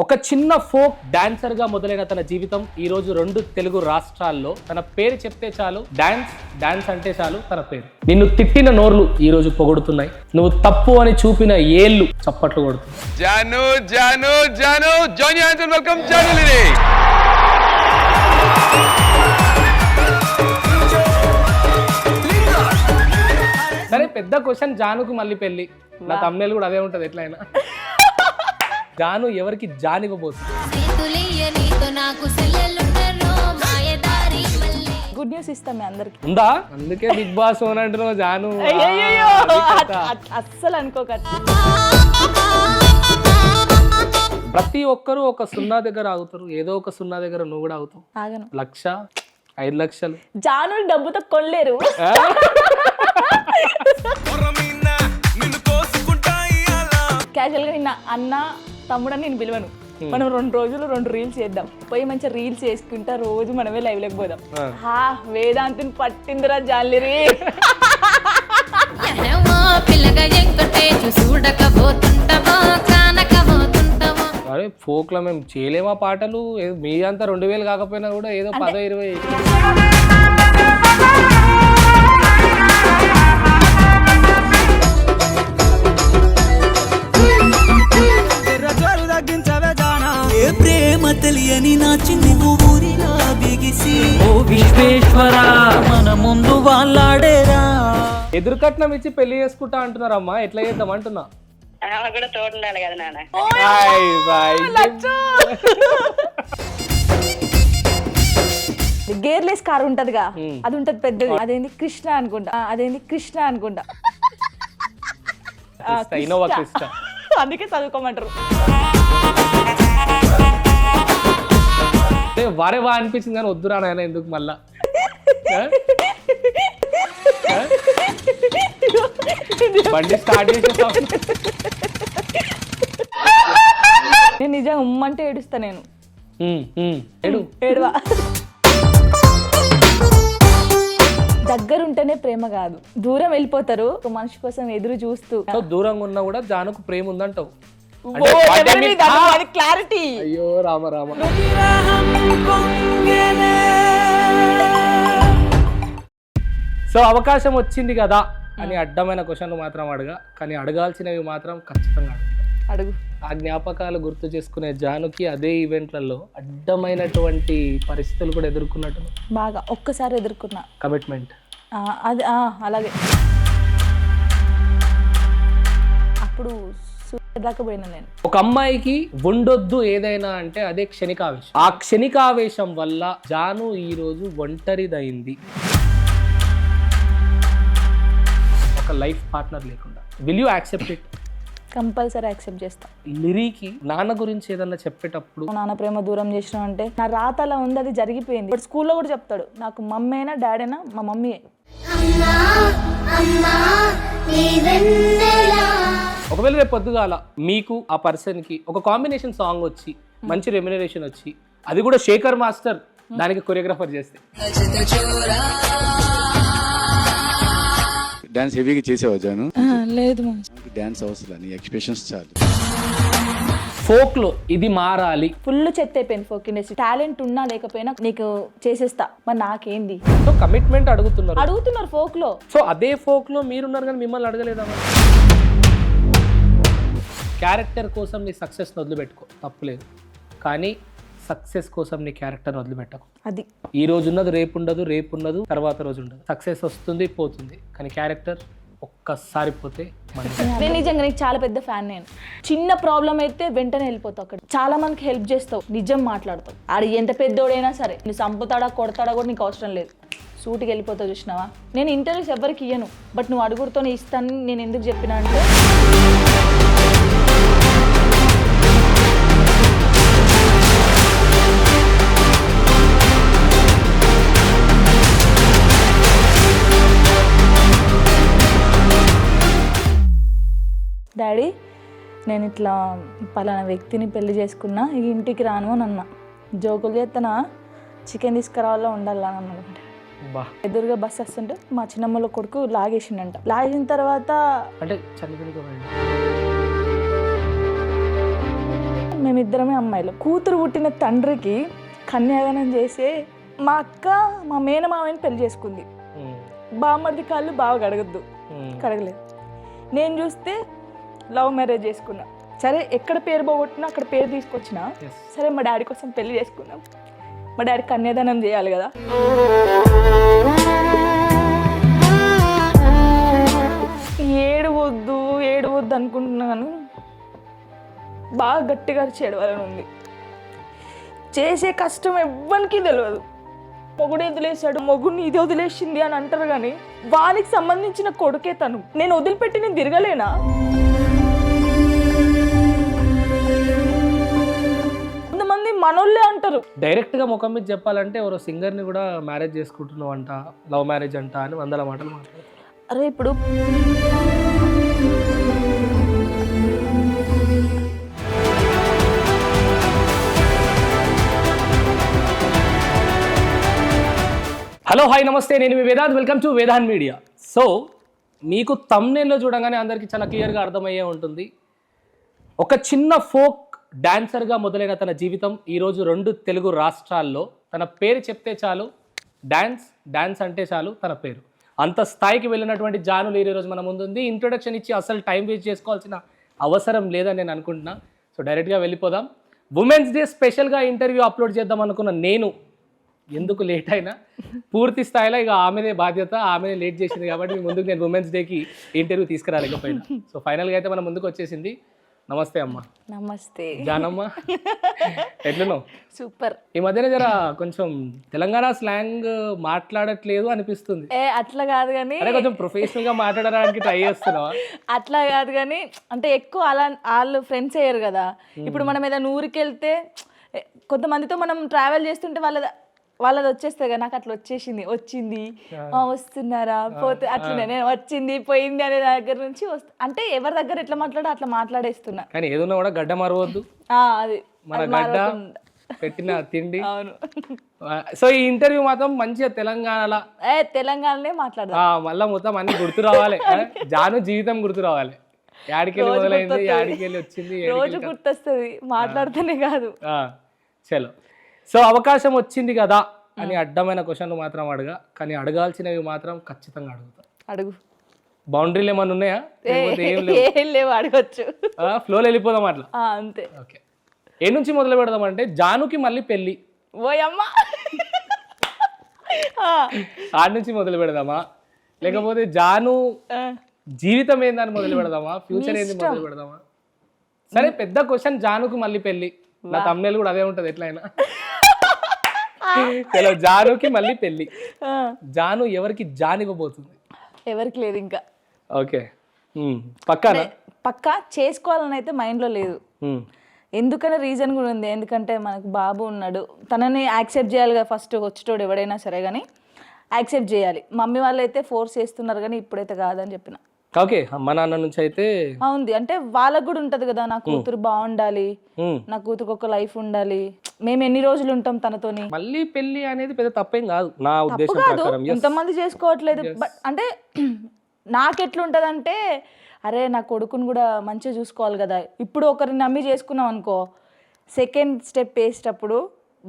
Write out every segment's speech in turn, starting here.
ఒక చిన్న folk dancer గా మొదలైన తన జీవితం ఈ రోజు 2 తెలుగు రాష్ట్రాల్లో తన పేరు చెప్తే చాలు డాన్స్ అంటే చాలు తన పేరు. నిన్ను తిట్టిన నోర్లు ఈ రోజు పొగుడుతున్నాయి, నువ్వు తప్పు అని చూపిన ఏళ్ళు చప్పట్లు కొడుతున్నాయి. Jaanu Jaanu Jaanu join your hands and welcome Jaanu Lyri. సరే, పెద్ద క్వశ్చన్. జానుకు మళ్ళీ పెళ్లి, నా తమ్నేలు కూడా అదే ఉంటది ఎట్లయినా. జాను ఎవరికి జానివ్వబోతుంది? గుడ్ న్యూస్ ఇస్తాం మీ అందరికి. ఉందా? అందుకే బిగ్ బాస్ ఓన్ అంటున్నావు జాను. అస్సలు అనుకోకండి. ప్రతి ఒక్కరు ఒక 0 దగ్గర ఆగుతారు, ఏదో ఒక 0 దగ్గర నువ్వు కూడా ఆగుతావు. ఆగను. 1,00,000, 5 లక్షలు జాను డబ్బుతో కొనలేరు. క్యాజువల్ గా నిన్న అన్న తమ్ముడని నేను పిలవను. మనం 2 రోజులు 2 రీల్స్ చేద్దాం, పోయి మంచిగా రీల్స్ చేసుకుంటా రోజు మనమే లైవ్ లోకి పోదాం. వేదాంతిని పట్టిందిరా జాలిరి. అరే ఫోక్ లో మేము చేయలేమా పాటలు? మీ అంతా 2000 కాకపోయినా కూడా ఏదో 10-20. ప్రేమ తెలియని నా చిన్ని ఊరిలా బిగిసి ఓ విశ్వేశ్వర మన ముందు వాళ్ళాడేరా. ఎదురు కట్నం ఇచ్చి పెళ్లి చేసుకుంటా అంటున్నారమ్మా, ఎట్లా చేద్దాం అంటున్నా. కూడా తోడు ఉండాలి కదా నాన్న. గేర్లెస్ కార్ ఉంటదిగా, అది ఉంటది పెద్దది. అదేంది కృష్ణ అనుకుంటా. Innova Crysta. అందుకే చదువుకోమంటారు. వారే వా అనిపించింది కానీ వద్దురా నాయన ఎందుకు మళ్ళా. బండి స్టార్ట్ చేసే నేను నిజంగా ఉమ్మంటే ఏడుస్తా. నేను ఏడువా. దగ్గర ఉంటేనే ప్రేమ కాదు, దూరం వెళ్ళిపోతారు ఒక మనిషి కోసం ఎదురు చూస్తూ. దూరంగా ఉన్నా కూడా జానుకు ప్రేమ ఉందంటావు. క్లారిటీ. అయ్యో రామ రామ. సో అవకాశం వచ్చింది కదా అని అడ్డమైన క్వశ్చన్లు మాత్రం అడగా, కానీ అడగాల్సినవి మాత్రం ఖచ్చితంగా అడుగు. ఆ జ్ఞాపకాలు గుర్తు చేసుకునే జానుకి అదే ఈవెంట్లలో అడ్డమైనటువంటి పరిస్థితులు కూడా ఎదుర్కొన్నట్టు. బాగా ఒక్కసారి ఎదుర్కొన్నా. కమిట్మెంట్ అది అలాగే. అప్పుడు దాకా పోయినా నేను. ఒక అమ్మాయికి ఉండొద్దు ఏదైనా అంటే అదే క్షణికావేశం. ఆ క్షణికావేశం వల్ల జాను ఈ రోజు ఒంటరిదైంది, ఒక లైఫ్ పార్ట్నర్ లేకుండా. Will you accept it? Compulsory accept చేస్తా. లిరికి నాన్న గురించి ఏదన్నా చెప్పేటప్పుడు, నాన్న ప్రేమ దూరం చేసిన అంటే నా రాత అలా ఉంది, అది జరిగిపోయింది. బట్ స్కూల్లో కూడా చెప్తాడు, నాకు మమ్మీ అయినా డాడీ అయినా మా మమ్మీయే. ఒకవేళ రేపు పొద్దుగాల మీకు ఆ పర్సన్ కి ఒక కాంబినేషన్ సాంగ్ వచ్చి మంచి రెమ్యునరేషన్ వచ్చి, అది కూడా శేఖర్ మాస్టర్ దానికి కొరియోగ్రాఫర్ చేస్తే, డాన్స్ హెవీగా చేసేవా జాను? లేదు, డాన్స్ అవసరం, నీ ఎక్స్ప్రెషన్స్ చాలు. ఫోక్ లో ఇది మారాలి. ఫుల్ చెత్త అయిపోయింది ఫోక్ ఇండస్ట్రీ. టాలెంట్ ఉన్నా లేకపోయినా నీకు చేసేస్తా, మరి నాకేంది? సో కమిట్మెంట్ అడుగుతున్నారు ఫోక్ లో. సో అదే ఫోక్ లో మీరున్నారు కానీ మిమ్మల్ని అడగలేదా? క్యారెక్టర్ కోసం నీ సక్సెస్ వదిలిపెట్టుకో, తప్పులేదు. కానీ సక్సెస్ కోసం నీ క్యారెక్టర్ వదిలిపెట్టకు. అది ఈ రోజు ఉన్నది రేపు ఉండదు, రేపు ఉన్నది తర్వాత రోజు ఉండదు. సక్సెస్ వస్తుంది పోతుంది, కానీ క్యారెక్టర్ ఒక్కసారి పోతే నేను నిజంగా నీకు చాలా పెద్ద ఫ్యాన్. నేను చిన్న ప్రాబ్లం అయితే వెంటనే వెళ్ళిపోతావు, అక్కడ చాలా మందికి హెల్ప్ చేస్తావు, నిజం మాట్లాడతావు. ఆడు ఎంత పెద్దోడైనా సరే, నువ్వు చంపుతాడా కొడతాడా కూడా నీకు అవసరం లేదు, సూటికి వెళ్ళిపోతావు. చూసినావా, నేను ఇంటర్వ్యూస్ ఎవరికి ఇయ్యను, బట్ నువ్వు అడుగుడుతోనే ఇస్తాను. నేను ఎందుకు చెప్పినా అంటే, డాడీ నేను ఇట్లా పలానా వ్యక్తిని పెళ్లి చేసుకున్నా, ఈ ఇంటికి రాను అని అన్నా. జోకులు చేస్తానా, చికెన్ తీసుకురావాలో ఉండాలా అని అన్నమాట. ఎదురుగా బస్ వస్తుంటే మా చిన్నమ్మల కొడుకు లాగేసిండంట. లాగేసిన తర్వాత అంటే చనిపోయింది మేమిద్దరమే అమ్మాయిలు. కూతురు పుట్టిన తండ్రికి కన్యాదానం చేసే మా అక్క మా మేనమామని పెళ్లి చేసుకుంది. బామ్మర్ది కాళ్ళు బాగా కడగద్దు, కడగలేదు. నేను చూస్తే లవ్ మ్యారేజ్ చేసుకున్నా. సరే ఎక్కడ పేరు పోగొట్టినా అక్కడ పేరు తీసుకొచ్చిన. సరే మా డాడీ కోసం పెళ్లి చేసుకున్నాం. మా డాడీ కన్యాదానం చేయాలి కదా. ఏడవద్దు అనుకుంటున్నాను. బాగా గట్టిగా చెడవాలని ఉంది. చేసే కష్టం ఎవ్వరికి తెలియదు. మొగుడు వదిలేశాడు, మొగుడిని ఇది వదిలేసింది అని అంటారు కానీ వానికి సంబంధించిన కొడుకే తను. నేను వదిలిపెట్టి నేను తిరగలేనా? కొంతమంది మనోళ్ళే అంటారు. డైరెక్ట్ గా ముఖం మీద చెప్పాలంటే ఎవరో సింగర్ ని కూడా మ్యారేజ్ చేసుకుంటున్నావు అంట, లవ్ మ్యారేజ్ అంట అని వందల మాటలు మాట్లాడతారు. అరే ఇప్పుడు హలో హాయ్ నమస్తే, నేను మీ Vedant. Welcome to Vedant Media. So మీకు thumbnail-లో చూడగానే అందరికీ చాలా క్లియర్గా అర్థమయ్యే ఉంటుంది. ఒక చిన్న ఫోక్ డాన్సర్గా మొదలైన తన జీవితం ఈరోజు 2 తెలుగు రాష్ట్రాల్లో తన పేరు చెప్తే చాలు, డాన్స్ అంటే చాలు తన పేరు. అంత స్థాయికి వెళ్ళినటువంటి జాను లీర్ ఈరోజు మన ముందుంది. ఇంట్రొడక్షన్ ఇచ్చి అసలు టైం వేస్ట్ చేసుకోవాల్సిన అవసరం లేదని నేను అనుకుంటున్నా. సో డైరెక్ట్గా వెళ్ళిపోదాం. ఉమెన్స్ డే స్పెషల్గా ఇంటర్వ్యూ అప్లోడ్ చేద్దాం అనుకున్న నేను ఎందుకు లేట్ అయినా పూర్తి స్థాయిలో ఇక ఆమెనే బాధ్యత, ఆమెనే లేట్ చేసింది కాబట్టి మీ ముందుకు నేను ఉమెన్స్ డేకి ఇంటర్వ్యూ తీసుకురాలేకపోయినా. సో ఫైనల్గా అయితే మన ముందుకు వచ్చేసింది. నమస్తే అమ్మ. నమస్తే జానమ్మ, ఎట్లున్నావు? సూపర్. ఈ మధ్యన జర కొంచెం తెలంగాణ స్లాంగ్ మాట్లాడట్లేదు అనిపిస్తుంది. అట్లా కాదు కానీ అదే కొంచెం ప్రొఫెషనల్ గా మాట్లాడడానికి ట్రై చేస్తున్నావా? అట్లా కాదు కానీ అంటే ఎక్కువ అలా వాళ్ళు ఫ్రెండ్స్ అయ్యారు కదా. ఇప్పుడు మనం ఏదైనా ఊరికి వెళ్తే కొంతమందితో మనం ట్రావెల్ చేస్తుంటే వాళ్ళది వచ్చేస్తుంది కదా. నాకు అట్లా వచ్చింది వస్తున్నారా పోతే అట్లనే నేను వచ్చింది పోయింది అనే దగ్గర నుంచి అంటే ఎవరి దగ్గర ఎట్లా మాట్లాడో అట్లా మాట్లాడేస్తున్నా. కానీ ఏదన్నా కూడా గడ్డ మరవద్దు, అది మన గడ్డ పెట్టిన తిండి. అవును. సో ఈ ఇంటర్వ్యూ మాత్రం మంచిగా తెలంగాణనే మాట్లాడదాం. మళ్ళా మొత్తం అన్ని గుర్తు రావాలి. జాను జీవితం గుర్తు రావాలి. యాడికెళ్ళి మొదలైంది, యాడికెళ్ళి వచ్చింది, రోజు గుర్తొస్తుంది మాట్లాడితేనే కాదు. చలో. సో అవకాశం వచ్చింది కదా అని అడ్డమైన క్వశ్చన్లు మాత్రం కానీ అడగాల్సినవి మాత్రం ఖచ్చితంగా అడుగు. బౌండరీలు ఏమన్నా ఉన్నాయా? ఏం లేవు, అడగచ్చు. ఫ్లోలో వెళ్ళిపోదాం అట్లా. అంతే. ఓకే, ఏ నుంచి మొదలు పెడదాం అంటే జానుకి మళ్ళీ పెళ్ళి. ఓయమ్మా, ఆడ నుంచి మొదలు పెడదామా, లేకపోతే జాను జీవితం ఏందని మొదలు పెడదామా, ఫ్యూచర్ ఏంది మొదలు పెడదామా? సరే, పెద్ద క్వశ్చన్, జానుకి మళ్ళీ పెళ్ళి. నా thumbnail కూడా అదే ఉంటది ఎట్లయినా. చలో, జానుకి మళ్ళీ పెళ్ళి. జాను ఎవరికి జాన్ ఇవ్వబోతుంది? ఎవరికి లేదు ఇంకా. ఓకే, పక్కా చేసుకోవాలని అయితే మైండ్లో లేదు. ఎందుకనే రీజన్ కూడా ఉంది. ఎందుకంటే మనకు బాబు ఉన్నాడు, తనని యాక్సెప్ట్ చేయాలి కదా. ఫస్ట్ వచ్చేటోడు ఎవడైనా సరే కానీ యాక్సెప్ట్ చేయాలి. మమ్మీ వాళ్ళు అయితే ఫోర్స్ చేస్తున్నారు కానీ ఇప్పుడైతే కాదని చెప్పిన. ఓకే, అమ్మ నాన్న నుంచి అయితే ఉంది. అంటే వాళ్ళకు కూడా ఉంటది కదా, నా కూతురు బాగుండాలి, నా కూతురుకి ఒక లైఫ్ ఉండాలి, మేము ఎన్ని రోజులు ఉంటాం తనతోని. మళ్ళీ పెళ్లి అనేది పెద్ద తప్పేం కాదు నా ఉద్దేశం ప్రకారం. ఎంతమంది చేసుకోవట్లేదు. బట్ అంటే నాకెట్లుంటది అంటే, అరే నా కొడుకుని కూడా మంచిగా చూసుకోవాలి కదా. ఇప్పుడు ఒకరిని నమ్మి చేసుకున్నాం అనుకో, సెకండ్ స్టెప్ వేసేటప్పుడు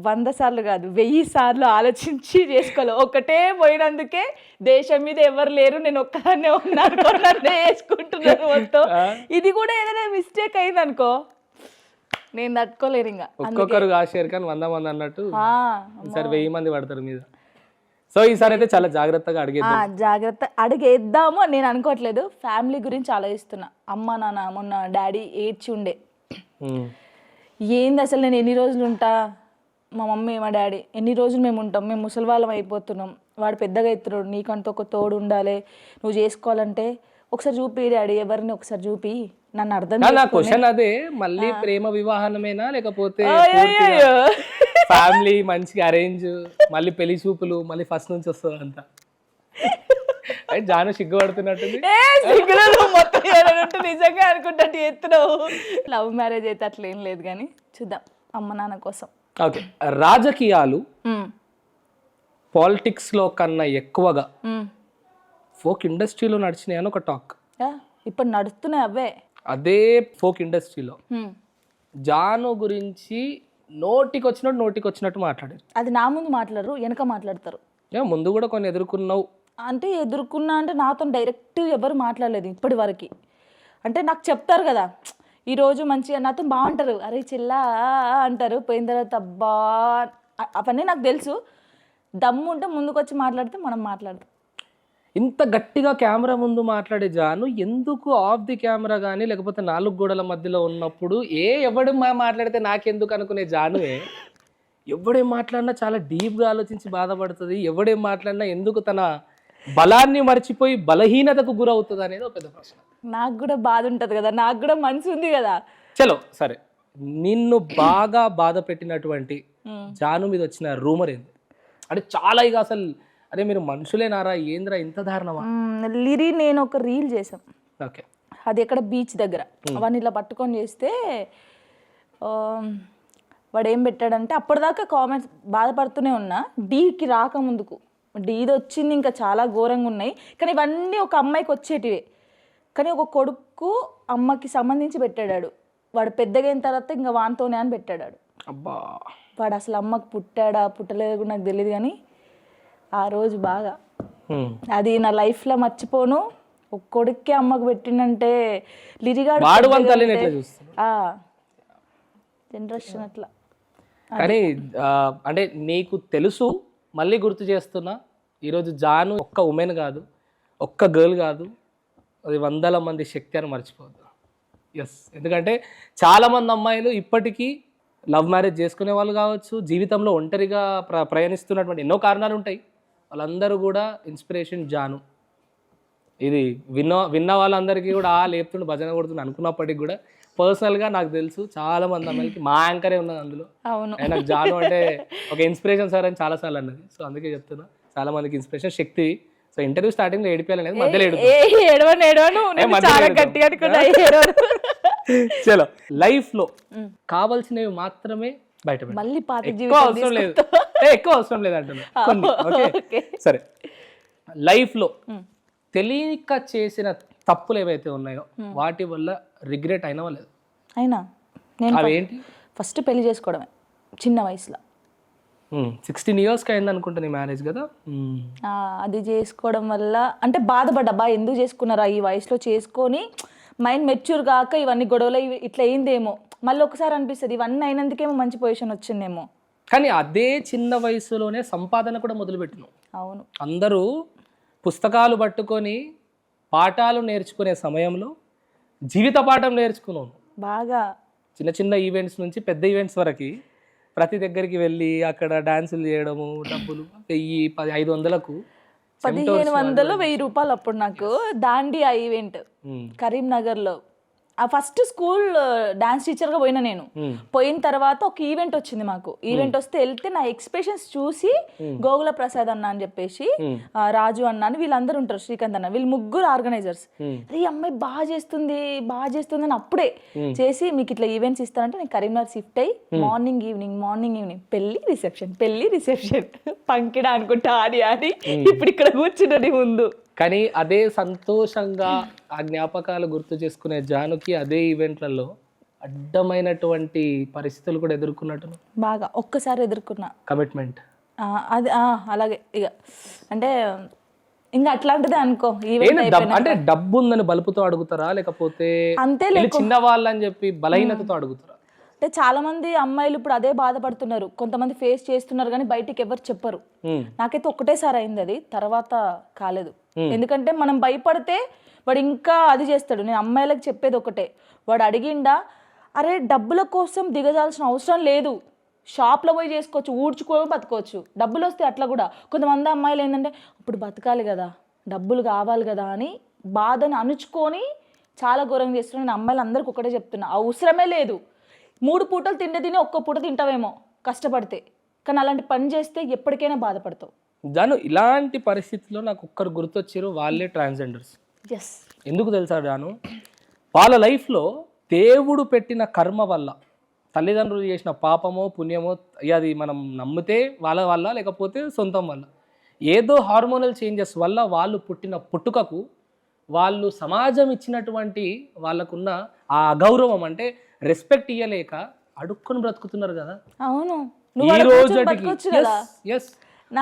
100 సార్లు కాదు 1000 సార్లు ఆలోచించి చేసుకోవాలి. ఒకటే పోయినందుకే దేశం మీద ఎవరు లేరు, నేను ఒక్కదాన్నే ఉన్నాను వేసుకుంటున్నాను మొత్తం. ఇది కూడా ఏదైనా మిస్టేక్ అయింది అనుకో, నేను తట్టుకోలేను. ఇంకా ఒక్కొక్కరు కాశారు కానీ 100 మంది అన్నట్టు ఈసారి 1000 మంది పడతారు మీద. సో ఈసారి అయితే చాలా జాగ్రత్తగా అడిగేద్దాము అని నేను అనుకోవట్లేదు. ఫ్యామిలీ గురించి ఆలోచిస్తున్నా. అమ్మ నాన్న మొన్న డాడీ ఏడ్చి ఉండే, ఏంది అసలు నేను ఎన్ని రోజులు ఉంటా, మా మమ్మీ మా డాడీ ఎన్ని రోజులు మేము ఉంటాం, మేము ముసలి వాళ్ళం అయిపోతున్నాం, వాడు పెద్దగా అవుతున్నాడు, నీకంటూ ఒక తోడు ఉండాలి, నువ్వు చేసుకోవాలంటే ఒకసారి చూపి డాడీ, ఎవరిని ఒకసారి చూపి, నన్ను అర్థం క్వశ్చన్ అదే. మళ్ళీ ప్రేమ వివాహమేనా లేకపోతే ఫ్యామిలీ మంచిగా అరేంజ్, మళ్ళీ పెళ్లి చూపులు, మళ్ళీ ఫస్ట్ నుంచి వస్తుంది అంతా? జాను సిగ్గుపడుతున్నట్టుంది. నిజంగా అనుకుంటా ఎత్తున్నావు. లవ్ మ్యారేజ్ అయితే అట్లా ఏం లేదు కానీ చూద్దాం అమ్మ నాన్న కోసం. ఓకే, రాజకీయాలు పాలిటిక్స్ లో కన్నా ఎక్కువగా ఫోక్ ఇండస్ట్రీలో నడిచినాయని ఒక టాక్. ఇప్పుడు నడుస్తున్నాయి అవే. అదే ఫోక్ ఇండస్ట్రీలో జాను గురించి నోటికి వచ్చినట్టు మాట్లాడారు. అది నా ముందు మాట్లాడరు, వెనక మాట్లాడతారు. ముందు కూడా కొన్ని ఎదుర్కొన్నావు అంటే ఎదుర్కొన్నా అంటే నాతో డైరెక్ట్ ఎవరు మాట్లాడలేదు ఇప్పటి వరకు. అంటే నాకు చెప్తారు కదా, ఈరోజు మంచిగా నాతో బాగుంటారు, అరే చిల్లా అంటారు, పోయిన తర్వాత అబ్బా అవన్నీ నాకు తెలుసు. దమ్ము ఉంటే ముందుకు వచ్చి మాట్లాడితే మనం మాట్లాడతాం. ఇంత గట్టిగా కెమెరా ముందు మాట్లాడే జాను ఎందుకు ఆఫ్ ది కెమెరా కానీ లేకపోతే నాలుగు గోడల మధ్యలో ఉన్నప్పుడు ఎవడు మాట్లాడితే నాకెందుకు అనుకునే జానువే ఎవడేం మాట్లాడినా చాలా డీప్గా ఆలోచించి బాధపడుతుంది. ఎవడేం మాట్లాడినా ఎందుకు తన బలాన్ని మర్చిపోయి బలహీనతకు గురవుతుంది అనేది ఒక పెద్ద ప్రశ్న. నాకు కూడా బాధ ఉంటుంది కదా, నాకు కూడా మనసు ఉంది కదా. చలో సరే, నిన్ను బాగా బాధ పెట్టినటువంటి జాను మీద వచ్చిన రూమర్ ఏంది? అంటే చాలా ఇక అసలు అరే మీరు మనుషులేనారా, ఏంద్రా ఇంత దారుణమా? లిరి నేను ఒక రీల్ చేసాం. ఓకే, అది ఎక్కడ బీచ్ దగ్గర వాడిని ఇలా పట్టుకొని చేస్తే వాడు ఏం పెట్టాడంటే, అప్పటిదాకా కామెంట్స్ బాధపడుతూనే ఉన్నా, డీకి రాకముందుకు డీది వచ్చింది ఇంకా చాలా ఘోరంగా ఉన్నాయి, కానీ ఇవన్నీ ఒక అమ్మాయికి వచ్చేటివే. కానీ ఒక కొడుకు అమ్మకి సంబంధించి పెట్టాడు, వాడు పెద్దగా అయిన తర్వాత ఇంకా వానితోనే అని పెట్టాడు. అబ్బా, వాడు అసలు అమ్మకి పుట్టాడా పుట్టలేదు కూడా నాకు తెలియదు, కానీ ఆ రోజు బాగా అది నా లైఫ్లో మర్చిపోను. ఒక కొడుక్కి అమ్మకు పెట్టిందంటే లిరిగాడు జనరేషన్ అట్లా. కానీ అంటే నీకు తెలుసు, మళ్ళీ గుర్తు చేస్తున్నా, ఈరోజు జాను ఒక్క ఉమెన్ కాదు, ఒక్క గర్ల్ కాదు, అది 100 మంది శక్తి అని మర్చిపోవద్దు. ఎస్, ఎందుకంటే చాలామంది అమ్మాయిలు ఇప్పటికీ లవ్ మ్యారేజ్ చేసుకునే వాళ్ళు కావచ్చు, జీవితంలో ఒంటరిగా ప్రయాణిస్తున్నటువంటి ఎన్నో కారణాలు ఉంటాయి. వాళ్ళందరూ కూడా ఇన్స్పిరేషన్ జాను. ఇది విన్న వాళ్ళందరికీ కూడా లేపుతుండు భజన కొడుతుండు అనుకున్నప్పటికీ కూడా పర్సనల్గా నాకు తెలుసు చాలా మంది అమ్మాయిలకి మా యాంకరే ఉన్నది అందులో. అవును, నాకు జాను అంటే ఒక ఇన్స్పిరేషన్ సార్ అని చాలాసార్లు అన్నది. సో అందుకే చెప్తున్నా, చాలా మందికి ఇన్స్పిరేషన్ శక్తి. సో ఇంటర్వ్యూ స్టార్టింగ్ లో ఏడిపోయాలనేది మధ్యలో చలో, లైఫ్ లో కావాల్సినవి మాత్రమే బయట మళ్ళీ ఎక్కువ అవసరం లేదు, ఎక్కువ అవసరం లేదు అంటున్నా. ఓకే సరే, లైఫ్ లో తెలియక చేసిన తప్పులు ఏవైతే ఉన్నాయో వాటి వల్ల రిగ్రెట్ అయినా లేదు? అయినా నేను అవేంటి? ఫస్ట్ పెళ్లి చేసుకోవడమే చిన్న వయసులో. 16 yearsకి అయింది అనుకుంటా నీ మ్యారేజ్ కదా. అది చేసుకోవడం వల్ల అంటే బాధపడ్డా, ఎందుకు చేసుకున్నారా ఈ వయసులో చేసుకొని, మైండ్ మెచ్యూర్ కాక ఇవన్నీ గొడవలు ఇట్లా అయిందేమో. మళ్ళీ ఒకసారి అనిపిస్తుంది ఇవన్నీ అయినందుకేమో మంచి పొజిషన్ వచ్చిందేమో. కానీ అదే చిన్న వయసులోనే సంపాదన కూడా మొదలుపెట్టినావు. అవును, అందరూ పుస్తకాలు పట్టుకొని పాఠాలు నేర్చుకునే సమయంలో జీవిత పాఠం నేర్చుకున్నాను. బాగా చిన్న చిన్న ఈవెంట్స్ నుంచి పెద్ద ఈవెంట్స్ వరకు ప్రతి దగ్గరికి వెళ్ళి అక్కడ డాన్సులు చేయడము, డబ్బులు 1000, 500కు 1500, 1000 రూపాయలు అప్పుడు నాకు దాండియా ఈవెంట్ కరీంనగర్లో. ఆ ఫస్ట్ స్కూల్ డాన్స్ టీచర్గా పోయినా నేను. పోయిన తర్వాత ఒక ఈవెంట్ వచ్చింది మాకు. ఈవెంట్ వస్తే వెళ్తే నా ఎక్స్ప్రెషన్స్ చూసి గోగుల ప్రసాద్ అన్న అని చెప్పేసి, రాజు అన్న అని వీళ్ళందరూ ఉంటారు, శ్రీకాంత్ అన్న, వీళ్ళు ముగ్గురు ఆర్గనైజర్స్. ఈ అమ్మాయి బాగా చేస్తుంది అని అప్పుడే చేసి, మీకు ఇట్లా ఈవెంట్స్ ఇస్తారంటే నేను కరీంనగర్ షిఫ్ట్ అయ్యి మార్నింగ్ ఈవినింగ్ పెళ్లి రిసెప్షన్ పంకిడా అనుకుంటా ఆడి ఇప్పుడు ఇక్కడ కూర్చున్నది ముందు. కానీ అదే సంతోషంగా ఆ జ్ఞాపకాలు గుర్తు చేసుకునే జానుకి అదే ఈవెంట్లలో అడ్డమైనటువంటి పరిస్థితులు కూడా ఎదుర్కొన్నట్టు బాగా ఒక్కసారి ఎదుర్కొన్నా. కమిట్మెంట్ అది అలాగే ఇక అంటే ఇంకా అట్లాంటిదే అనుకో. అంటే డబ్బు ఉందని బలుపుతో అడుగుతారా, లేకపోతే అంతే చిన్న వాళ్ళని చెప్పి బలహీనతతో అడుగుతారా? అంటే చాలా మంది అమ్మాయిలు ఇప్పుడు అదే బాధపడుతున్నారు, కొంతమంది ఫేస్ చేస్తున్నారు కానీ బయటికి ఎవరు చెప్పరు. నాకైతే ఒకటేసారి అయింది, అది తర్వాత కాలేదు. ఎందుకంటే మనం భయపడితే వాడు ఇంకా అది చేస్తాడు. నేను అమ్మాయిలకు చెప్పేది ఒకటే, వాడు అడిగిండా అరే డబ్బుల కోసం దిగజాల్సిన అవసరం లేదు, షాప్లో పోయి చేసుకోవచ్చు, ఊడ్చుకోవడం బతకోవచ్చు, డబ్బులు వస్తే అట్లా కూడా. కొంతమంది అమ్మాయిలు ఏంటంటే ఇప్పుడు బతకాలి కదా, డబ్బులు కావాలి కదా అని బాధని అణుచుకొని చాలా ఘోరంగా చేస్తున్నాను. నేను అమ్మాయిలు అందరికి ఒకటే చెప్తున్నా, అవసరమే లేదు. 3 పూటలు తిని ఒక్క పూట తింటావేమో కష్టపడితే, కానీ అలాంటి పని చేస్తే ఎప్పటికైనా బాధపడతావు. జాను, ఇలాంటి పరిస్థితుల్లో నాకు ఒక్కరు గుర్తొచ్చారు, వాళ్ళే ట్రాన్స్జెండర్స్. ఎస్, ఎందుకు తెలుసా జాను, వాళ్ళ లైఫ్లో దేవుడు పెట్టిన కర్మ వల్ల, తల్లిదండ్రులు చేసిన పాపమో పుణ్యమో, అది మనం నమ్మితే వాళ్ళ వల్ల లేకపోతే సొంతం వల్ల, ఏదో హార్మోనల్ చేంజెస్ వల్ల వాళ్ళు పుట్టిన పుట్టుకకు వాళ్ళు సమాజం ఇచ్చినటువంటి వాళ్ళకున్న ఆ అగౌరవం, అంటే రెస్పెక్ట్ ఇయ్యలేక అడుక్కొని బ్రతుకుతున్నారు కదా అవును ఈ నువ్వు అలా రోజు కూర్చొని బతకొచ్చు కదా.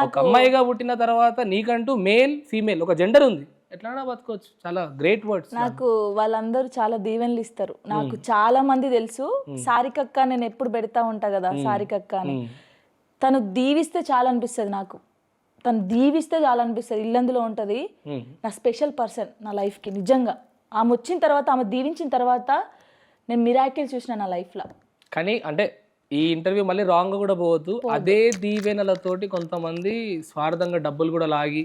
ఒక అమ్మాయిగా పుట్టిన తర్వాత నీకంటూ మేల్ ఫీమేల్ ఒక జెండర్ ఉంది, ఎట్లా బతకొచ్చు. చాలా గ్రేట్ వర్డ్స్. నాకు వాళ్ళందరూ చాలా దీవెనలు ఇస్తారు. నాకు చాలా మంది తెలుసు. సారికక్క నేను ఎప్పుడు పెడతా ఉంటా కదా సారికక్క అని, తను దీవిస్తే చాలా అనిపిస్తుంది నాకు. తను దీవిస్తే చాలా అనిపిస్తుంది. ఇల్లందులో ఉంటుంది నా స్పెషల్ పర్సన్ నా లైఫ్కి. నిజంగా ఆమె వచ్చిన తర్వాత, ఆమె దీవించిన తర్వాత నేను మిరాకిల్ చూసిన నా లైఫ్లో. కానీ అంటే ఈ ఇంటర్వ్యూ మళ్ళీ రాంగ్ కూడా పోవద్దు. అదే దీవెనలతోటి కొంతమంది స్వార్థంగా డబ్బులు కూడా లాగి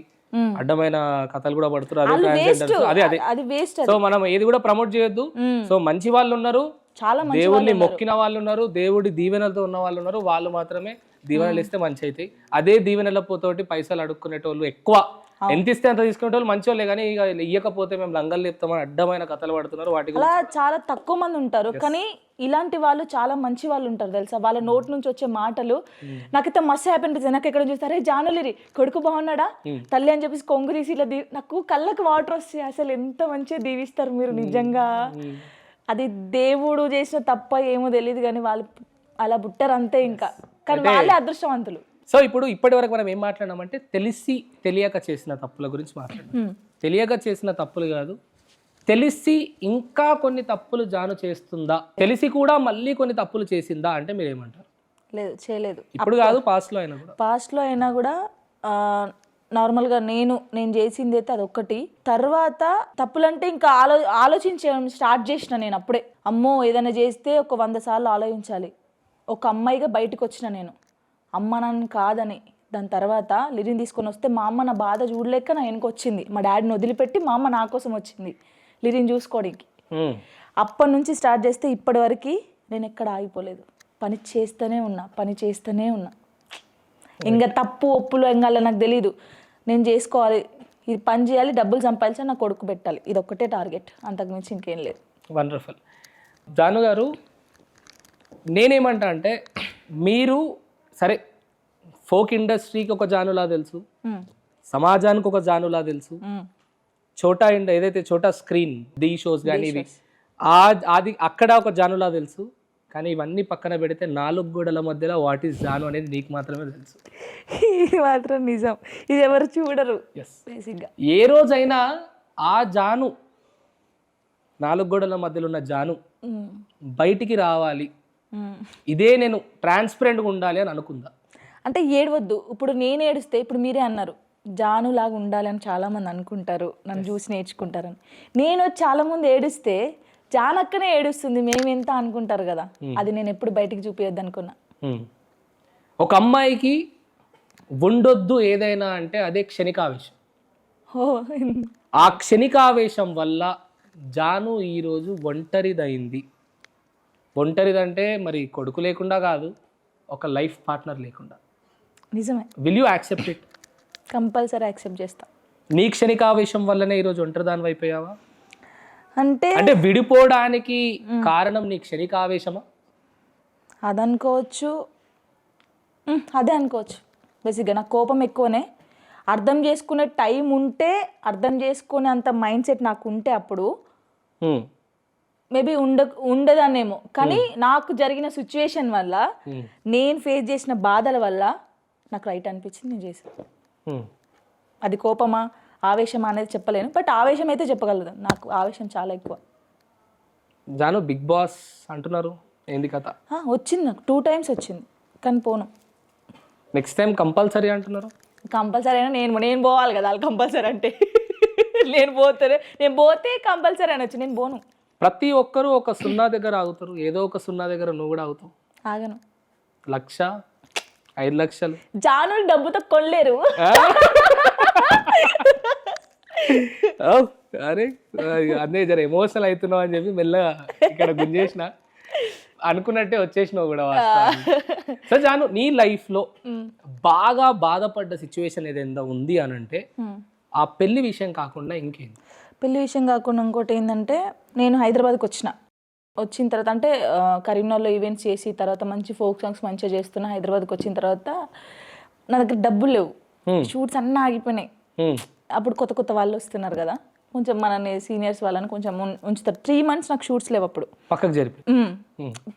అడ్డమైన కథలు కూడా పడుతున్నారు. అదే ట్రాన్స్జెండర్స్, అదే అదే అది వేస్ట్. సో మనం ఏది కూడా ప్రమోట్ చేయొద్దు. సో మంచి వాళ్ళు ఉన్నారు, చాలా మంచి దేవుడిని మొక్కిన వాళ్ళు ఉన్నారు, దేవుడి దీవెనలతో ఉన్న వాళ్ళు ఉన్నారు. వాళ్ళు మాత్రమే దీవెనలు ఇస్తే మంచి అవుతాయి. అదే దీవెనలతోటి పైసలు అడుక్కునేటోళ్ళు ఎక్కువ, ఎంత ఇస్తే అంత తీసుకునేటోళ్ళు మంచి వాళ్ళే. కానీ ఇక ఇయ్యకపోతే మేము లంగలు చెప్తామని అడ్డమైన కథలు పడుతున్నారు. వాటి అలా చాలా తక్కువ మంది ఉంటారు. కానీ ఇలాంటి వాళ్ళు చాలా మంచి వాళ్ళు ఉంటారు తెలుసా. వాళ్ళ నోటి నుంచి వచ్చే మాటలు నాకైతే మస్తు హ్యాపీ అనిపిస్తుంది. నాకు ఎక్కడ చూస్తారే జానులిరి కొడుకు బాగున్నాడా తల్లి అని చెప్పేసి కొంగు తీసి ఇలా నాకు కళ్ళకి వాటర్ వస్తాయి. అసలు ఎంత మంచిగా దీవిస్తారు మీరు నిజంగా. అది దేవుడు చేసిన తప్ప ఏమో తెలియదు కానీ వాళ్ళు అలా పుట్టారు అంతే. ఇంకా కానీ వాళ్ళే అదృష్టవంతులు. సో ఇప్పుడు ఇప్పటి వరకు మనం ఏం మాట్లాడినామంటే తెలిసి తెలియక చేసిన తప్పుల గురించి మాట్లాడినాం. తెలియక చేసిన తప్పులు కాదు, తెలిసి ఇంకా కొన్ని తప్పులు జాను చేస్తుందా, తెలిసి కూడా మళ్ళీ కొన్ని తప్పులు చేసిందా అంటే మీరు ఏమంటారు? లేదు, చేయలేదు. ఇప్పుడు కాదు, పాస్ట్లో అయినా కూడా. పాస్ట్లో అయినా కూడా నార్మల్గా నేను చేసింది అయితే అదొక్కటి. తర్వాత తప్పులంటే ఇంకా ఆలోచించడం స్టార్ట్ చేసిన నేను అప్పుడే. అమ్మో ఏదైనా చేస్తే ఒక 100 సార్లు ఆలోచించాలి. ఒక అమ్మాయిగా బయటకు వచ్చిన నేను, అమ్మ నన్ను కాదని. దాని తర్వాత లిరిని తీసుకొని వస్తే మా అమ్మ నా బాధ చూడలేక నా వెనక వచ్చింది. మా డాడీని వదిలిపెట్టి మా అమ్మ నా కోసం వచ్చింది లిరిని చూసుకోవడానికి. అప్పటి నుంచి స్టార్ట్ చేస్తే ఇప్పటి వరకు నేను ఎక్కడ ఆగిపోలేదు. పని చేస్తూనే ఉన్నా. ఇంకా తప్పు ఒప్పులు ఎంగాలో నాకు తెలీదు. నేను చేసుకోవాలి, ఇది పని చేయాలి, డబ్బులు సంపాదించాలి, నా కొడుకు పెట్టాలి. ఇది ఒక్కటే టార్గెట్, అంతకుమించి ఇంకేం లేదు. వండర్ఫుల్. జాను గారు, నేనేమంటా అంటే మీరు సరే ఫోక్ ఇండస్ట్రీకి ఒక జానులా తెలుసు, సమాజానికి ఒక జానులా తెలుసు, ఏదైతే చోటా స్క్రీన్ ది షోస్ కానీ ఇవి అది అక్కడ ఒక జానులా తెలుసు. కానీ ఇవన్నీ పక్కన పెడితే 4 గోడల మధ్యలో వాట్ ఈస్ జాను అనేది నీకు మాత్రమే తెలుసు. ఇది మాత్రం నిజం, ఇది ఎవరు చూడరు. బేసిక్గా ఏ రోజైనా ఆ జాను 4 గోడల మధ్యలో ఉన్న జాను బయటికి రావాలి, ఇదే నేను ట్రాన్స్పరెంట్గా ఉండాలి అని అనుకుందా? అంటే ఏడవద్దు. ఇప్పుడు నేను ఏడిస్తే, ఇప్పుడు మీరే అన్నారు జాను లాగా ఉండాలి అని చాలామంది అనుకుంటారు, నన్ను చూసి నేర్చుకుంటారని. నేను చాలామంది ఏడిస్తే జానక్కనే ఏడుస్తుంది మేమెంత అనుకుంటారు కదా. అది నేను ఎప్పుడు బయటికి చూపించద్దు అనుకున్నా. ఒక అమ్మాయికి ఉండొద్దు ఏదైనా అంటే అదే క్షణికావేశం. ఆ క్షణికావేశం వల్ల జాను ఈరోజు ఒంటరిదైంది. ఒంటరిదంటే మరి కొడుకు లేకుండా కాదు, ఒక లైఫ్ పార్ట్నర్ లేకుండా. నిజమే. Will you accept it? Compulsory accept చేస్తా. నీ క్షణికావేశం వల్లనే ఈరోజు ఒంటరిదాని అయిపోయావా? అంటే విడిపోవడానికి కారణం నీ క్షణికావేశమా? అదనుకోవచ్చు, అదే అనుకోవచ్చు. బేసిక్గా నాకు కోపం ఎక్కువనే. అర్థం చేసుకునే టైం ఉంటే, అర్థం చేసుకునే అంత మైండ్ సెట్ నాకు ఉంటే అప్పుడు మేబీ ఉండదనేమో. కానీ నాకు జరిగిన సిచ్యువేషన్ వల్ల, నేను ఫేస్ చేసిన బాధల వల్ల నాకు రైట్ అనిపించింది, నేను చేశాను. అది కోపమా ఆవేశమా అనేది చెప్పలేను, బట్ ఆవేశం అయితే చెప్పగలదు. నాకు ఆవేశం చాలా ఎక్కువ. జాను బిగ్ బాస్ అంటున్నారు, ఏంది కథ? వచ్చింది, నాకు 2 times వచ్చింది, కానీ పోను. నెక్స్ట్ టైం కంపల్సరీ అంటున్నారు. కంపల్సరీ అయినా నేను పోవాలి కదా, వాళ్ళు కంపల్సరీ అంటే నేను పోతే కంపల్సరీ అని వచ్చి నేను పోను. ప్రతి ఒక్కరూ ఒక 0 దగ్గర ఆగుతారు, ఏదో ఒక 0 దగ్గర నువ్వు కూడా ఆగుతావు. ఆగను. 1,00,000 5 లక్షలు జానులు డబ్బుతో కొనలేరు. అరే అదే జర ఎమోషనల్ అవుతున్నావు అని చెప్పి మెల్లగా ఇక్కడ గుంజేసిన, అనుకున్నట్టే వచ్చేసినావు కూడా. సో జాను, నీ లైఫ్లో బాగా బాధపడ్డ సిచ్యువేషన్ ఏదైనా ఉంది అని అంటే ఆ పెళ్లి విషయం కాకుండా ఇంకేంది? పెళ్లి విషయం కాకుండా ఇంకోటి ఏంటంటే, నేను హైదరాబాద్కి వచ్చిన తర్వాత అంటే కరీంనగర్లో ఈవెంట్స్ చేసి తర్వాత మంచి ఫోక్ సాంగ్స్ మంచిగా చేస్తున్నా. హైదరాబాద్కి వచ్చిన తర్వాత నా దగ్గర డబ్బులు లేవు, షూట్స్ అన్నీ ఆగిపోయినాయి. అప్పుడు కొత్త వాళ్ళు వస్తున్నారు కదా, కొంచెం మనని సీనియర్స్ వాళ్ళని కొంచెం ఉంచుతారు. 3 months నాకు షూట్స్ లేవు అప్పుడు. పక్కకు జరిపి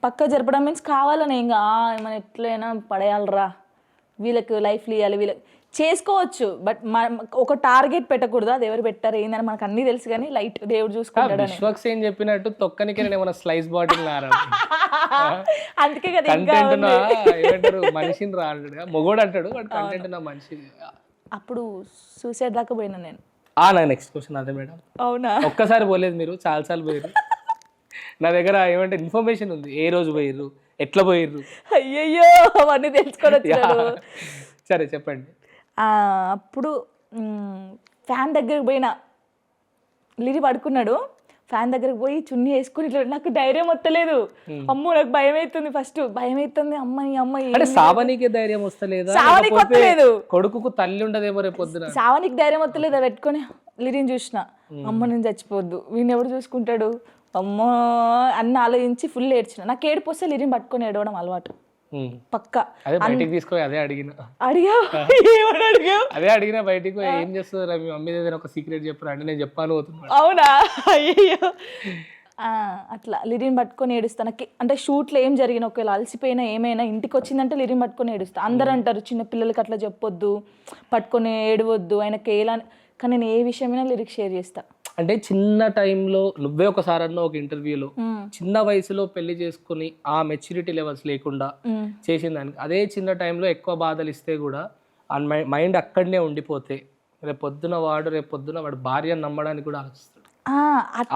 పక్క జరపడం మీన్స్ కావాలని ఇంకా మనం ఎట్లయినా పడేయాలరా, వీళ్ళకి లైఫ్ ఇవ్వాలి, వీళ్ళకి చేసుకోవచ్చు. బట్ ఒక టార్గెట్ పెట్టకూడదు. అది ఎవరు పెట్టారు ఏందని మనకు అన్నీ తెలుసు, కానీ లైట్ దేవుడు చూసుకుంటాడు. విశ్వక్స్ ఏం చెప్పినట్టు తొక్కనికి నేను ఏమైనా స్లైస్ బాటిల్ అందుకే కదా ఇంకా కంటెంట్ ఏమంటారు మనిషిని రా అంటాడు, మొగోడు అంటాడు, బట్ కంటెంట్ నా మనిషి. అప్పుడు సూసైడ్ దాకా పోయినా నేను. నా నెక్స్ట్ క్వశ్చన్ అదే మేడం. అవునా? ఒక్కసారి పోలేదు మీరు, చాలాసార్లు పోయారు. నా దగ్గర ఏమంటే ఇన్ఫర్మేషన్ ఉంది, ఏ రోజు పోయిర్రు, ఎట్లా పోయిర్రు. అయ్యయ్యో అవన్నీ తెలుసుకోవచ్చు. సరే చెప్పండి. అప్పుడు ఫ్యాన్ దగ్గరికి పోయినా, లిరి పడుకున్నాడు, ఫ్యాన్ దగ్గరికి పోయి చున్నీ వేసుకుని ఇట్లా నాకు ధైర్యం వస్తలేదు. అమ్మో నాకు భయం అవుతుంది, ఫస్ట్ భయం అవుతుంది. అమ్మాయి అంటే సావనీకే ధైర్యం వస్తలేదా? సావనికి వస్తలేదు, కొడుకు తల్లి ఉండదేమో రేపు పొద్దున. సావనికి ధైర్యం వస్తలేదు. పెట్టుకొని లిరిని చూసిన, అమ్మ నేను చచ్చిపోద్దు, వీడిని ఎవరు చూసుకుంటాడు, అమ్మో అన్న ఆలోచించి ఫుల్ ఏడ్చిన. నాకు ఏడుపు వస్తే లిరిని పట్టుకొని ఏడవడం అలవాటు పక్క. అదే బయటికి తీసుకొని అదే అడిగినా బయటికి ఏం చేస్తుంది మీ మమ్మీ ఏదైనా ఒక సీక్రెట్ చెప్పరా అంటే నేను చెప్పాను అవుతుంది. అవునా? అయ్యో అట్లా లిరిని పట్టుకొని ఏడుస్తాను. అంటే షూట్లో ఏం జరిగిన ఒకవేళ అలసిపోయినా ఏమైనా ఇంటికి వచ్చిందంటే లిరిని పట్టుకొని ఏడుస్తా. అందరూ అంటారు చిన్న పిల్లలకి అట్లా చెప్పొద్దు, పట్టుకొని ఏడవద్దు, ఆయనకి ఎలా, కానీ నేను ఏ విషయమైనా లిరిక్ షేర్ చేస్తా. అంటే చిన్న టైంలో నువ్వే ఒకసారి అన్న ఒక ఇంటర్వ్యూలో చిన్న వయసులో పెళ్లి చేసుకుని ఆ మెచ్యూరిటీ లెవెల్స్ లేకుండా చేసిన దానికి, అదే చిన్న టైంలో ఎక్కువ బాధలు ఇస్తే కూడా ఆ మైండ్ అక్కడనే ఉండిపోతే రేపు పొద్దున వాడు భార్యను నమ్మడానికి కూడా ఆలోచిస్తాడు.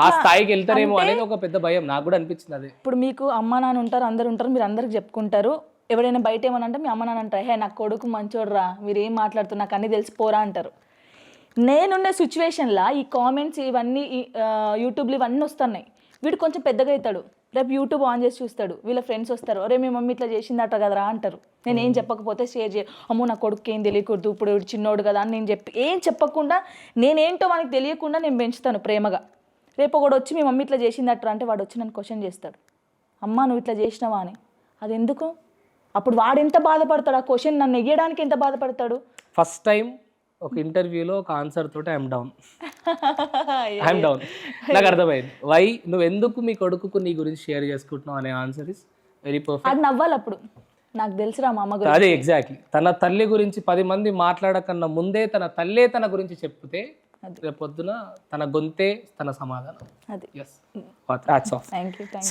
ఆ స్థాయికి వెళ్తారేమో అనేది ఒక పెద్ద భయం నాకు కూడా అనిపించింది. అదే ఇప్పుడు మీకు అమ్మ నాన్న ఉంటారు, అందరు ఉంటారు, మీరు అందరికి చెప్పుకుంటారు. ఎవరైనా బయట ఏమని అంటే మీ అమ్మ నాన్న అంటారు, హే నా కొడుకు మంచోడ్రా, మీరు ఏం మాట్లాడుతున్నారు, నాకు అన్నీ తెలిసిపోరా అంటారు. నేనున్న సిచ్యువేషన్లో ఈ కామెంట్స్ ఇవన్నీ యూట్యూబ్లో ఇవన్నీ వస్తున్నాయి. వీడు కొంచెం పెద్దగా అవుతాడు, రేపు యూట్యూబ్ ఆన్ చేసి చూస్తాడు, వీళ్ళ ఫ్రెండ్స్ వస్తారు, అరే మీ మమ్మీ ఇట్లా చేసిందట కదరా అంటారు. నేను ఏం చెప్పకపోతే షేర్ అమ్మో నా కొడుకు ఏం తెలియకూడదు, ఇప్పుడు వీడు చిన్నోడు కదా అని నేను ఏం చెప్పకుండా, నేనేంటో వానికి తెలియకుండా నేను పెంచుతాను ప్రేమగా. రేపు ఒకడు వచ్చి మీ మమ్మీ ఇట్లా చేసిందట అంటే వాడు వచ్చి నన్ను క్వశ్చన్ చేస్తాడు, అమ్మ నువ్వు ఇట్లా చేసినావా అని. అది ఎందుకు? అప్పుడు వాడు ఎంత బాధపడతాడు, ఆ క్వశ్చన్ నన్ను నెగ్గడానికి ఎంత బాధపడతాడు. ఫస్ట్ టైం ఒక ఇంటర్వ్యూలో ఒక ఆన్సర్ తోటి ఐఎమ్ డౌన్. నాకు అర్థమైంది వై నువ్వు ఎందుకు మీ కొడుకు నీ గురించి షేర్ చేసుకుంటున్నావు అనే ఆన్సర్ ఇస్ వెరీ పర్ఫెక్ట్. అది నవ్వాలి అప్పుడు, నాకు తెలుసురా మా అమ్మ గురించి. అదే ఎగ్జాక్ట్లీ, తన తల్లి గురించి 10 మంది మాట్లాడకన్నా ముందే తన తల్లే తన గురించి చెప్తే రేపు పొద్దున తన గొంతే తన సమాధానం. అది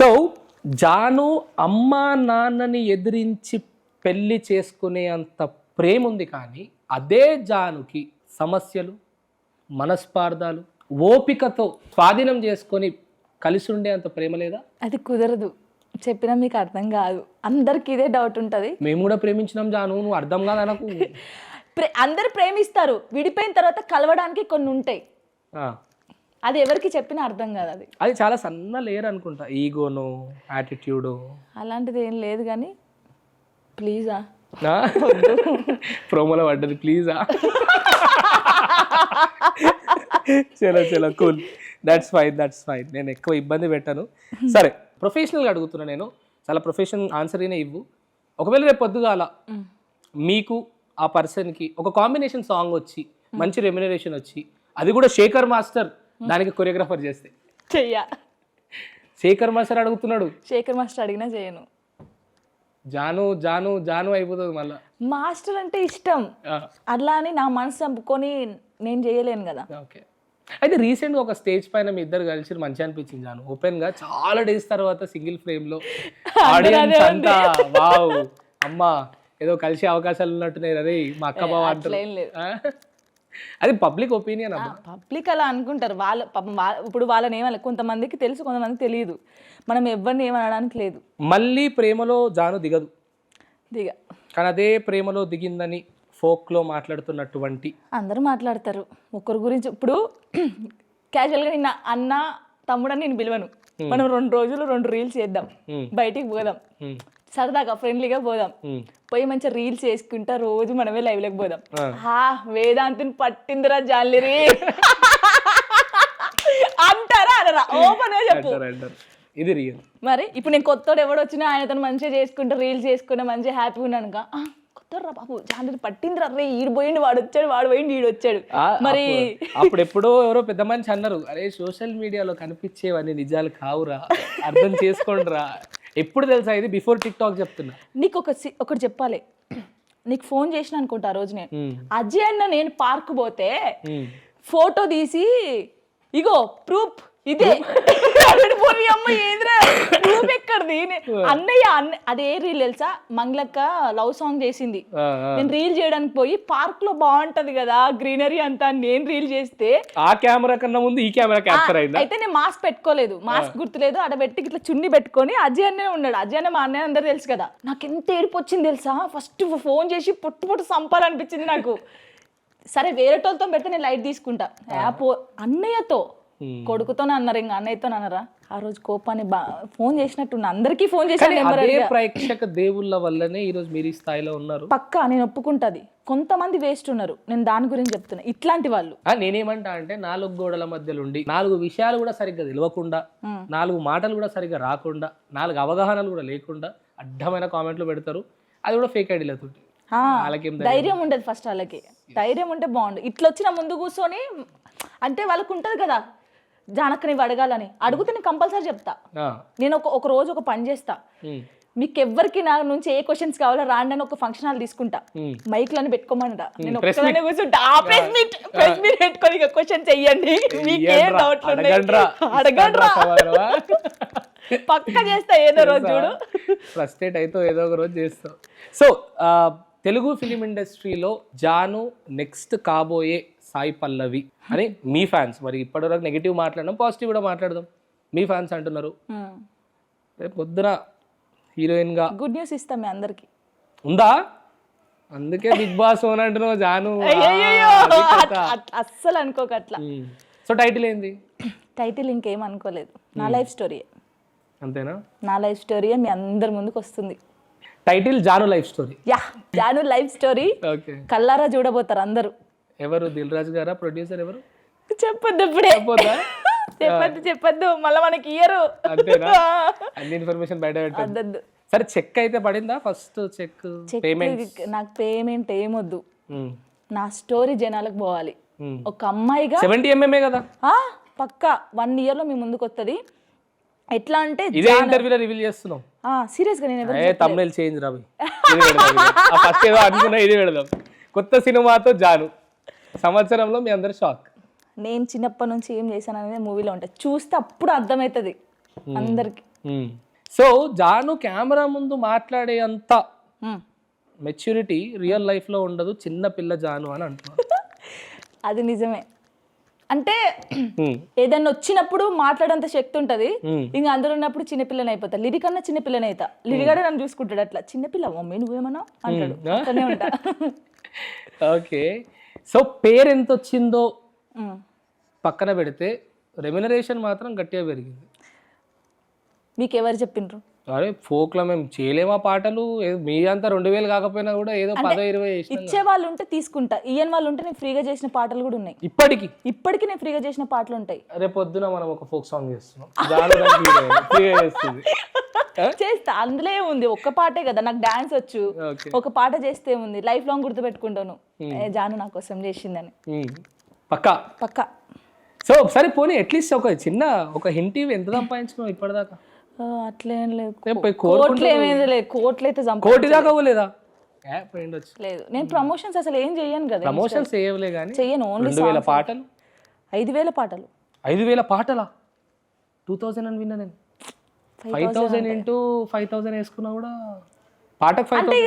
సో జాను అమ్మా నాన్నని ఎదిరించి పెళ్లి చేసుకునే అంత ప్రేమ ఉంది, కానీ అదే జానుకి సమస్యలు, మనస్పార్థాలు, ఓపికతో స్వాధీనం చేసుకొని కలిసి ఉండే అంత ప్రేమ లేదా? అది కుదరదు, చెప్పినా మీకు అర్థం కాదు. అందరికి ఇదే డౌట్ ఉంటుంది. మేము కూడా ప్రేమించినాం జాను, నువ్వు అర్థం కాదు నాకు. అందరు ప్రేమిస్తారు, విడిపోయిన తర్వాత కలవడానికి కొన్ని ఉంటాయి, అది ఎవరికి చెప్పినా అర్థం కాదు. అది చాలా సన్న లేరు అనుకుంటా, ఈగోను యాటిట్యూడ్ అలాంటిది ఏం లేదు. కానీ ప్లీజా ప్రోమోలో పడ్డది ప్లీజా. చలో కూల్, దట్స్ ఫైన్. నేను ఎక్కువ ఇబ్బంది పెట్టాను. సరే ప్రొఫెషనల్గా అడుగుతున్నా, నేను చాలా ప్రొఫెషనల్ ఆన్సర్ అయినా ఇవ్వు. ఒకవేళ రేపు పొద్దుగాల మీకు ఆ పర్సన్కి ఒక కాంబినేషన్ సాంగ్ వచ్చి మంచి రెమ్యునరేషన్ వచ్చి, అది కూడా శేఖర్ మాస్టర్ దానికి కొరియోగ్రాఫర్ చేస్తే శేఖర్ మాస్టర్ అడుగుతున్నాడు, శేఖర్ మాస్టర్ అడిగినా చేయను. జాను అయిపోతుంది మళ్ళా. మాస్టర్ అంటే ఇష్టం, అట్లా అని నా మనసు చంపుకొని నేను చేయలేను కదా. ఓకే, అయితే రీసెంట్గా ఒక స్టేజ్ పైన మీ ఇద్దరు కలిసి మంచి అనిపించింది జాను, ఓపెన్ గా చాలా డేస్ తర్వాత సింగిల్ ఫ్రేమ్ లో ఆడియన్స్ అంతా వావ్ అమ్మా ఏదో కలిసి అవకాశాలు ఉన్నట్టున్నాయి, అదే మా అక్క బావ అంటారు. అది పబ్లిక్ ఒపీనియన్. పబ్లిక్ అలా అనుకుంటారు, ఇప్పుడు వాళ్ళని ఏమన్నా కొంతమందికి తెలుసు, కొంతమందికి తెలియదు. మనం ఎవరిని ఏమనడానికి లేదు. మళ్ళీ ప్రేమలో జాను దిగదు, కానీ అదే ప్రేమలో దిగిందని ఫోక్లో మాట్లాడుతున్నటువంటి అందరూ మాట్లాడతారు ఒకరి గురించి. ఇప్పుడు క్యాజువల్గా నిన్న అన్న తమ్ముడని నేను పిలవను, మనం 2 రోజులు 2 రీల్స్ చేద్దాం, బయటికి పోదాం, సరదాగా ఫ్రెండ్లీగా పోదాం, పోయి మంచిగా రీల్స్ చేసుకుంటా రోజు మనమే లైవ్ లోకి పోదాం. వేదాంతిని పట్టిందిరా జాలిరి అంటారా అనరా? ఓపెన్ గా చెప్పు. ఇది రియల్. మరి ఇప్పుడు నేను కొత్తోడు ఎవడు వచ్చినా ఆయనతో మంచిగా చేసుకుంటా రీల్స్ చేసుకుంటా మంచిగా హ్యాపీగా ఉన్నానుగా, కొత్తరా బాబు జానకి పట్టిందిరా రే, ఈడు పోయిండు వాడు వచ్చాడు, వాడు పోయిండు ఈడు వచ్చాడు. మరి అప్పుడు ఎప్పుడో ఎవరో పెద్ద మనిషి అన్నారు, అరే సోషల్ మీడియాలో కనిపించేవన్నీ నిజాలు కావురా, అర్థం చేసుకోండిరా. ఎప్పుడు తెలుసా ఇది? బిఫోర్ టిక్ టాక్ చెప్తున్నా. నీకు ఒకటి చెప్పాలి, నీకు ఫోన్ చేసిన అనుకుంటా ఆ రోజు నేను అజయ్ అన్న నేను పార్క్ పోతే ఫోటో తీసి ఇగో ప్రూఫ్ ఇదే అమ్మ ఏంద్రా ప్రూఫ్ ఎక్కడిది అన్నయ్య అదే రీల్ తెలుసా, మంగళక్క లవ్ సాంగ్ చేసింది, నేను రీల్ చేయడానికి పోయి పార్క్ లో బాగుంటది కదా గ్రీనరీ అంతా, నేను రీల్ చేస్తే ఆ కెమెరా కన్నా ముందు ఈ కెమెరా క్యాప్చర్ అయింది. అయితే నేను మాస్క్ పెట్టుకోలేదు, మాస్క్ గుర్తులేదు, ఆడ పెట్టి ఇట్లా చున్ని పెట్టుకొని అజయ్ అన్నే ఉన్నాడు. అజయ్ అన్న మా అన్నయ్య అందరు తెలుసు కదా. నాకు ఎంత ఏడుపు వచ్చింది తెలుసా, ఫస్ట్ ఫోన్ చేసి పొట్టు సంపాలనిపించింది నాకు. సరే వేరేటోళ్ళతో పెడితే నేను లైట్ తీసుకుంటా, అన్నయ్యతో కొడుకుతోనే అన్నారు, ఇంకా అన్నయ్యతో అన్నారా. ఆ రోజు కోపాన్ని ఫోన్ చేసినట్టున్నా, అందరికీ ఫోన్ చేశాను. అదే ప్రేక్షక దేవుళ్ళ వల్లనే ఈ రోజు మీరు ఈ స్థాయిలో ఉన్నారు. పక్కా నేను ఒప్పుకుంటది. కొంతమంది వేస్ట్ ఉన్నారు, నేను దాని గురించి చెప్తున్నా. ఇట్లాంటి వాళ్ళు నేనేమంటా అంటే 4 గోడల మధ్యలో ఉండి 4 విషయాలు కూడా సరిగ్గా తెలియకుండా, 4 మాటలు కూడా సరిగ్గా రాకుండా, 4 అవగాహనలు కూడా లేకుండా అడ్డమైన కామెంట్లు పెడతారు. అది కూడా ఫేక్ ఐడీలతో. ధైర్యం ఉండదు ఫస్ట్. వాళ్ళకి ధైర్యం ఉంటే బాగుండు. ఇట్లా వచ్చిన ముందు కూర్చొని అంటే వాళ్ళకు ఉంటది కదా, జానక్క నీవు అడగాలని, అడిగితే నేను కంపల్సరీ చెప్తా. నేను ఒక రోజు ఒక పని చేస్తా, మీకు ఎవ్వరికి నా నుంచి ఏ క్వశ్చన్స్ కావాలో రాండి అని ఒక ఫంక్షన్ హాల్ తీసుకుంటా, మైక్లను పెట్టుకోమంటా, నేను ఒక్కదానే కూర్చుంటా, ప్రెస్ మీట్ పెట్టుకొని ఇక క్వశ్చన్ చెయ్యండి, మీకేం డౌట్లు అడగండ్రా పక్క చేస్తా ఏదో రోజు చూడు. ఫ్రస్ట్రేట్ అయితే ఏదో ఒక రోజు చేస్తావు. సో తెలుగు ఫిలిం ఇండస్ట్రీలో జాను నెక్స్ట్ కాబోయే సాయి పల్లవి అని మీ ఫ్యాన్స్, మరి ఇప్పటివరకు నెగిటివ్ మాట్లాడడం, పాజిటివ్ కూడా మాట్లాడదాం, మీ ఫ్యాన్స్ అంటున్నారు. రేపు పొద్దున హీరోయిన్ గా గుడ్ న్యూస్ ఇస్తాం మీ అందరికి. ఉందా? అందుకే బిగ్ బాస్ ఓన్ అంటున్నావు జాను. అస్సలు అనుకోక అట్లా. సో టైటిల్ ఏంది? టైటిల్ ఇంకేం అనుకోలేదు, నా లైఫ్ స్టోరీ. అంతేనా? నా లైఫ్ స్టోరీ మీ అందరి ముందుకు వస్తుంది. Title Janu life story. Yeah, Janu life story. Okay, కల్లారా చూడబోతారు అందరూ. ఎవరు? దిల్ రాజు గారా? ప్రొడ్యూసర్ ఎవరు? చెప్పొద్దు ఇప్పుడే, చెప్పొద్దు మళ్ళీ మనకి ఇయ్యరు. అంతేనా? అన్ని ఇన్ఫర్మేషన్ బయట పెట్టద్దు. సరే చెక్ అయితే పడిందా? First check payment? నాకు పేమెంట్ ఏమొద్దు, నా స్టోరీ జనాలకు పోవాలి. ఒక అమ్మాయిగా 70mm కదా పక్కా 1 year లో మీ ముందుకు వస్తుంది. ఎట్లా అంటే ఇదే ఇంటర్వ్యూలో రివీల్ చేస్తున్నాం. సీరియస్ గా నేను తమ్నెల్ చేంజ్ రాబోయ్. ఫస్ట్ ఏదో అనుకున్నా, ఇది పెడదాం. కొత్త సినిమాతో జాను, సంవత్సరంలో మీ అందరు షాక్. నేను చిన్నప్పటి నుంచి ఏం చేశాను అనేది మూవీలో ఉంటుంది, చూస్తే అప్పుడు అర్థమవుతుంది అందరికి. సో జాను కెమెరా ముందు మాట్లాడే అంత మెచ్యూరిటీ రియల్ లైఫ్ లో ఉండదు, చిన్న పిల్ల జాను అని అంటున్నారు. అది నిజమే. అంటే ఏదన్నా వచ్చినప్పుడు మాట్లాడేంత శక్తి ఉంటది, ఇంకా అందరూ ఉన్నప్పుడు చిన్నపిల్లని అయిపోతా. లిరిక్ అన్నా చిన్నపిల్లని అవుతా, లిరిగాడే నన్ను చూసుకుంటాడు అట్లా, చిన్నపిల్ల మమ్మీ నువ్వేమన్నా అంటాడు, అట్లనే ఉంటా. ఓకే, సో పేరు ఎంత వచ్చిందో పక్కన పెడితే రెమ్యునరేషన్ మాత్రం గట్టిగా పెరిగింది. మీకు ఎవరు చెప్పిండ్రు? అరే ఫోక్లో మేము చేయలేమా పాటలు, మీ అంతా 2000 కాకపోయినా కూడా ఏదో 10-20 ఇచ్చే వాళ్ళు ఉంటే తీసుకుంటా, ఇయ్యని వాళ్ళు ఉంటే నేను ఫ్రీగా చేసిన పాటలు కూడా ఉన్నాయి. ఇప్పటికి నేను ఫ్రీగా చేసిన పాటలు ఉంటాయి. రేపు పొద్దున మనం ఒక ఫోక్ సాంగ్ చేస్తున్నాం, చేస్తా, అందులో ఉంది. ఒక్క పాటే కదా, నాకు డాన్స్ వచ్చు, ఒక పాట చేస్తే ఉంది, లైఫ్ లాంగ్ గుర్తు పెట్టుకుంటాను, జాను నా కోసం చేసిందని. పక్కా. సో ఒకసారి పోనీ అట్లీస్ట్ ఒక హింట్ ఎంత సంపాదించుకున్నావు ఇప్పటిదాకా? అట్లేం లేదు, కోట్లు ఏమేది లేదు, కోట్లు అయితే కోటి దాకా పోలేదా? లేదు, నేను ప్రమోషన్స్ అసలు ఏం చెయ్యను కదా. ప్రమోషన్స్ చేయలే కానీ చెయ్యను, ఓన్లీ 2000 పాటలు 5000 పాటలు. 5000 పాటలా? 2000 అని విన్నా నేను. 5000 ఇంటూ 5000 వేసుకున్నా కూడా పాటకు 5000. అంటే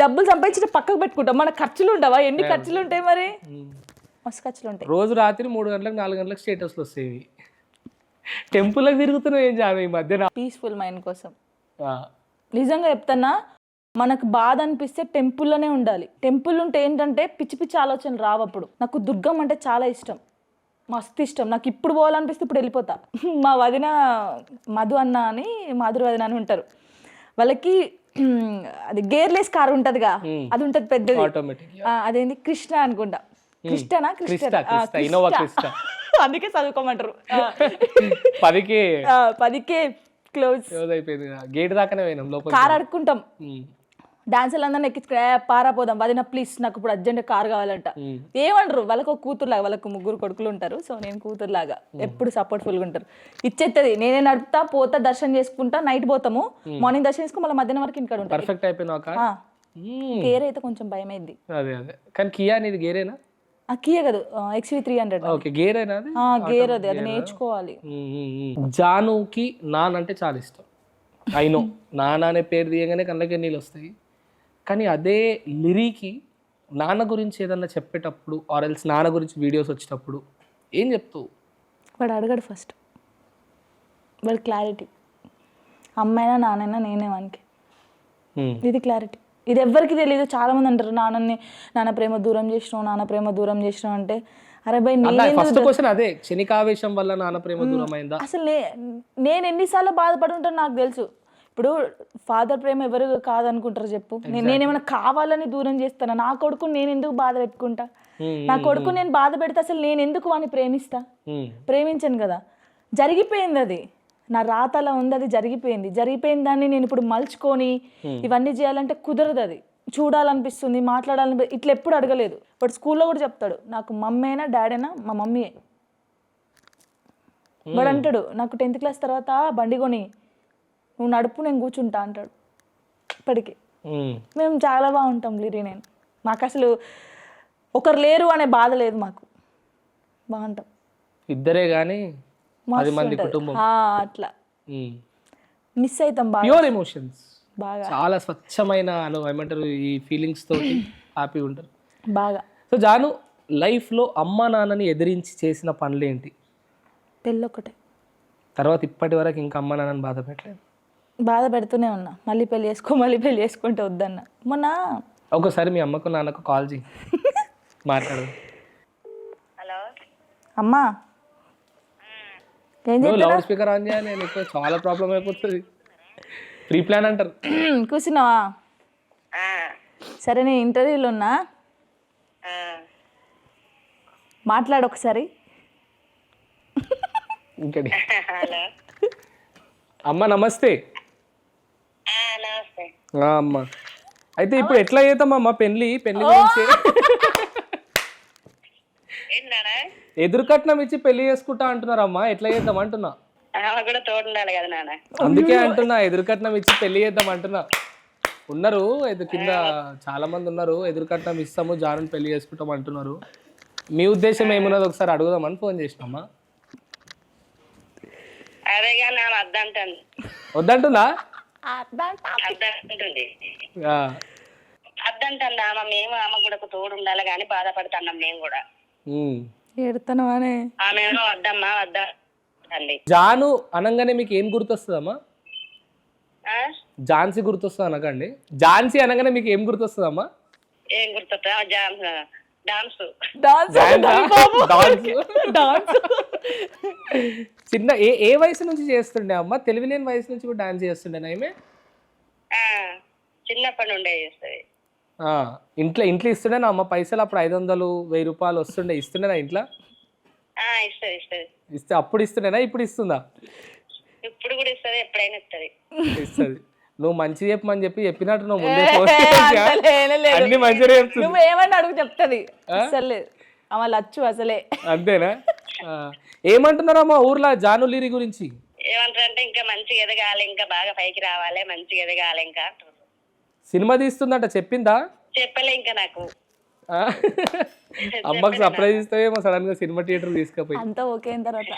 డబ్బులు సంపాదించి పక్కకు పెట్టుకుంటాం, మన ఖర్చులు ఉండవా? ఎన్ని ఖర్చులు ఉంటాయి మరి, మస్తు ఖర్చులు ఉంటాయి. రోజు రాత్రి 3 గంటలకు 4 గంటలకు స్టేటస్లు వస్తాయి. టెంపుల్కి తిరుగుతున్నావు ఏం జాను ఈ మధ్యన? పీస్ఫుల్ మైండ్ కోసం. నిజంగా చెప్తున్నా, మనకు బాధ అనిపిస్తే టెంపుల్లోనే ఉండాలి. టెంపుల్ ఉంటే ఏంటంటే పిచ్చి పిచ్చి ఆలోచనలు రావు. అప్పుడు నాకు దుర్గం అంటే చాలా ఇష్టం, మస్తు ఇష్టం. నాకు ఇప్పుడు పోవాలనిపిస్తే ఇప్పుడు వెళ్ళిపోతా. మా వదిన మధు అన్న అని, మాధురి వదిన అని ఉంటారు, వాళ్ళకి అది గేర్లెస్ కార్ ఉంటదిగా, అది ఉంటది పెద్దది, అదేంటి కృష్ణ అనుకుంటా, కృష్ణ అందుకే చదువుకోమంటారు. 10K క్లోజ్ అయిపోయింది. గేట్ దాకానే పోయినాం, లోపల కార్ అడుక్కుంటాం, డాన్సర్లు అందరిని ఎక్కించుకుని పారాపోదాం వదిన ప్లీజ్ నాకు ఇప్పుడు అర్జెంట్ కార్ కావాలంట ఏమంటారు వాళ్ళకు ఒక కూతురులాగా వాళ్ళకు 3 కొడుకులు ఉంటారు సో నేను కూతురులాగా ఎప్పుడు సపోర్ట్ఫుల్గా ఉంటారు ఇచ్చేస్తుంది నేనే నడుపుతా పోతా దర్శనం చేసుకుంటా నైట్ పోతాము మార్నింగ్ దర్శనం చేసుకుని మళ్ళీ మధ్యాహ్నం వరకు ఇంటికాడ ఉంటారు పర్ఫెక్ట్ అయిపోయినాక గేర్ అయితే కొంచెం భయం అయింది అదే కానీ కియా అనేది గేరేనా ఆ కియా కదా XV300 ఓకే గేరేనా అది గేర్ అది నేర్చుకోవాలి జానుకి నాన్న అంటే చాలా ఇష్టం అయినో నాన్న అనే పేరు తీయగానే కళ్ళకి నీళ్ళు వస్తాయి కానీ అదే లిరీకి నాన్న గురించి ఏదన్నా చెప్పేటప్పుడు ఆర్ ఎల్స్ నాన్న గురించి వీడియోస్ వచ్చేటప్పుడు ఏం చెప్తావు? వాడు అడగడు ఫస్ట్ వాడు క్లారిటీ అమ్మైనా నాన్నైనా నేనే వానికి ఇది క్లారిటీ ఇది ఎవ్వరికి తెలియదు చాలా మంది అంటారు నాన్న ప్రేమ దూరం చేసినావు అంటే అరే భయ్ ఫస్ట్ క్వశ్చన్ అదే క్షణికావేశం వల్ల నాన్న ప్రేమ దూరం అయిందా అసలు నేను ఎన్నిసార్లు బాధపడి ఉంటాను నాకు తెలుసు ఇప్పుడు ఫాదర్ ప్రేమ ఎవరు కాదనుకుంటారు చెప్పు నేనేమైనా కావాలని దూరం చేస్తానా నా కొడుకు నేను ఎందుకు బాధ పెట్టుకుంటా నా కొడుకు నేను బాధ పెడితే అసలు నేను ఎందుకు వాడిని ప్రేమించను కదా జరిగిపోయింది అది నా రాత అలా ఉంది అది జరిగిపోయిన దాన్ని నేను ఇప్పుడు మలుచుకొని ఇవన్నీ చేయాలంటే కుదరదు అది చూడాలనిపిస్తుంది మాట్లాడాలనిపిస్తుంది ఇట్లా ఎప్పుడు అడగలేదు బట్ స్కూల్లో కూడా చెప్తాడు నాకు మమ్మీ అయినా డాడీ అయినా మా మమ్మీయే వాడు అంటాడు నాకు 10th క్లాస్ తర్వాత బండి కొని నువ్వు నడుపు నేను కూర్చుంటా అంటాడు ఇప్పటికి మేము చాలా బాగుంటాం లిరి నేను మాకు అసలు ఒకరు లేరు అనే బాధ లేదు మాకు బాగుంటాం ఇద్దరే కానీ 10 మంది కుటుంబం అట్లా మిస్ అవుతాం బాగా ప్యూర్ ఎమోషన్స్ బాగా చాలా స్వచ్ఛమైన ఏమంటారు ఈ ఫీలింగ్స్ తోటి హ్యాపీగా ఉంటారు బాగా సో జాను లైఫ్లో అమ్మ నాన్నని ఎదిరించి చేసిన పనులు ఏంటి? పెళ్ళొక్కటే తర్వాత ఇప్పటి వరకు ఇంకా అమ్మ నాన్నని బాధ పెట్టలేదు? బాధ పెడుతూనే ఉన్నా మళ్ళీ పెళ్ళి చేసుకుంటే వద్దన్నా మొన్న ఒకసారి మీ అమ్మకు నాన్నకు కాల్ చేయి మాట్లాడు. హలో అమ్మా ఏం లౌడ్ స్పీకర్ ఆన్ చేయాలి నీకు చాలా ప్రాబ్లం అయిపోతుంది ప్రీ ప్లాన్ అంటారు. కూర్చున్నావా? సరే నేను ఇంటర్వ్యూలో ఉన్నా మాట్లాడు ఒకసారి. ఇంకటి హలో అమ్మ నమస్తే. నమస్తే అమ్మ అయితే ఇప్పుడు ఎట్లా చేద్దామమ్మా పెళ్లి గురించి ఏంటన్నా ఎదురు కట్నం ఇచ్చి పెళ్లి చేసుకుంటా అంటున్నారమ్మా ఎట్లా చేద్దాం అంటున్నా. ఆమె కూడా తోడు ఉండాలి కదా నాన్న అందుకే అంటున్నా ఎదురు కట్నం ఇచ్చి పెళ్లి చేద్దాం అంటున్నా. ఉన్నారు కింద చాలా మంది ఉన్నారు ఎదురు కట్నం ఇస్తాము జాను పెళ్లి చేసుకుంటాం అంటున్నారు. మీ ఉద్దేశం ఏమున్నది ఒకసారి అడుగుదామని ఫోన్ చేసినమ్మా. అదే కానీ ఆమె అద్దంటుంది వద్దంటుందా? అద్దంటుంది ఆమె మేము ఆమె కూడా తోడు ఉండాలి కానీ బాధపడుతున్నాం మేము కూడా. ఏడుతానవానే ఆమె వద్దమ్మా వద్దండి. జాను అనగానే మీకు ఏం గుర్తొస్తుందమ్మా? ఝాన్సీ గుర్తొస్తుంది అనకండి. ఝాన్సీ అనగానే మీకు ఏం గుర్తొస్తుందమ్మా? ఏం గుర్తొస్తా డాన్స్ చిన్న ఏ వయసు నుంచి చేస్తుండే అమ్మ? తెలివిలేని వయసు నుంచి కూడా డాన్స్ చేస్తుండే ఏమే? చిన్నప్పటి నుండే చేస్తుంది. ఇంట్లో ఇస్తుండేనా అమ్మ పైసలు? అప్పుడు 500-1000 రూపాయలు వస్తుండే ఇస్తుండేనా ఇంట్లో? ఇస్తే అప్పుడు ఇస్తుండేనా ఇప్పుడు ఇస్తుందా? ఇప్పుడు కూడా ఇస్తుంది ఎప్పుడైనా ఇస్తుంది. నువ్వు మంచి చెప్పమని చెప్పినట్టు నువ్వు ముందే అన్ని మంచిగా చెప్తుంది. నువ్వు ఏమన్నా అడుగు చెప్తుంది అసలు ఆమె లచ్చు అసలే. అంతేనా? ఏమంటున్నారమ్మా ఊర్లో జాను లిరి గురించి? ఏమంటారంటే ఇంకా మంచిగా ఎదగాలి ఇంకా బాగా పైకి రావాలి మంచిగా ఎదగాలి ఇంకా. సినిమా తీస్తుందట చెప్పిందా? చెప్పలే ఇంకా నాకు. అమ్మకి సర్ప్రైజ్ ఇస్తావేమో సడన్ గా సినిమా థియేటర్ తీసుకుపోయి. అంతా ఓకే అయిన తర్వాత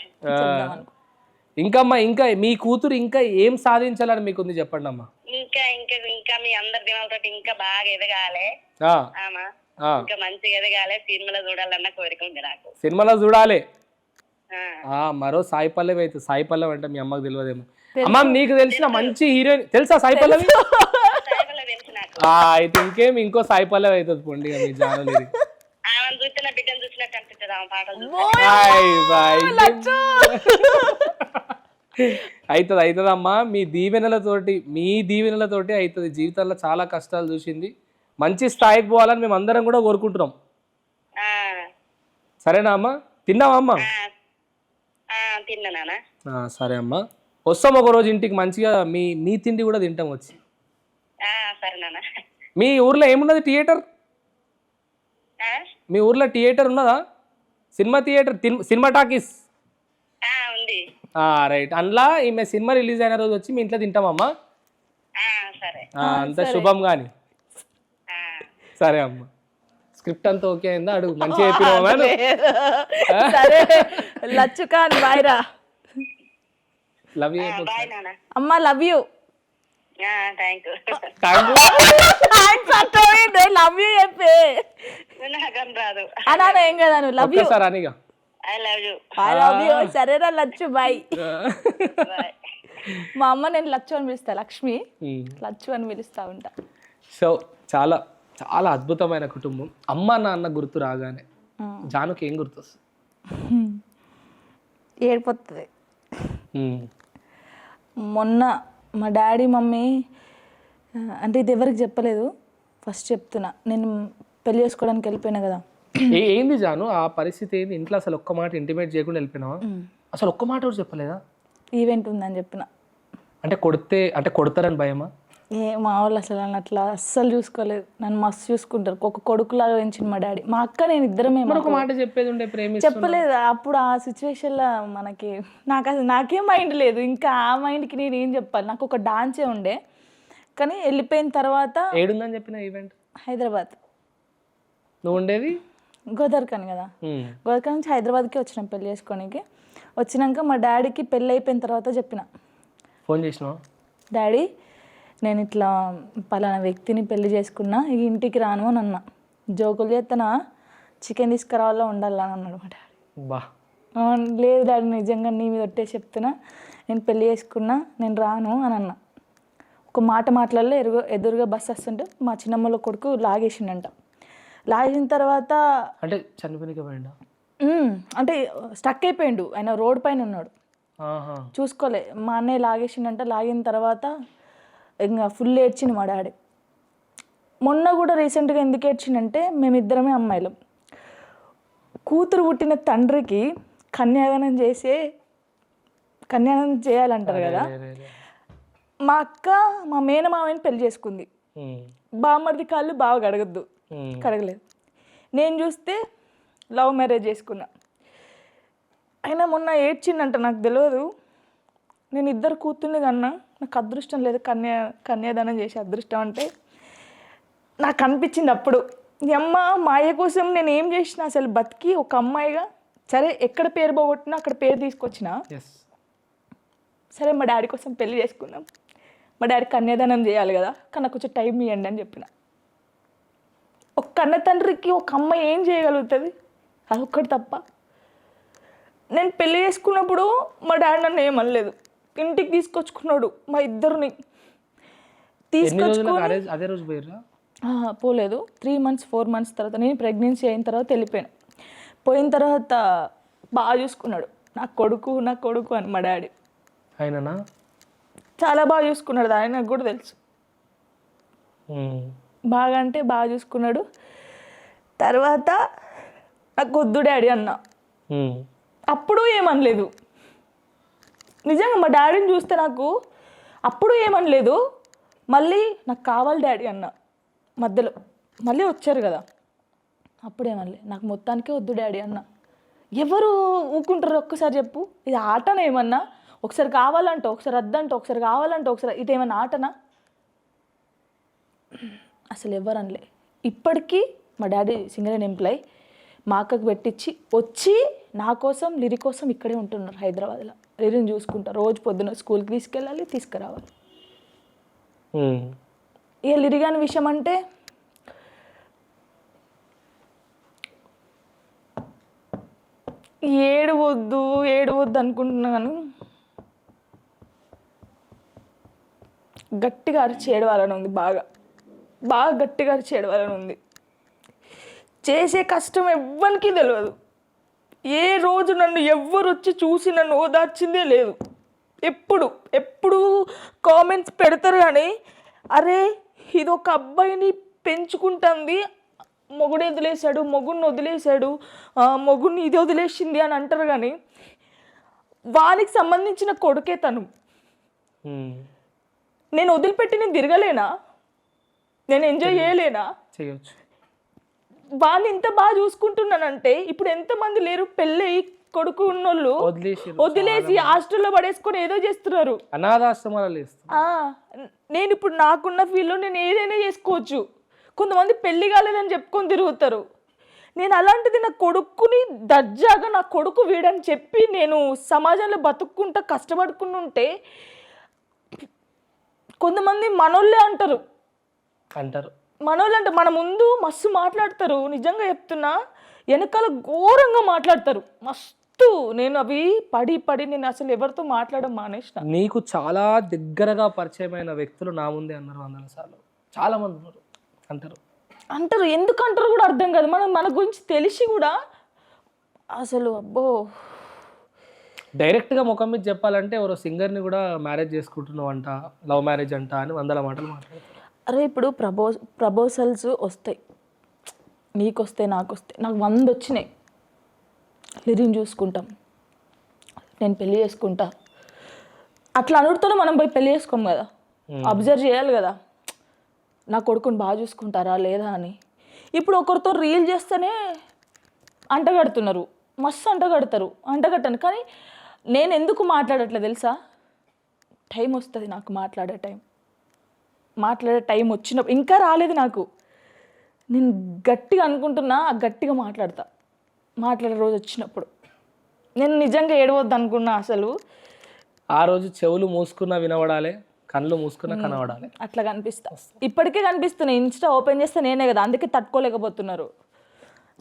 ఇంకా మీ కూతురు ఇంకా ఏం సాధించాలని మీకుంది చెప్పండి అమ్మా. ఇంకా ఇంకా ఇంకా మీ అందరి దినాలతో ఇంకా బాగా ఎదగాలి ఇంకా మంచిగా ఎదగాలి సినిమాలో చూడాలన్న కోరిక ఉంది నాకు. సినిమాలో చూడాలి. మరో సాయి పల్లవి అయితే. సాయి పల్లవి అంటే మీ అమ్మకి తెలియదేమో. అమ్మ నీకు తెలిసిన మంచి హీరోయిన్ తెలుసా సాయి పల్లవి? తెలుసు నాకు. అయితే ఇంకేం ఇంకో సాయి పల్లవి అవుతుంది పొండి మీ జాను లిరి. ఆమెను చూస్తే నా బిడ్డను చూసినట్టు అనిపిస్తుంది ఆమె పాటలు అవుతుందమ్మా. మీ దీవెనలతోటి అవుతుంది. జీవితంలో చాలా కష్టాలు చూసింది. మంచి స్థాయికి పోవాలని మేము అందరం కూడా కోరుకుంటున్నాం. సరేనా అమ్మా? తిన్నావా అమ్మా? తిన్నా. సరే అమ్మా వస్తాం ఒక రోజు ఇంటికి మంచిగా మీ తిండి కూడా తింటాం వచ్చి. సరే నాన్న. మీ ఊర్లో ఏమున్నది థియేటర్? ఆ? మీ ఊర్లో థియేటర్ ఉన్నదా? Cinema theatre, cinema talkies? ఉంది. రైట్. అందులో ఈమె సినిమా రిలీజ్ అయిన రోజు వచ్చి మీ ఇంట్లో తింటామమ్మా. సరే. అంత శుభం కానీ. సరే అమ్మ, స్క్రిప్ట్ అంతా ఓకే అయిందా? అడుగు, మంచిగా చెప్పినావా? సరే లచ్చు ఖాన్ బాయ్ రా. Love you. బాయ్ నాన్న. అమ్మ love you. Thank you. Love you చెప్పే నాకని రాదు. అనా ఏం కదా నువ్వు లవ్ యూ. సార్ అనిగా I love you. I love you. సరేరా లచ్చు బాయ్. మా అమ్మ నేను లచ్చు అని పిలుస్తా, లక్ష్మి లచ్చు అని పిలుస్తా ఉంటా. సో చాలా చాలా అద్భుతమైన కుటుంబం. అమ్మ నాన్న గుర్తు రాగానే జానుకి ఏం గుర్తొస్తుంది? ఏడిపోతుంది. మొన్న మా డాడీ మమ్మీ అంటే ఇది ఎవరికి చెప్పలేదు, ఫస్ట్ చెప్తున్నా. నేను పెళ్లి చేసుకోవడానికి వెళ్ళిపోయినా కదా. ఏంది జాను ఆ పరిస్థితి ఏంది? ఇంట్లో అసలు ఒక్క మాట ఇంటిమేట్ చేయకుండా వెళ్ళిపోయినావా? అసలు ఒక్క మాట కూడా చెప్పలేదా? ఈవెంట్ ఉందని చెప్పిన. అంటే కొడతారని భయమా? మా వాళ్ళు అసలు నన్ను అట్లా అస్సలు చూసుకోలేదు. నన్ను మస్తు చూసుకుంటారు. ఒక కొడుకులాగా పెంచింది మా డాడీ. మా అక్క నేను ఇద్దరమే. ఒక మాట చెప్పేది ఉండే, ప్రేమ చెప్పలేదు. అప్పుడు ఆ సిచ్యువేషన్లో మనకి నాకేం మైండ్ లేదు. ఇంకా ఆ మైండ్కి నేను ఏం చెప్పాలి? నాకు ఒక డాన్సే ఉండే. కానీ వెళ్ళిపోయిన తర్వాత ఏడుందని చెప్పిన ఈవెంట్ హైదరాబాద్. నువ్వు ఉండేది గోదావరిఖని కదా. గోదావరిఖని నుంచి హైదరాబాద్కి వచ్చినాం పెళ్లి చేసుకోనికి. వచ్చినాక మా డాడీకి పెళ్ళి అయిపోయిన తర్వాత చెప్పిన, ఫోన్ చేసినావా? డాడీ నేను ఇట్లా పలానా వ్యక్తిని పెళ్లి చేసుకున్నా, ఈ ఇంటికి రాను అని అన్నా. జోకులు చేస్తానా, చికెన్ తీసుకురావాలో ఉండాలా అని అన్నాడు మా డాడీ. బా లేదు డాడీ నిజంగా నీ మీద ఒట్టే చెప్తున్నా, నేను పెళ్లి చేసుకున్నా, నేను రాను అని అన్నా. ఒక మాట మాట్లాడలే. ఎదురుగా బస్సు వస్తుంటే మా చిన్నమ్మల కొడుకు లాగేసిండంట. లాగేసిన తర్వాత అంటే చనిపోయిన పోయిండా? అంటే స్టక్ అయిపోయిండు. ఆయన రోడ్ పైన ఉన్నాడు, చూసుకోలే. మా అన్నయ్య లాగేసిండంట. లాగిన తర్వాత ఇంకా ఫుల్ ఏడ్చిండు మా డాడీ. మొన్న కూడా రీసెంట్గా ఎందుకు ఏడ్చిండంటే, మేమిద్దరమే అమ్మాయిలు. కూతురు పుట్టిన తండ్రికి కన్యాదానం చేయాలంటారు కదా. మా అక్క మా మేనమామని పెళ్లి చేసుకుంది. బామ్మర్ది కాళ్ళు బాగా కడగలేదు. నేను చూస్తే లవ్ మ్యారేజ్ చేసుకున్నా. అయినా మొన్న ఏడ్చిండంట. నాకు తెలియదు. నేను ఇద్దరు కూతుర్ని కన్నా, నాకు అదృష్టం లేదు కన్యాదానం చేసే అదృష్టం. అంటే నాకు అనిపించింది అప్పుడు, అమ్మ మాయ కోసం నేను ఏం చేసిన అసలు బతికి ఒక అమ్మాయిగా. సరే ఎక్కడ పేరు పోగొట్టినా అక్కడ పేరు తీసుకొచ్చిన. సరే మా డాడీ కోసం పెళ్లి చేసుకున్నాం. మా డాడీ కన్యాదానం చేయాలి కదా, కానీ నాకు కొంచెం టైం ఇవ్వండి అని చెప్పిన. ఒక కన్న తండ్రికి ఒక అమ్మాయి ఏం చేయగలుగుతుంది? అదొక్కటి తప్ప. నేను పెళ్లి చేసుకున్నప్పుడు మా డాడీ నన్ను ఏమనలేదు. ఇంటికి తీసుకొచ్చుకున్నాడు మా ఇద్దరిని. అదే రోజు పోలేదు. 3 months 4 months తర్వాత నేను ప్రెగ్నెన్సీ అయిన తర్వాత వెళ్ళిపోయాను. పోయిన తర్వాత బాగా చూసుకున్నాడు. నా కొడుకు అని మా డాడీ. ఆయననా? చాలా బాగా చూసుకున్నాడు. ఆయన నాకు కూడా తెలుసు. బాగా అంటే బాగా చూసుకున్నాడు. తర్వాత నాకు వద్దు డాడీ అన్నా. అప్పుడు ఏమనలేదు. నిజంగా మా డాడీని చూస్తే నాకు అప్పుడు ఏమనలేదు. మళ్ళీ నాకు కావాలి డాడీ అన్న మధ్యలో. మళ్ళీ వచ్చారు కదా, అప్పుడేమనలే. నాకు మొత్తానికే వద్దు డాడీ అన్న. ఎవరు ఊకుంటారు ఒక్కసారి చెప్పు? ఇది ఆటనా ఏమన్నా? ఒకసారి కావాలంట, ఒకసారి వద్దంట, ఒకసారి కావాలంట, ఒకసారి ఇదేమన్నా ఆటనా? అసలు ఎవరు అనలే. ఇప్పటికీ మా డాడీ సింగరేణి ఎంప్లాయ్. మా అక్కకు పెట్టించి వచ్చి నా కోసం లిరి కోసం ఇక్కడే ఉంటున్నారు హైదరాబాద్లో. లిరిని చూసుకుంటారు. రోజు పొద్దున స్కూల్కి తీసుకెళ్ళాలి, తీసుకురావాలి. ఇక లిరిగాని విషయం అంటే ఏడవద్దు అనుకుంటున్నాను. గట్టిగా అరిచి ఏడవాలని ఉంది. బాగా గట్టిగా అరిచి ఏడవాలని ఉంది. చేసే కష్టం ఎవ్వరికి తెలియదు. ఏ రోజు నన్ను ఎవ్వరు వచ్చి చూసి నన్ను ఓదార్చిందే లేదు. ఎప్పుడు కామెంట్స్ పెడతారు కానీ, అరే ఇది ఒక అబ్బాయిని పెంచుకుంటుంది, మొగుడిని వదిలేశాడు, మొగుడిని ఇది వదిలేసింది అని అంటారు కానీ, వానికి సంబంధించిన కొడుకే తను. నేను వదిలిపెట్టి నేను తిరగలేనా? నేను ఎంజాయ్ చేయలేనా? చేయొచ్చు. వాళ్ళు ఇంత బాగా చూసుకుంటున్నానంటే ఇప్పుడు ఎంతమంది లేరు పెళ్ళి కొడుకు ఉన్నోళ్ళు వదిలేసి హాస్టల్లో పడేసుకొని ఏదో చేస్తున్నారు, అనాథాశ్రమాలు వేస్తారు. నేను ఇప్పుడు నాకున్న ఫీల్డ్లో నేను ఏదైనా చేసుకోవచ్చు. కొంతమంది పెళ్లి కాలేదని చెప్పుకొని తిరుగుతారు. నేను అలాంటిది నా కొడుకుని దర్జాగా నా కొడుకు వీడని చెప్పి నేను సమాజంలో బతుక్కుంటా కష్టపడుకుని ఉంటే కొంతమంది మనోళ్ళే అంటారు. మనోళ్ళు అంటే మన ముందు మస్తు మాట్లాడతారు, నిజంగా చెప్తున్నా. వెనకాల ఘోరంగా మాట్లాడతారు మస్తు. నేను అవి పడి నేను అసలు ఎవరితో మాట్లాడడం మానేసిన. నీకు చాలా దగ్గరగా పరిచయమైన వ్యక్తులు నా ముందే అన్నారు 100 సార్లు. చాలా మంది ఉన్నారు అంటారు. ఎందుకు అంటారు కూడా అర్థం కాదు. మన గురించి తెలిసి కూడా అసలు అబ్బో. డైరెక్ట్గా ముఖం మీద చెప్పాలంటే ఎవరో సింగర్ని కూడా మ్యారేజ్ చేసుకుంటున్నావు అంట, లవ్ మ్యారేజ్ అంట అని 100 మాటలు మాట్లాడతారు. అరే ఇప్పుడు ప్రపోజల్స్ వస్తాయి, నీకు వస్తాయి, నాకు వస్తాయి. నాకు 100 వచ్చినాయి. లిరిన్ చూసుకుంటాం, నేను పెళ్ళి చేసుకుంటా అట్లా అనుడుతూనే మనం పోయి పెళ్ళి చేసుకోం కదా. అబ్జర్వ్ చేయాలి కదా, నా కొడుకుని బాగా చూసుకుంటారా లేదా అని. ఇప్పుడు ఒకరితో రీల్ చేస్తేనే అంటగడుతున్నారు, మస్తు అంటగట్టను. కానీ నేను ఎందుకు మాట్లాడట్లేదు తెలుసా? టైం వస్తుంది నాకు, మాట్లాడే టైం వచ్చినప్పుడు. ఇంకా రాలేదు నాకు. నేను గట్టిగా అనుకుంటున్నా, గట్టిగా మాట్లాడే రోజు వచ్చినప్పుడు. నేను నిజంగా ఏడవద్దు అనుకున్నా అసలు. ఆ రోజు చెవులు మూసుకున్నా వినబడాలి, కళ్ళు మూసుకున్నా కనబడాలి. అట్లా కనిపిస్తా, ఇప్పటికే కనిపిస్తున్నాయి. ఇన్స్టా ఓపెన్ చేస్తే నేనే కదా, అందుకే తట్టుకోలేకపోతున్నారు.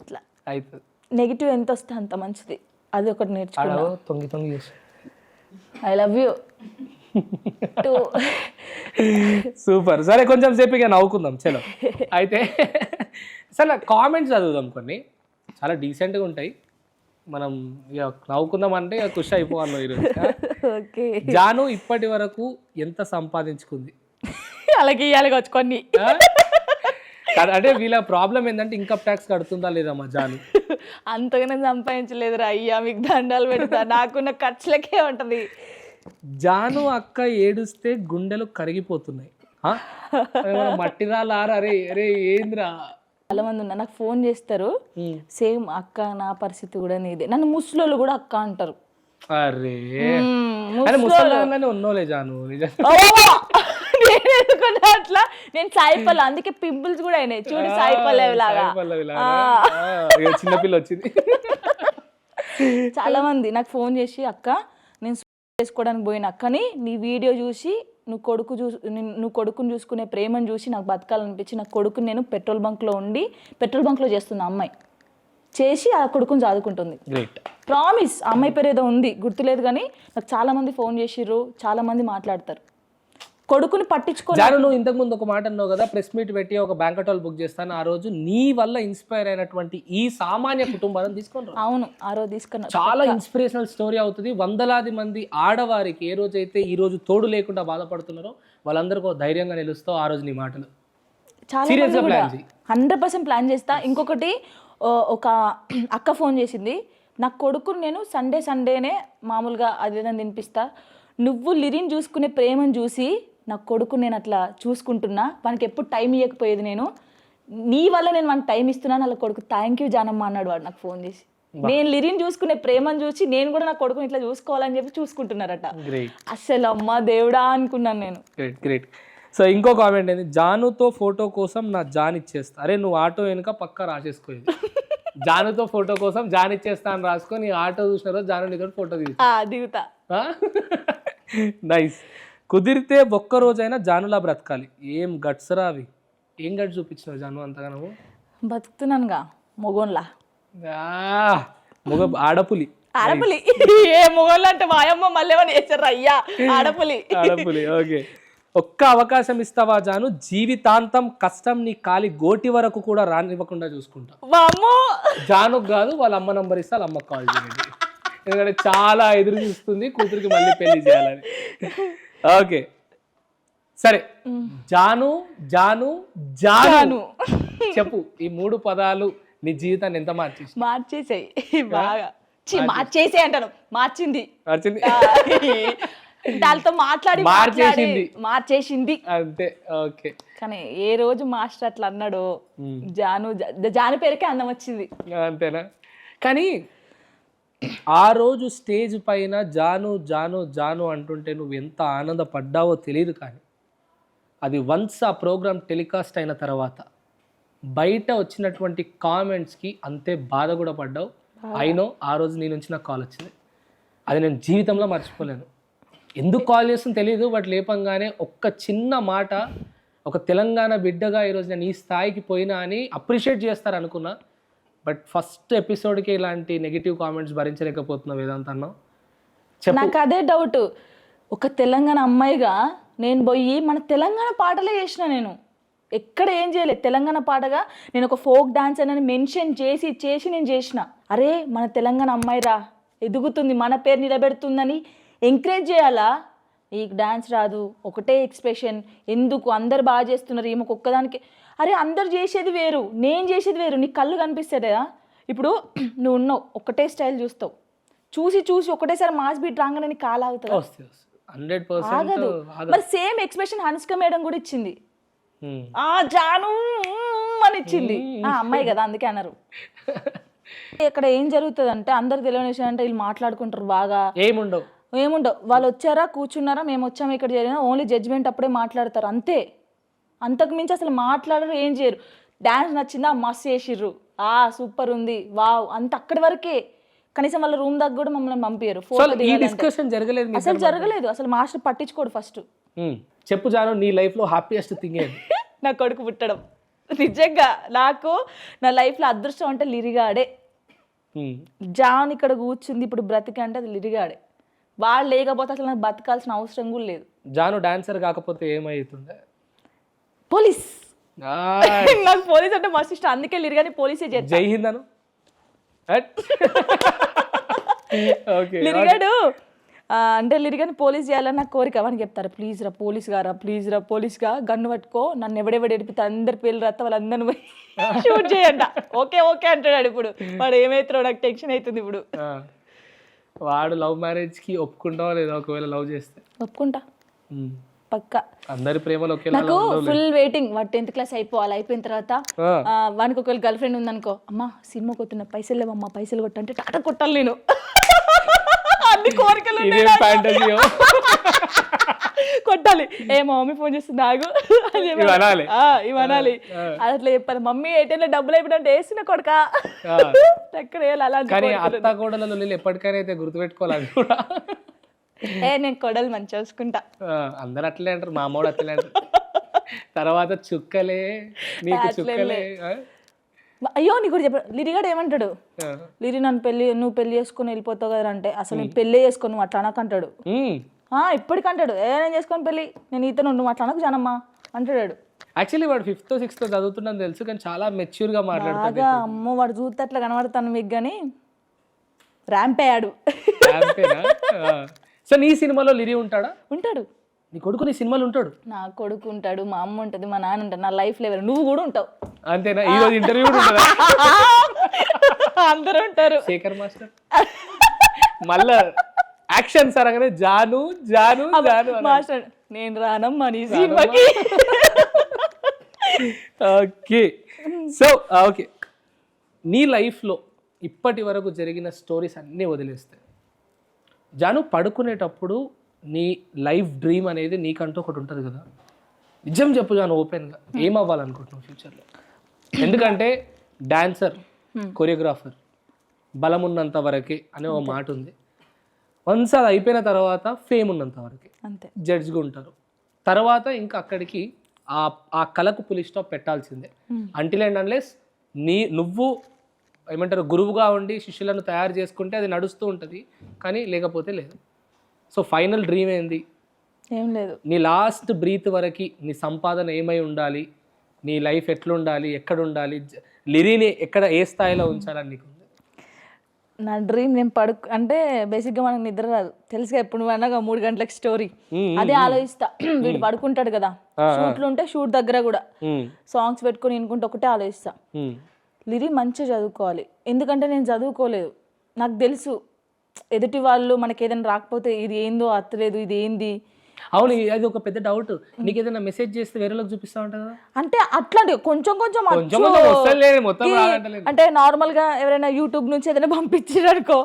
అట్లా అవుతుంది. నెగిటివ్ ఎంత వస్తే అంత మంచిది, అది ఒకటి నేర్చుకున్నా. తొంగి చేసి ఐ లవ్ యూ. సూపర్. సరే కొంచెం సేపు ఇక నవ్వుకుందాం చలో. అయితే సరే కామెంట్స్ చదువుదాం, కొన్ని చాలా డీసెంట్గా ఉంటాయి. మనం ఇక నవ్వుకుందాం అంటే ఇక ఖుషి అయిపోవాలి ఈరోజు. ఓకే. జాను ఇప్పటి వరకు ఎంత సంపాదించుకుంది? అలాగే ఇవ్వాలి వచ్చి కొన్ని. అంటే వీళ్ళ ప్రాబ్లం ఏంటంటే ఇన్కమ్ ట్యాక్స్ కడుతుందా లేదా మా జాను? అంతగానే సంపాదించలేదురా అయ్యా, మీకు దండాలు పెడతా. నాకున్న ఖర్చులకే ఉంటుంది. జాను అక్క ఏడుస్తే గుండెలు కరిగిపోతున్నాయి. మట్టిరాలారా? అరే అరే ఏంద్రా. చాలా మంది ఉన్నారు నాకు ఫోన్ చేస్తారు, సేమ్ అక్క నా పరిస్థితి కూడా నీదే. నన్ను ముసలోళ్ళు కూడా అక్క అంటారు. అరే ముసలి ఉన్నోలే జాను. అట్లా నేను సాయిపల్ల, అందుకే పింపుల్స్ కూడా అయినాయి చూడు, సాయిపల్లవి లాగా. చిన్నపిల్ల వచ్చింది. చాలా మంది నాకు ఫోన్ చేసి అక్క నేను చేసుకోవడానికి పోయిన అక్కని నీ వీడియో చూసి నువ్వు కొడుకుని చూసుకునే ప్రేమను చూసి నాకు బతకాలనిపించి నా కొడుకుని నేను పెట్రోల్ బంక్లో చేస్తున్న అమ్మాయి చేసి ఆ కొడుకుని చదువుకుంటుంది. ప్రామిస్. ఆ అమ్మాయి పేరు ఏదో ఉంది గుర్తులేదు, కానీ నాకు చాలా మంది ఫోన్ చేసిర్రు, చాలా మంది మాట్లాడతారు. కొడుకుని పట్టించుకో. నువ్వు ఇంతకు ముందు ఒక మాట అన్నావు కదా, ప్రెస్ మీట్ పెట్టి ఒక బ్యాంకెట్ హాల్ బుక్ చేస్తాను. ఆ రోజు నీ వల్ల ఇన్స్పైర్ అయినటువంటి ఈ సామాన్య కుటుంబాలను తీసుకొని. అవును, ఆ రోజు తీసుకున్నా. చాలా ఇన్స్పిరేషనల్ స్టోరీ అవుతుంది. వందలాది మంది ఆడవారికి ఏ రోజైతే ఈ రోజు తోడు లేకుండా బాధపడుతున్నారో వాళ్ళందరికీ ధైర్యంగా నిలుస్తావు. ఆ రోజు నీ మాటలు చాలా 100% ప్లాన్ చేస్తా. ఇంకొకటి, ఒక అక్క ఫోన్ చేసింది, నా కొడుకుని నేను సండేనే మామూలుగా అదేదని తినిపిస్తా, నువ్వు లిరిన్ చూసుకునే ప్రేమను చూసి నా కొడుకు నేను అట్లా చూసుకుంటున్నా, మనకి ఎప్పుడు టైం ఇవ్వకపోయేది, నేను నీ వల్ల నేను మనకు టైం ఇస్తున్నాను. అలా కొడుకు థ్యాంక్ యూ జానమ్మ అన్నాడు వాడు నాకు ఫోన్ చేసి. నేను లిరిన్ చూసుకునే ప్రేమను చూసి నేను కూడా నా కొడుకుని ఇట్లా చూసుకోవాలని చెప్పి చూసుకుంటున్నారట. అసలు అమ్మ దేవుడా అనుకున్నాను నేను. గ్రేట్. సో ఇంకో కామెంట్ ఏంది, జానుతో ఫోటో కోసం నా జాన్ ఇచ్చేస్తా. అరే నువ్వు ఆటో వెనుక పక్క రాసేసుకోలేదు. జానుతో ఫోటో కోసం జాన్ ఇచ్చేస్తా అని రాసుకొని ఆటో చూసిన రోజు జాను నీతో ఫోటో దిగుతా. నైస్. కుదిరితే ఒక్క రోజైనా జానులా బ్రతకాలి. ఏం గట్స్ రా అవి, ఏం గట్స్ చూపించినావు జాను అంతగా? నువ్వు బతుకుతున్నానుగా మొగోన్లా. ఆడపులి. ఏ మొగోన్లా అంటే మాయమ్మ మళ్ళీ ఏమని వేసారు అయ్యా. ఆడపులి. ఓకే. ఒక్క అవకాశం ఇస్తావా జాను? జీవితాంతం కష్టం నీ కాలి గోటి వరకు కూడా రానివ్వకుండా చూసుకుంటా. జాను కాదు, వాళ్ళ అమ్మ నంబర్ ఇస్తే వాళ్ళ అమ్మకి కాల్ చేయండి. ఎందుకంటే చాలా ఎదురు చూస్తుంది కూతురికి మళ్ళీ పెళ్లి చేయాలని. ఓకే సరే, జాను జాను జాను చెప్పు, ఈ 3 పదాలు నీ జీవితాన్ని ఎంత మార్చేసాయి? బాగా మార్చేసే అంటాను. మార్చింది. వాళ్ళతో మాట్లాడి మార్చేసింది. మార్చేసింది అంతే. ఓకే. కానీ ఏ రోజు మాస్టర్ అట్లా అన్నాడో జాను పేరుకే అందం వచ్చింది. అంతేనా? కానీ ఆ రోజు స్టేజ్ పైన జాను జాను జాను అంటుంటే నువ్వు ఎంత ఆనందపడ్డావో తెలియదు. కానీ అది వన్స్ ఆ ప్రోగ్రామ్ టెలికాస్ట్ అయిన తర్వాత బయట వచ్చినటువంటి కామెంట్స్కి అంతే బాధ కూడా పడ్డావు. అయినో ఆ రోజు నీ నుంచి నాకు కాల్ వచ్చింది. అది నేను జీవితంలో మర్చిపోలేను. ఎందుకు కాల్ చేస్తుందో తెలియదు, బట్ లేపంగానే ఒక్క చిన్న మాట, ఒక తెలంగాణ బిడ్డగా ఈరోజు నేను ఈ స్థాయికి పోయినా అని అప్రిషియేట్ చేస్తారు అనుకున్నా. బట్ ఫస్ట్ ఎపిసోడ్కి ఇలాంటి నెగిటివ్ కామెంట్స్ భరించలేకపోతున్నా వేదాంత్ అన్న. నాకు అదే డౌట్, ఒక తెలంగాణ అమ్మాయిగా నేను పోయి మన తెలంగాణ పాటలే చేసిన, నేను ఎక్కడ ఏం చేయలేదు. తెలంగాణ పాటగా నేను ఒక ఫోక్ డాన్స్ అని మెన్షన్ చేసి నేను చేసిన. అరే మన తెలంగాణ అమ్మాయిరా, ఎదుగుతుంది, మన పేరు నిలబెడుతుందని ఎంకరేజ్ చేయాలా. నీకు డాన్స్ రాదు, ఒకటే ఎక్స్ప్రెషన్, ఎందుకు అందరు బాగా చేస్తున్నారు, ఈమెకు ఒక్కదానికి. అరే అందరు చేసేది వేరు, నేను చేసేది వేరు. నీకు కళ్ళు కనిపిస్తుందా? ఇప్పుడు నువ్వు ఉన్నావు, ఒకటే స్టైల్ చూస్తావు, చూసి ఒకటేసారి మాస్ బీట్ రాగానే నీకు కాల్ అవుతుంది, 100% ఆగదు. మరి సేమ్ ఎక్స్ప్రెషన్ హన్సిక మేడం కూడా ఇచ్చింది. జాను అని ఇచ్చింది. అమ్మాయి కదా, అందుకే అన్నారు. ఇక్కడ ఏం జరుగుతుంది అంటే అందరికి తెలియని విషయం అంటే వీళ్ళు మాట్లాడుకుంటారు బాగా, ఏముండవు. వాళ్ళు వచ్చారా కూర్చున్నారా, మేము వచ్చాము ఇక్కడ జరిగిన ఓన్లీ జడ్జ్మెంట్ అప్పుడే మాట్లాడతారు అంతే. అంతకు మించి అసలు మాట్లాడరు, ఏం చేయరు. డాన్స్ నచ్చిందా, మస్తు చేసిర్రు, సూపర్ ఉంది, వావ్, అంత అక్కడి వరకే. కనీసం వాళ్ళ రూమ్ దగ్గర కూడా మమ్మల్ని పంపించారు. అసలు జరగలేదు, అసలు మాస్టర్ పట్టించుకోడు ఫస్ట్. చెప్పు జాను, నీ లైఫ్ లో హ్యాపీయెస్ట్ థింగ్ ఏంటి? నా కొడుకు పుట్టడం. నిజంగా నాకు నా లైఫ్లో అదృష్టం అంటే లిరిగాడే. జాన్ ఇక్కడ కూర్చుంది ఇప్పుడు బ్రతికి అంటే అది లిరిగాడే. వాళ్ళు లేకపోతే అసలు నాకు బతకాల్సిన అవసరం కూడా లేదు. జాను డాన్సర్ కాకపోతే ఏమైతుండే? పోలీస్. నాకు పోలీస్ అంటే మస్తు ఇష్టం, అందుకే లిరిగాని పోలీసే చేస్తా. జై హింద్ అను. లిరిగాడు అంటే లిరిగాని పోలీస్ చేయాలని నాకు కోరిక. వానికి చెప్తారు, ప్లీజ్ రా పోలీస్ గా గన్ను పట్టుకో, నన్ను ఎవడెవడు ఎడిపితే అందరి పేర్లు రాస్తా, వాళ్ళందరిని పోయి షూట్ చేయంట. ఓకే అంటాడు. ఇప్పుడు వాడు ఏమైతాడో నాకు టెన్షన్ అవుతుంది. ఇప్పుడు వాడు లవ్ మ్యారేజ్ కి ఒప్పుకుంటావా లేదా? ఒకవేళ లవ్ చేస్తే ఒప్పుకుంటా పక్కా. అందరి ప్రేమలు నాకు ఫుల్ వెయిటింగ్, వాడు 10th క్లాస్ అయిపోయిన తర్వాత వానికి ఒకవేళ గర్ల్ ఫ్రెండ్ ఉందనుకో, అమ్మా సినిమా కొట్టిన పైసలు లేవమ్మా, పైసలు కొట్టంటే టాటా కొట్టాలి నేను. అన్ని కోరికలు కొట్టాలి. మా మమ్మీ ఫోన్ చేస్తుంది ఆగు ఇవనాలి. అట్లా చెప్పాలి. మమ్మీ ఏటైనా డబ్బులు అయిపోయినట్టు వేసిన కొడక ఎక్కడ ఎప్పటికైనా అయితే గుర్తుపెట్టుకోవాలి కూడా. నేను కొడలు మంచిగా చూసుకుంటా. అందరు అట్లే అంటారు, మా అమ్మోడు అట్లే అంటారు. తర్వాత చుక్కలే నీకు చుక్కలే. అయ్యో నీ కూడా చెప్పాడు. లిరిగాడు ఏమంటాడు, లిరి నువ్వు పెళ్లి చేసుకుని వెళ్ళిపోతావు కదా అంటే, అసలు నేను పెళ్లి చేసుకొని నువ్వు అట్లా అనకంటాడు. ఇప్పటికంటాడు, నేను చేసుకొని పెళ్ళి, నేను ఈతను నువ్వు అట్లా అనకు జానమ్మా అంటాడు. యాక్చువల్లీ వాడు 5th, 6th చదువుతున్నాను తెలుసు, కానీ చాలా మెచ్యూర్ గా మాట్లాడతాడు. అమ్మో వాడు చూస్తే అట్లా కనబడతాను మీకు, కానీ ర్యాంప్ అయ్యాడు. సో నీ సినిమాలో లిరి ఉంటాడా? ఉంటాడు. నీ కొడుకు నీ సినిమాలు ఉంటాడు? నా కొడుకు ఉంటాడు, మా అమ్మ ఉంటుంది, మా నాన్న ఉంటాడు, నా లైఫ్ లెవెల్ నువ్వు కూడా ఉంటావు. అంతేనా? ఈ రోజు ఇంటర్వ్యూ అందరూ ఉంటారు. శేఖర్ మాస్టర్ మళ్ళా యాక్షన్ సార్ అనగానే జాను మాస్టర్ నేను రానమ్మా నీ సినిమాకి. ఓకే. సో ఓకే, నీ లైఫ్లో ఇప్పటి వరకు జరిగిన స్టోరీస్ అన్నీ వదిలేస్తే, జాను పడుకునేటప్పుడు నీ లైఫ్ డ్రీమ్ అనేది నీకంటూ ఒకటి ఉంటుంది కదా, నిజం చెప్పు జాను ఓపెన్గా, ఏం అవ్వాలనుకుంటున్నావు ఫ్యూచర్లో? ఎందుకంటే డాన్సర్, కొరియోగ్రాఫర్ బలం ఉన్నంత వరకే అనే ఒక మాట ఉంది. వన్స్ అది అయిపోయిన తర్వాత ఫేమ్ ఉన్నంత వరకే, అంతే, జడ్జ్గా ఉంటారు. తర్వాత ఇంకా అక్కడికి ఆ కళకు పులి స్టాప్ పెట్టాల్సిందే. అంటిల్ అండ్ అన్లెస్ నువ్వు ఏమంటారు గురువుగా ఉండి శిష్యులను తయారు చేసుకుంటే అది నడుస్తూ ఉంటుంది, కానీ లేకపోతే లేదు. సో ఫైనల్ డ్రీమ్ ఏంది? ఏం లేదు. నీ లాస్ట్ బ్రీత్ వరకు నీ సంపాదన ఏమై ఉండాలి, నీ లైఫ్ ఎట్లుండాలి, ఎక్కడ ఉండాలి, లిరిని ఎక్కడ ఏ స్థాయిలో ఉంచాలని నీకు? నా డ్రీమ్ నేను అంటే బేసిక్గా మనకు నిద్ర రాదు తెలుసుగా, ఎప్పుడు నువ్వు అన్నాగా 3 గంటలకు స్టోరీ, అదే ఆలోచిస్తా. వీడు పడుకుంటాడు కదా, షూట్లు ఉంటే షూట్ దగ్గర కూడా సాంగ్స్ పెట్టుకుని వినుకుంటే ఒకటే ఆలోచిస్తా, లిరి మంచిగా చదువుకోవాలి. ఎందుకంటే నేను చదువుకోలేదు, నాకు తెలుసు ఎదుటి వాళ్ళు మనకి ఏదైనా రాకపోతే ఇది ఏందో అత్తలేదు, ఇది ఏంది. అవును, అది ఒక పెద్ద డౌట్. నీకు ఏదైనా మెసేజ్ చేస్తే వేరేలోకి చూపిస్తా ఉంటుంది కదా. అంటే అట్లాంటి కొంచెం కొంచెం కొంచెం కొంచెం వస్తలేదు, మొత్తం రాదంటలేదు. అంటే నార్మల్ గా ఎవరైనా యూట్యూబ్ నుంచి ఏదైనా పంపించారనుకో,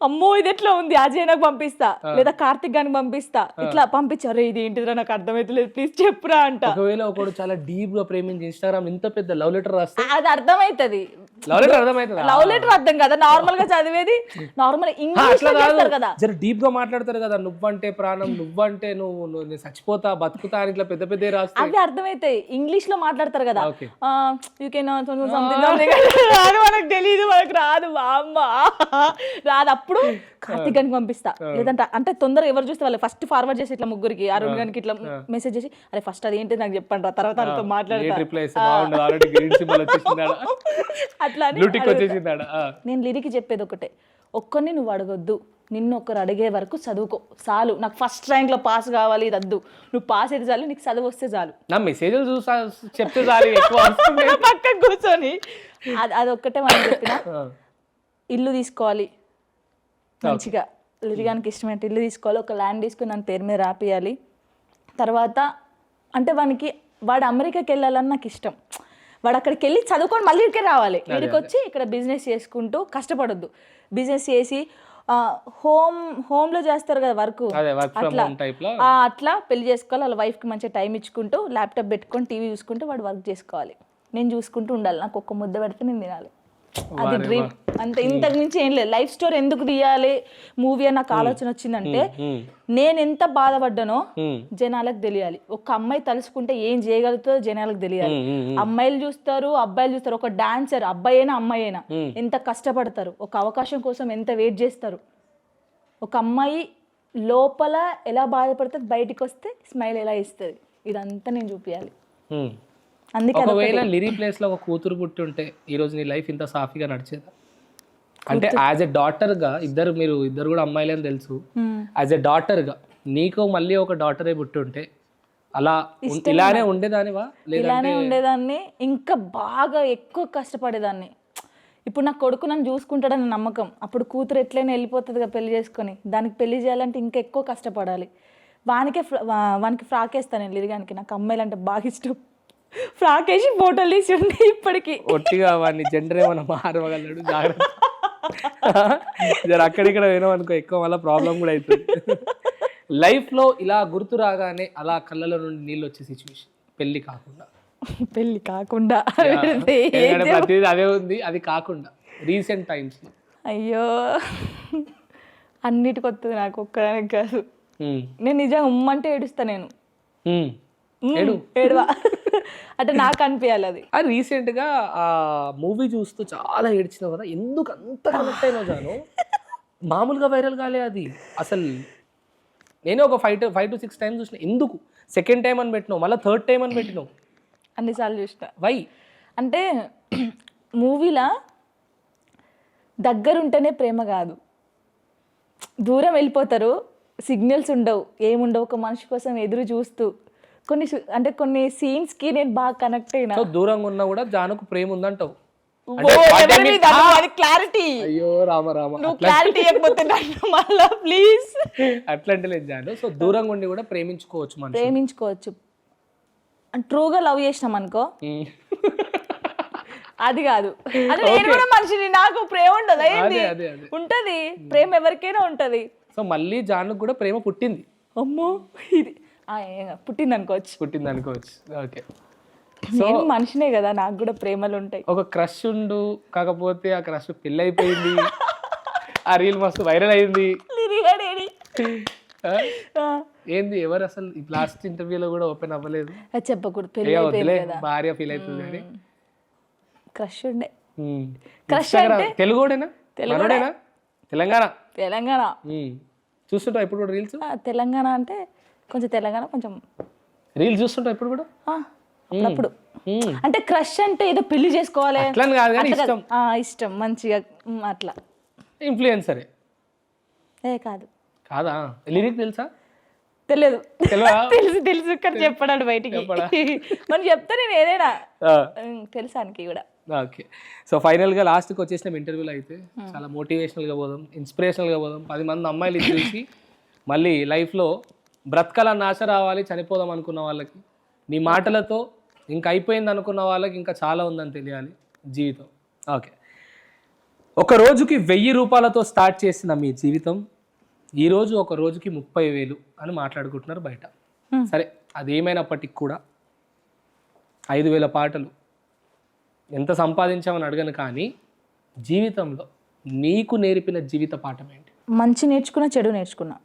అమ్మో ఇది ఎట్లా ఉంది అజయ్ నాకు పంపిస్తా, లేదా కార్తిక్ గానికి పంపిస్తా, ఇట్లా పంపించారు, ఇది ఏంటిదిరా నాకు అర్థమైతలేదు ప్లీజ్ చెప్పురా అంట. ఒకవేళ ఒకడు చాలా డీప్ గా ప్రేమించి ఇన్స్టాగ్రామ్ ఇంత పెద్ద లవ్ లెటర్ రాస్తే అది అర్థమైతది. లవ్ లెటర్ అర్థమవుతుంది. లవ్ లెటర్ అర్థం కదా, నార్మల్ గా చదివేది నార్మల్ ఇంగ్లీష్ లో చేస్తారు కదా. జర డీప్ గా మాట్లాడతారు కదా, నువ్వంటే ప్రాణం, నువ్వంటే నువ్వు నేను చచ్చిపోతా బతుకుతా అని ఇట్లా పెద్ద పెద్ద రాస్తే అవి అర్థమైతాయి. ఇంగ్లీష్ లో మాట్లాడతారు కదా, Okay. యూ కెన్ మనకు తెలియదు, మనకు రాదు, అమ్మ రాదు. అప్పుడు కార్తిక్ గానికి పంపిస్తా, లేదంటే అంటే తొందరగా ఎవరు చూస్తే వాళ్ళు ఫస్ట్ ఫార్వర్డ్ చేసి ఇట్లా ముగ్గురికి, అరుణ్ గానికి ఇట్లా మెసేజ్ చేసి, అరే ఫస్ట్ అది ఏంటి నాకు చెప్పండి రా, తర్వాత వాళ్ళతో అట్లా. నేను లిరికి చెప్పేది ఒకటే, ఒక్కరిని నువ్వు అడగొద్దు, నిన్ను ఒకరు అడిగే వరకు చదువుకో చాలు. నాకు ఫస్ట్ ర్యాంక్ లో పాస్ కావాలి, ఇది వద్దు, నువ్వు పాస్ అయితే చాలు, నీకు చదువు వస్తే చాలు. నా మెసేజ్లు చూసా చెప్తే చాలు, ఎక్కువ పక్కన కూర్చొని అదొక్కటే మనం చెప్పిన. ఇల్లు తీసుకోవాలి మంచిగా, లిరిగానికి ఇష్టమైన ఇల్లు తీసుకోవాలి, ఒక ల్యాండ్ తీసుకుని నన్ను పేరు మీద రాపియాలి. తర్వాత అంటే వాడు అమెరికాకి వెళ్ళాలని నాకు ఇష్టం. వాడు అక్కడికి వెళ్ళి చదువుకొని మళ్ళీ ఇక్కడికి రావాలి, ఇక్కడికి వచ్చి ఇక్కడ బిజినెస్ చేసుకుంటూ కష్టపడొద్దు. బిజినెస్ చేసి హోమ్ లో చేస్తారు కదా వర్క్, అట్లా పెళ్లి చేసుకోవాలి. వాళ్ళ వైఫ్ కి మంచిగా టైం ఇచ్చుకుంటూ ల్యాప్టాప్ పెట్టుకొని టీవీ చూసుకుంటూ వాడు వర్క్ చేసుకోవాలి, నేను చూసుకుంటూ ఉండాలి. నాకు ఒక్క ముద్ద పెడితే నేను తినాలి, అది డ్రీమ్ అంతే. ఇంతకు మించి ఏం లేదు. లైఫ్ స్టోరీ ఎందుకు తీయాలి మూవీ అని నాకు ఆలోచన వచ్చిందంటే, నేను ఎంత బాధపడ్డానో జనాలకు తెలియాలి. ఒక అమ్మాయి తలుసుకుంటే ఏం చేయగలుగుతుందో జనాలకు తెలియాలి. అమ్మాయిలు చూస్తారు, అబ్బాయిలు చూస్తారు. ఒక డాన్సర్ అబ్బాయి అయినా అమ్మాయి అయినా ఎంత కష్టపడతారు, ఒక అవకాశం కోసం ఎంత వెయిట్ చేస్తారు. ఒక అమ్మాయి లోపల ఎలా బాధపడుతుంది, బయటికి వస్తే స్మైల్ ఎలా ఇస్తుంది, ఇదంతా నేను చూపించాలి. అందుకే ఒకవేళ లిరి ప్లేస్ లో ఒక కూతురు పుట్టి ఉంటే ఈ రోజు నీ లైఫ్ ఇంత సాఫీగా నడిచేదా? అంటే యాజ్ ఎ డాటర్ గా మీరు ఇద్దరు కూడా అమ్మాయిలే అని తెలుసు. యాజ్ ఎ డాటర్ గా నీకు మళ్ళీ ఒక డాటరే పుట్టి ఉంటే అలా ఇలానే ఉండేదానివా? ఇలానే ఉండేదాన్ని, ఇంకా బాగా ఎక్కువ కష్టపడేదాన్ని. ఇప్పుడు నా కొడుకు నన్ను చూసుకుంటాడని నమ్మకం. అప్పుడు కూతురు ఎట్లయినా వెళ్ళిపోతుందిగా పెళ్లి చేసుకొని, దానికి పెళ్లి చేయాలంటే ఇంకా ఎక్కువ కష్టపడాలి. వానికి ఫ్రాక్ వేస్తాను నేను లిరిగానికి. నాకు అమ్మాయిలు అంటే బాగా ఇష్టం. ఫ్రాక్ వేసి ఫోటోలు తీసి ఉండే ఇప్పటికి. ఒట్టిగా వాడిని జెండర్ ఏమన్నా మారవగలడు, జాగ్రత్త. అక్కడిక్కడ వినవనుకో ఎక్కువ వల్ల ప్రాబ్లం కూడా అవుతుంది. లైఫ్ లో ఇలా గుర్తు రాగానే అలా కళ్ళలో నుండి నీళ్ళు వచ్చే సిచ్యువేషన్, పెళ్లి కాకుండా ప్రతిదీ అదే ఉంది, అది కాకుండా రీసెంట్ టైమ్స్ లో. అయ్యో అన్నిటికి వస్తుంది, నాకు ఒక్కదానికి కాదు. నేను నిజంగా ఉమ్మంటే ఏడుస్తా. నేను ఏడవా అంటే నాకు అనిపించాలి అది. రీసెంట్ గా ఆ మూవీ చూస్తూ చాలా ఏడ్చినావు కదా, ఎందుకు అంత కనెక్ట్ అయినా జాను? మామూలుగా వైరల్ కాలే అది అసలు. నేనే ఒక 5 to 6 times చూసిన. ఎందుకు సెకండ్ టైం అని పెట్టినావు, మళ్ళీ థర్డ్ టైం అని పెట్టినావు? అన్నిసార్లు చూసిన. వై అంటే మూవీలా దగ్గరుంటేనే ప్రేమ కాదు, దూరం వెళ్ళిపోతారు, సిగ్నల్స్ ఉండవు, ఏముండవు, ఒక మనిషి కోసం ఎదురు చూస్తూ కొన్ని సీన్స్ కి నేను బాగా కనెక్ట్ అయినా. దూరంగా ఉన్నా కూడా జానుకు ప్రేమ ఉందంటావు. క్లారిటీ. అయ్యో రామ నువ్వు క్లారిటీ ఇవ్వకపోతే మళ్ళా ప్లీజ్. అట్లాంటి లేదు జాను. సో దూరంగా ఉండి కూడా ప్రేమించుకోవచ్చు. ట్రూగా లవ్ చేసినాం అనుకో, అది కాదు. అంటే నేను కూడా మనిషిని, నాకు ప్రేమ ఉండదు. ఉంటది ప్రేమ, ఎవరికైనా ఉంటది. సో మళ్ళీ జానుకు కూడా ప్రేమ పుట్టింది. అమ్మో ఇది పుట్టింది అనుకోవచ్చు. ఓకే, నేను మనిషినే కదా, నాకు కూడా ప్రేమలు ఉంటాయి. ఒక క్రష్ ఉండు, కాకపోతే ఆ క్రష్ పెళ్ళి అయిపోయింది, ఆ రీల్ మస్తు వైరల్ అయింది. ఏంది ఎవరు అసలు లాస్ట్ ఇంటర్వ్యూలో కూడా ఓపెన్ అవ్వలేదు? చెప్పకూడదు, భార్య ఫీల్ అవుతుంది కానీ క్రష్ ఉండే. క్రష్ తెలుగుడేనా? తెలంగాణ చూస్తుంటావు ఇప్పుడు కూడా రీల్స్? తెలంగాణ అంటే కొంచెం తెలంగాణ, కొంచెం రీల్స్ చూస్తుంటావు ఇప్పుడు కూడా అప్పుడు. అంటే క్రష్ అంటే ఏదో పెళ్లి చేసుకోవాలి ఇష్టం మంచిగా అట్లా. ఇన్ఫ్లుయెన్సరే కాదా? లిరిక్ తెలుసా? తెలియదు. తెలుసు కానీ చెప్పడాడు బయటికి. మనం చెప్తే నేను ఏదైనా తెలుసానికి కూడా. ఓకే. సో ఫైనల్గా లాస్ట్కి వచ్చేసినాం ఇంటర్వ్యూలో అయితే చాలా మోటివేషనల్గా పోదాం, ఇన్స్పిరేషనల్గా పోదాం. 10 మంది అమ్మాయిలు ఇది చూసి మళ్ళీ లైఫ్లో బ్రతకాలన్న ఆశ రావాలి, చనిపోదాం అనుకున్న వాళ్ళకి నీ మాటలతో ఇంకా అయిపోయింది అనుకున్న వాళ్ళకి ఇంకా చాలా ఉందని తెలియాలి జీవితం. ఓకే. ఒక రోజుకి 1000 రూపాయలతో స్టార్ట్ చేసిన మీ జీవితం ఈరోజు ఒక రోజుకి 30,000 అని మాట్లాడుకుంటున్నారు బయట. సరే, అదేమైనప్పటికి కూడా 5,000 పాటలు ఎంత సంపాదించామని అడగను, కానీ జీవితంలో నీకు నేర్పిన జీవిత పాఠం ఏంటి? మంచి నేర్చుకున్నా, చెడు నేర్చుకున్నా.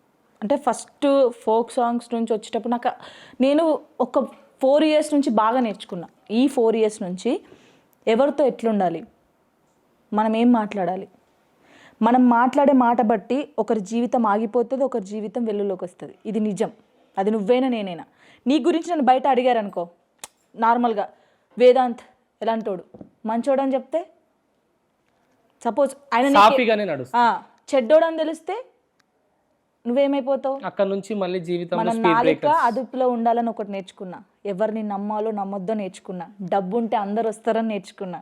అంటే ఫస్ట్ ఫోక్ సాంగ్స్ నుంచి వచ్చేటప్పుడు నేను ఒక 4 years నుంచి బాగా నేర్చుకున్నా. ఈ 4 years నుంచి ఎవరితో ఎట్లుండాలి, మనం ఏం మాట్లాడాలి, మనం మాట్లాడే మాట బట్టి ఒకరి జీవితం ఆగిపోతుంది, ఒకరి జీవితం వెల్లులోకి వస్తుంది. ఇది నిజం. అది నువ్వైనా నేనైనా. నీ గురించి నన్ను బయట అడిగారనుకో, నార్మల్గా వేదాంత్ ఎలాంటోడు, మంచోడు అని చెప్తే సపోజ్ ఆయన చెడ్డోడు అని తెలిస్తే నువ్వేమైపోతావు? అక్కడ నుంచి మళ్ళీ జీవితం మన నాలిక అదుపులో ఉండాలని ఒకటి నేర్చుకున్నా. ఎవరిని నమ్మాలో నమ్మొద్దో నేర్చుకున్నా. డబ్బు ఉంటే అందరు వస్తారని నేర్చుకున్నా.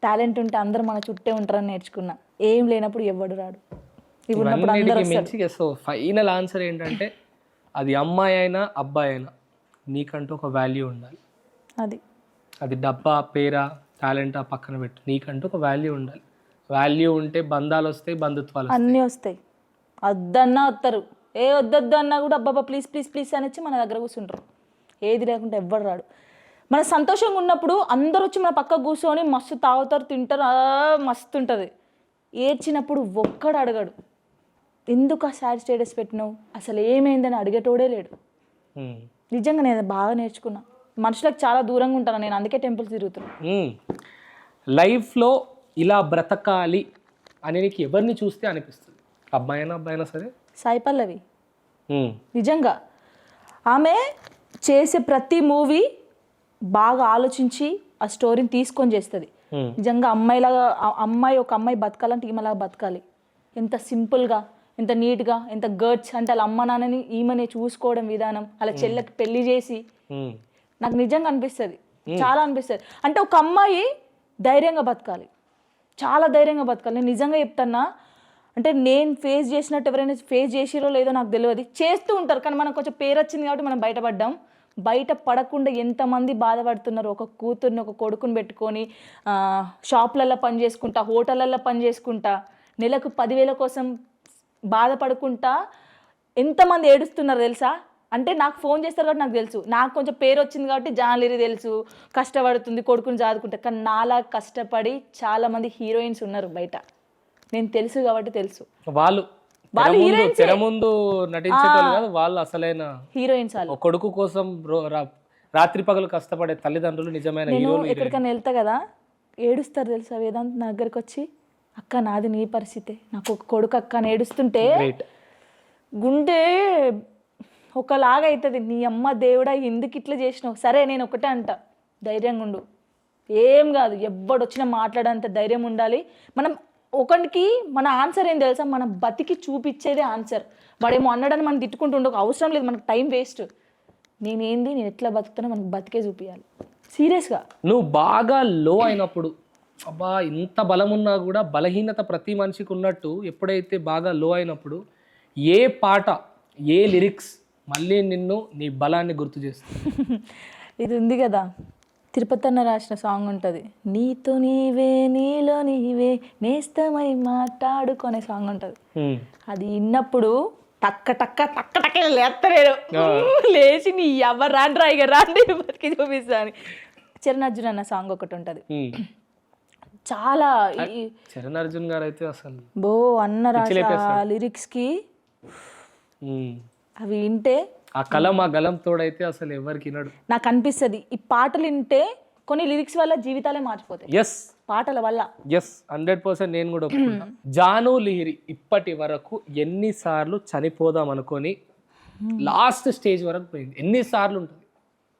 టాలెంట్ ఉంటే అందరు మన చుట్టే ఉంటారని నేర్చుకున్నా. ఏం లేనప్పుడు ఎవడు రాడు, ఇవి ఉన్నప్పుడు అందరూ వస్తారు. సో ఫైనల్ ఆన్సర్ ఏంటంటే అది అమ్మాయి అయినా అబ్బాయి అయినా నీకంటూ ఒక వాల్యూ ఉండాలి. అది డబ్బా, పేరా, టాలెంటా పక్కన పెట్టు, నీకంటూ ఒక వాల్యూ ఉండాలి. వాల్యూ ఉంటే బంధాలు వస్తాయి, బంధుత్వాలు అన్నీ వస్తాయి. వద్దన్నా వస్తారు, ఏ వద్దొద్దు అన్నా కూడా అబ్బాబా ప్లీజ్ ప్లీజ్ ప్లీజ్ అని వచ్చి మన దగ్గర కూర్చుంటారు. ఏది లేకుంటే ఎవ్వరు రాడు. మన సంతోషంగా ఉన్నప్పుడు అందరూ వచ్చి మన పక్క కూర్చొని మస్తు తాగుతారు, తింటారు, మస్తు ఉంటుంది. ఏడ్చినప్పుడు ఒక్కడు అడగడు, ఎందుకు ఆ సాడ్ స్టేటస్ పెట్టినావు, అసలు ఏమైందని అడిగేటోడే లేడు. నిజంగా నేను బాగా నేర్చుకున్నా. మనుషులకు చాలా దూరంగా ఉంటాను నేను, అందుకే టెంపుల్స్ తిరుగుతున్నాను. లైఫ్లో ఇలా బ్రతకాలి అని నీకు ఎవరిని చూస్తే అనిపిస్తుంది? అబ్బాయినా సరే. సాయి పల్లవి నిజంగా ఆమె చేసే ప్రతి మూవీ బాగా ఆలోచించి ఆ స్టోరీని తీసుకొని చేస్తుంది. నిజంగా అమ్మాయి ఒక అమ్మాయి బతకాలంటే ఈమెలాగా బతకాలి. ఎంత సింపుల్గా, ఎంత నీట్గా, ఎంత గర్డ్స్ అంటే వాళ్ళ అమ్మ నాన్నని ఈమెనే చూసుకోవడం విధానం, వాళ్ళ చెల్లెకి పెళ్లి చేసి నాకు నిజంగా అనిపిస్తుంది, చాలా అనిపిస్తుంది. అంటే ఒక అమ్మాయి ధైర్యంగా బతకాలి, చాలా ధైర్యంగా బతకాలి. నేను నిజంగా చెప్తున్నా. అంటే నేను ఫేస్ చేసినట్టు ఎవరైనా ఫేస్ చేసిరో లేదో నాకు తెలియదు, చేస్తూ ఉంటారు. కానీ మనకు కొంచెం పేరు వచ్చింది కాబట్టి మనం బయటపడ్డాం. బయట పడకుండా ఎంతమంది బాధపడుతున్నారు. ఒక కూతుర్ని, ఒక కొడుకుని పెట్టుకొని షాపులలో పని చేసుకుంటా, హోటళ్ళల్లో పని చేసుకుంటా, నెలకు 10,000 కోసం బాధపడుకుంటా ఎంతమంది ఏడుస్తున్నారు తెలుసా? అంటే నాకు ఫోన్ చేస్తారు కాబట్టి నాకు తెలుసు, నాకు కొంచెం పేరు వచ్చింది కాబట్టి జాన్లిరి తెలుసు, కష్టపడుతుంది, కొడుకుని చదువుకుంటా. కానీ నాలా కష్టపడి చాలామంది హీరోయిన్స్ ఉన్నారు బయట, నేను తెలుసు కాబట్టి తెలుసు. వాళ్ళు తెర ముందు నటించేటోళ్ళు కాదు, వాళ్ళు అసలైన హీరోయిన్స్. వాళ్ళు కొడుకు కోసం రాత్రి పగలు కష్టపడే తల్లిదండ్రులు, నిజమైన హీరోలు. నేను ఎక్కడికైనా వెళ్తా కదా, ఏడుస్తారు తెలుసా వేదాంత్ నా దగ్గరికి వచ్చి, అక్క నాది నీ పరిస్థితే, నాకు ఒక కొడుకు అక్క అని ఏడుస్తుంటే గుండె ఒకలాగా అవుతుంది. నీ అమ్మ దేవుడా ఎందుకు ఇట్లా చేసినావు? సరే నేను ఒకటే అంట, ధైర్యంగా ఉండు, ఏం కాదు, ఎవ్వడొచ్చినా మాట్లాడేంత ధైర్యం ఉండాలి. మనం ఒకరికి మన ఆన్సర్ ఏం తెలుసా, మన బతికి చూపించేదే ఆన్సర్. వాడేమో అన్నాడని మనం తిట్టుకుంటుండే అవసరం లేదు, మనకు టైం వేస్ట్. నేను ఎట్లా బతుకుతానో మనకు బతికే చూపించాలి సీరియస్గా. నువ్వు బాగా లో అయినప్పుడు, అబ్బా ఇంత బలం ఉన్నా కూడా బలహీనత ప్రతి మనిషికి ఉన్నట్టు, ఎప్పుడైతే బాగా లో అయినప్పుడు ఏ పాట, ఏ లిరిక్స్ మళ్ళీ నిన్ను నీ బలాన్ని గుర్తు చేస్తుంది? ఇది ఉంది కదా, తిరుపతి అన్న రాసిన సాంగ్ ఉంటుంది, నీతో నీవే నీలో నీవే నేస్తమై మాట్లాడుకునే సాంగ్ ఉంటుంది. అది విన్నప్పుడు టక్క టక్క టక్క టక్క లేస్తలేడు, లేచి నీ ఎవరు రాండి రా, ఇక రాండి బతికి చూపిస్తా అని. చరణ్ అర్జున్ అన్న సాంగ్ ఒకటి ఉంటుంది, చాలా చరణ్ అర్జున్ గారు అయితే అసలు బో అన్న రాసా లిరిక్స్కి, అవి వింటే ఆ కలం, ఆ గలం తోడైతే అసలు ఎవరికి వినడు. నాకు అనిపిస్తుంది ఈ పాటలు వింటే కొన్ని లిరిక్స్ వల్ల జీవితాలే మారిపోతాయి. ఎస్, పాటల వల్ల. ఎస్, 100% నేను కూడా ఒప్పుకుంటా. జాను లిహిరి ఇప్పటి వరకు ఎన్నిసార్లు చనిపోదాం అనుకొని లాస్ట్ స్టేజ్ వరకు పోయింది? ఎన్నిసార్లు ఉంటుంది?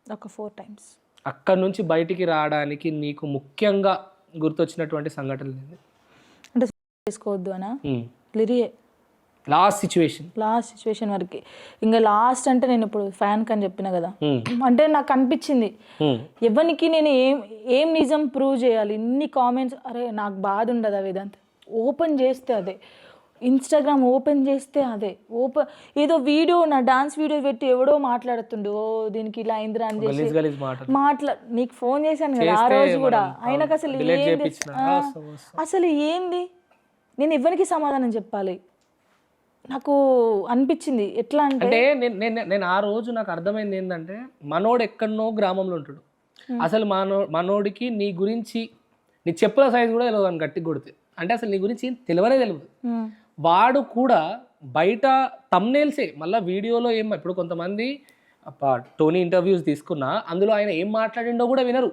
ఒక 4 times. అక్కడ నుంచి బయటికి రావడానికి నీకు ముఖ్యంగా గుర్తొచ్చినటువంటి సంఘటనలు ఏంటి? అంటే చేసుకోవద్దు అనా లిరియే లాస్ట్ సిచ్యువేషన్ వరకు. ఇంకా లాస్ట్ అంటే నేను ఇప్పుడు ఫ్యాన్ కని చెప్పిన కదా, అంటే నాకు అనిపించింది ఎవరికి నేను ఏం నిజం ప్రూవ్ చేయాలి. ఇన్ని కామెంట్స్, అరే నాకు బాధ ఉండదు వేదాంత్. ఓపెన్ చేస్తే అదే, ఇన్స్టాగ్రామ్ ఓపెన్ చేస్తే అదే, ఏదో వీడియో నా డాన్స్ వీడియో పెట్టి ఎవడో మాట్లాడుతుండు, ఓ దీనికి ఇలా అయిందిరా అని చేసి నీకు ఫోన్ చేశాను కదా ఆ రోజు కూడా, ఆయనకు అసలు ఏంది నేను ఎవరికి సమాధానం చెప్పాలి నాకు అనిపించింది. ఎట్లా అంటే నేను ఆ రోజు నాకు అర్థమైంది ఏంటంటే, మనోడు ఎక్కడనో గ్రామంలో ఉంటాడు, అసలు మనోడికి నీ గురించి నీ చెప్పుల సైజు కూడా తెలియదు అని గట్టి కొడితే, అంటే అసలు నీ గురించి తెలియనే తెలియదు. వాడు కూడా బయట తమ్నేల్సే, మళ్ళీ వీడియోలో ఏం, ఇప్పుడు కొంతమంది టోనీ ఇంటర్వ్యూస్ తీసుకున్నా అందులో ఆయన ఏం మాట్లాడిండో కూడా వినరు.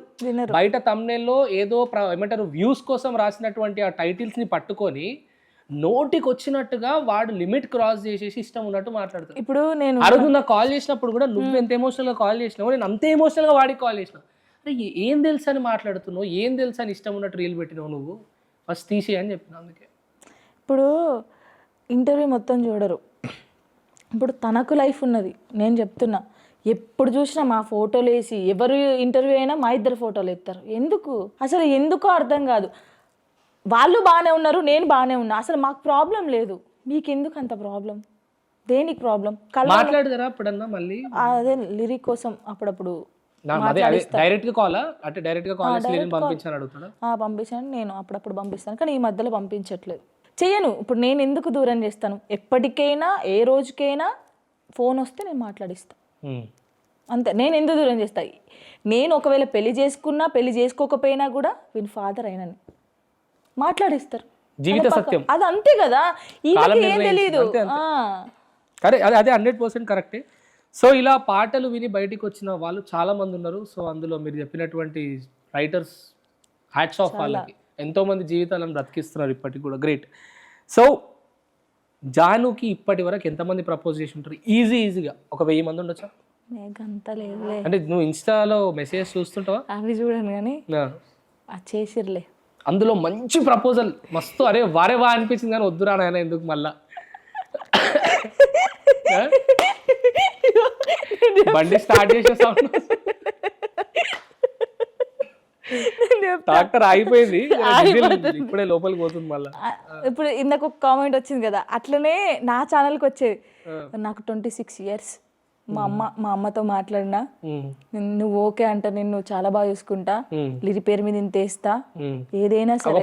బయట తమ్నేల్లో ఏదో ఏమంటారు వ్యూస్ కోసం రాసినటువంటి ఆ టైటిల్స్ ని పట్టుకొని నోటికి వచ్చినట్టుగా వాడు లిమిట్ క్రాస్ చేసేసి ఇష్టం ఉన్నట్టు మాట్లాడతాడు. ఇప్పుడు నేను అడుగు నాకు కాల్ చేసినప్పుడు కూడా నువ్వు ఎంత ఎమోషనల్ గా కాల్ చేసినావు, నేను అంతే ఎమోషనల్ గా వాడికి కాల్ చేసిన. అరే ఏం తెలుసు అని మాట్లాడుతున్నావు, ఏం తెలుసు అని ఇష్టం ఉన్నట్టు రీల్ పెట్టినావు, నువ్వు ఫస్ట్ తీసేయని చెప్పిన. అందుకే ఇప్పుడు ఇంటర్వ్యూ మొత్తం చూడరు. ఇప్పుడు తనకు లైఫ్ ఉన్నది, నేను చెప్తున్నా. ఎప్పుడు చూసినా మా ఫోటోలు వేసి, ఎవరు ఇంటర్వ్యూ అయినా మా ఇద్దరు ఫోటోలు ఎత్తారు. అసలు ఎందుకో అర్థం కాదు. వాళ్ళు బాగానే ఉన్నారు, నేను బాగానే ఉన్నా, అసలు మాకు ప్రాబ్లం లేదు. మీకెందుకు అంత ప్రాబ్లం? దేనికి ప్రాబ్లం? మాట్లాడతారా అప్పుడన్నా మళ్ళీ? అదే లిరిక్ కోసం అప్పుడప్పుడు డైరెక్ట్ గా కాల్ అంటే డైరెక్ట్ గా కాల్ చేసి పంపించాను అడుగుతాడా? పంపించాను, నేను అప్పుడప్పుడు పంపిస్తాను, కానీ ఈ మధ్యలో పంపించట్లేదు, చెయ్యను. ఇప్పుడు నేను ఎందుకు దూరం చేస్తాను? ఎప్పటికైనా ఏ రోజుకైనా ఫోన్ వస్తే నేను మాట్లాడిస్తాను అంతే. నేను ఎందుకు దూరం చేస్తా? నేను ఒకవేళ పెళ్లి చేసుకున్నా పెళ్లి చేసుకోకపోయినా కూడా వీని ఫాదర్ అయినని మాట్లాడిస్తారు, జీవిత సత్యం అది అంతే కదా. ఈయనకి ఏం తెలియదు. అదే 100% కరెక్టే. సో ఇలా పాటలు విని బయటికి వచ్చిన వాళ్ళు చాలా మంది ఉన్నారు. సో అందులో మీరు చెప్పినటువంటి రైటర్స్ హ్యాట్స్ ఆఫ్ వాళ్ళకి, ఎంతో మంది జీవితాలను బ్రతికిస్తున్నారు ఇప్పటికి కూడా, గ్రేట్. సో జానుకి ఇప్పటి వరకు ఎంతమంది ప్రపోజ్ చేసి ఉంటారు? ఈజీగా ఒక 1000 మంది ఉండొచ్చా? అంటే నువ్వు ఇన్స్టాలో మెసేజ్ చూస్తుంటావా? అవి చూడను కానీ చేసిర్లే. అందులో మంచి ప్రపోజల్ మస్తు అరే వారేవా అనిపించింది, కానీ వద్దురా నాయన ఎందుకు మళ్ళా బండి స్టార్ట్ చేసే సౌండ్ డాక్టర్ అయిపోయింది, ఇప్పుడే లోపలికి పోతుంది మళ్ళీ. ఇప్పుడు ఇందాక ఒక కామెంట్ వచ్చింది కదా, అట్లనే నా ఛానల్కి వచ్చేది. నాకు 26 years, మా అమ్మతో మాట్లాడినా, నువ్వు ఓకే అంట, నేను చాలా బాగా చూసుకుంటా, లిరి పేరు మీద ఇంత వేస్తా, ఏదైనా సరే